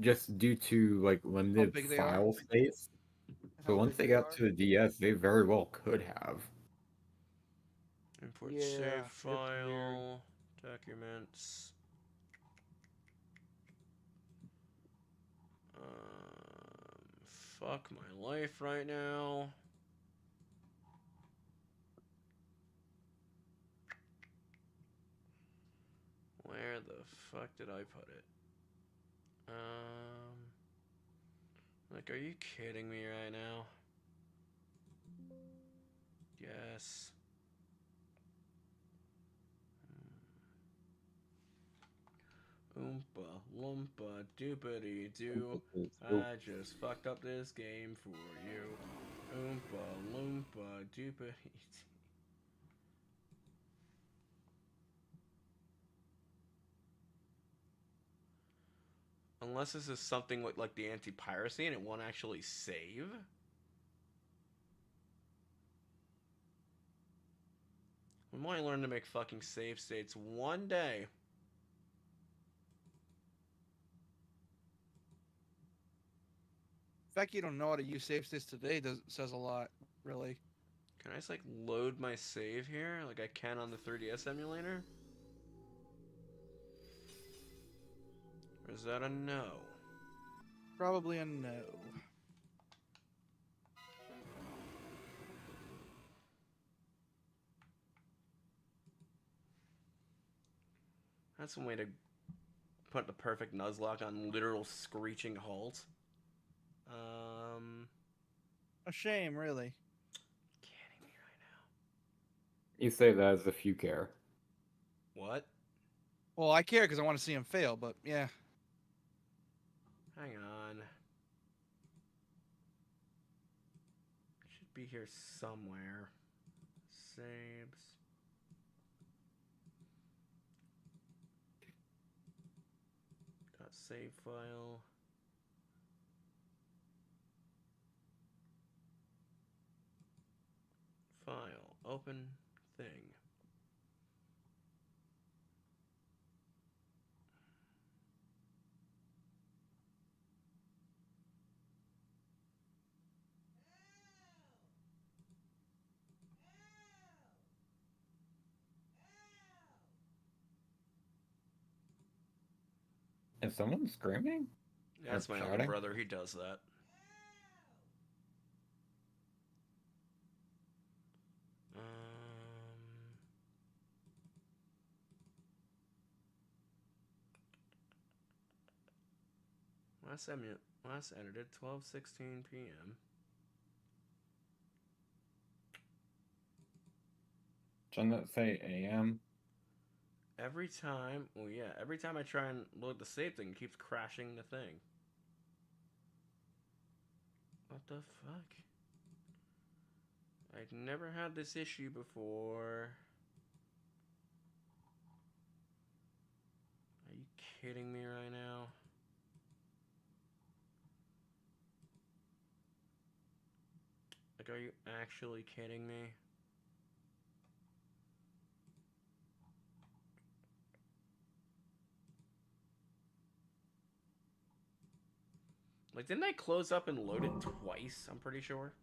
S5: just due to like limited file space. So once they got to the DS, they very well could have.
S1: Import save file, documents. Fuck my life right now. Where the fuck did I put it? Like, are you kidding me right now? Yes. Oompa loompa doopity doo. I just fucked up this game for you. Oompa loompa doopity doo. Unless this is something like the anti-piracy and it won't actually save. We might learn to make fucking save states one day.
S6: The fact you don't know how to use save states today says a lot, really.
S1: Can I just like load my save here like I can on the 3DS emulator? Or is that a no?
S6: Probably a no.
S1: That's one way to put the perfect Nuzlocke on literal screeching halt.
S6: A shame, really.
S1: Kidding me right
S5: You say that as if you care.
S1: now. What?
S6: Well, I care because I want to see him fail, but yeah.
S1: Hang on. Should be here somewhere. Saves. Got save file. File. Open thing.
S5: Is someone screaming?
S1: Yeah, that's my older
S5: shouting?
S1: brother. He does that. Last edited 12:16 p.m.
S5: Shouldn't that say AM?
S1: Every time, well, yeah, every time I try and load the save thing, it keeps crashing the thing. What the fuck? I've never had this issue before. Are you kidding me right now? Like, are you actually kidding me? Like, didn't I close up and load it twice? I'm pretty sure.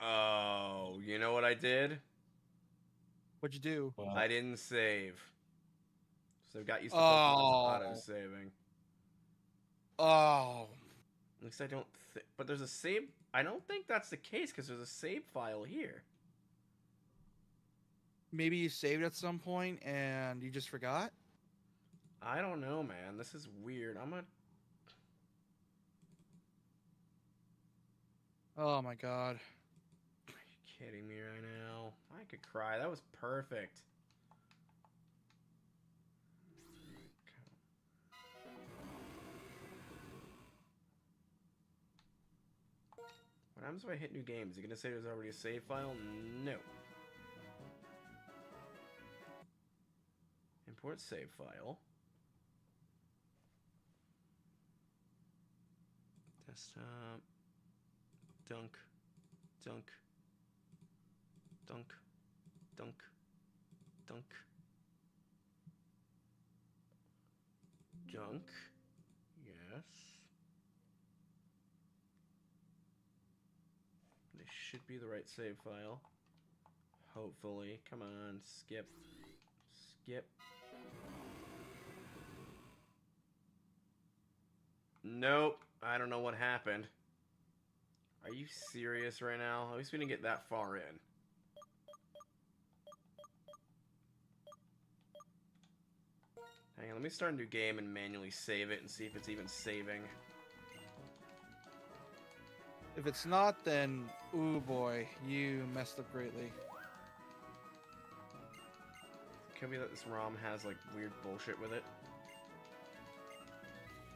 S1: Oh, you know what I did?
S6: What'd you do?
S5: Well,
S1: I didn't save. So I got used to Pokemon's
S6: Oh.
S1: auto-saving.
S6: Oh.
S1: At least I don't but there's a save. I don't think that's the case because there's a save file here.
S6: Maybe you saved at some point and you just forgot?
S1: I don't know, man. This is weird.
S6: Oh my god.
S1: Are you kidding me right now? I could cry. That was perfect. What happens if I hit new game? Is it gonna say there's already a save file? No. Import save file. Desktop. Dunk. Dunk. Dunk. Dunk. Dunk. Junk. Yes. This should be the right save file. Hopefully. Come on. Skip. Skip. Nope. I don't know what happened. Are you serious right now? At least we didn't get that far in. Hang on, let me start a new game and manually save it and see if it's even saving.
S6: If it's not, then, ooh boy, you messed up greatly.
S1: Could be that this ROM has like weird bullshit with it.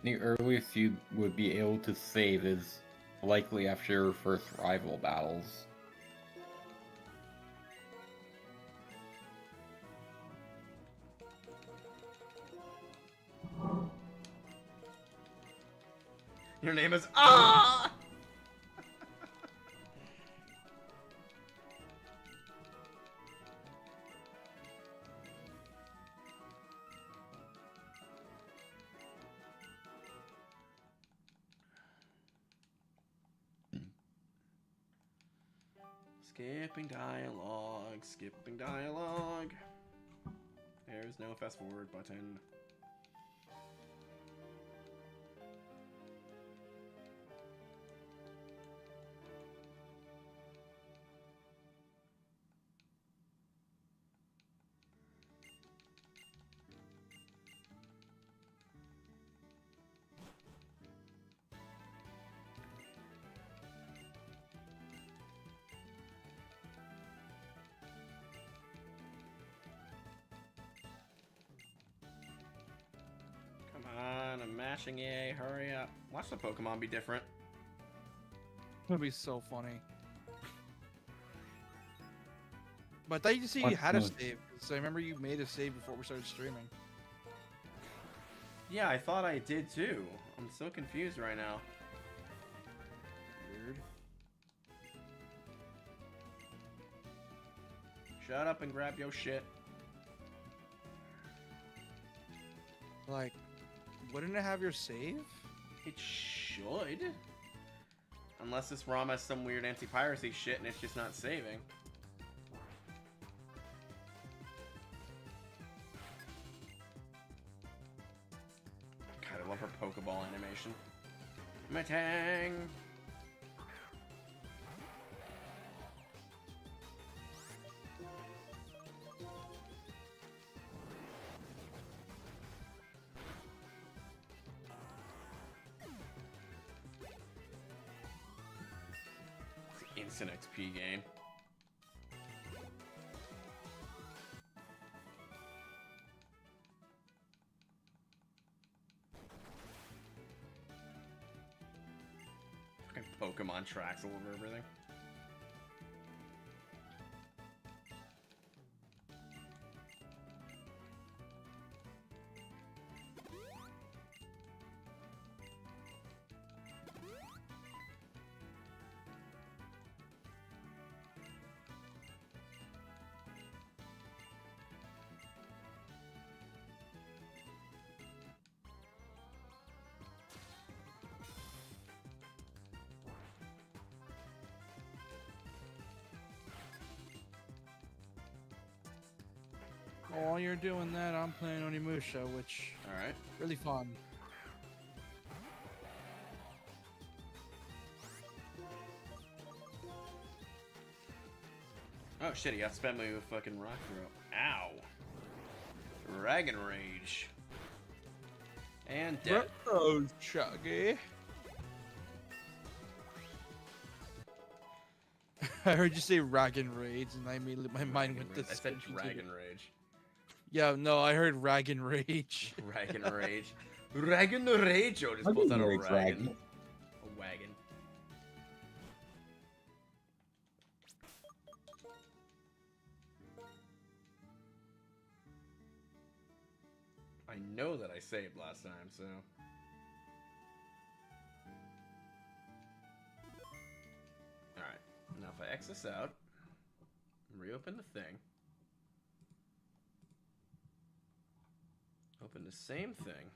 S5: the earliest you would be able to save is likely after your first rival battles.
S1: Your name is Ah. Skipping dialogue, skipping dialogue. There's no fast forward button. Come on, I'm mashing A, hurry up. Watch the Pokemon be different.
S6: That'd be so funny. But I thought you said you had a save. So I remember you made a save before we started streaming.
S1: Yeah, I thought I did too. I'm so confused right now. Weird. Shut up and grab your shit.
S6: Like, wouldn't it have your save?
S1: It should. Unless this ROM has some weird anti-piracy shit and it's just not saving. God, I love her Pokeball animation. Matang! Instant XP gain. Fucking Pokemon tracks all over everything.
S6: While you're doing that, I'm playing Onimusha, which
S1: Alright.
S6: really fun.
S1: Oh shit, he got spam me with fucking rock throw. Ow. Dragon Rage. And dead.
S6: Oh, Chuggy. I heard you say Rag and Rage, and I immediately my mind went to.
S1: I said Dragon Rage.
S6: Yeah, no, I heard Rag and Rage.
S1: Dragon Rage. Dragon Rage. Oh, just pulls out a wagon. A wagon. I know that I saved last time, so. Alright. Now if I X this out, reopen the thing. Open the same thing.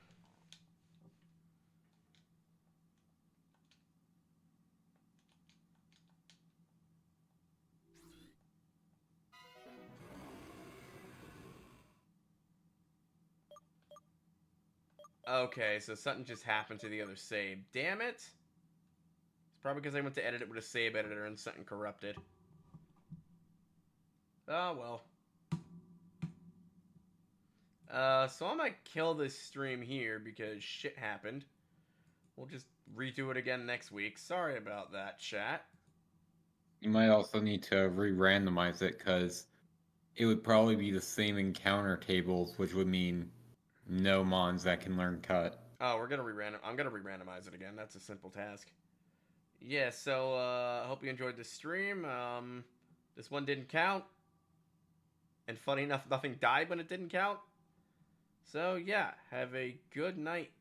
S1: Okay, so something just happened to the other save. Damn it! It's probably because I went to edit it with a save editor and something corrupted. Oh, well. So I'm gonna kill this stream here because shit happened. We'll just redo it again next week. Sorry about that, chat.
S5: You might also need to re-randomize it because it would probably be the same encounter tables, which would mean no mons that can learn cut.
S1: Oh, we're gonna re-random. I'm gonna re-randomize it again. That's a simple task. yeah, so I hope you enjoyed the stream. This one didn't count. And funny enough, nothing died when it didn't count. So yeah, have a good night.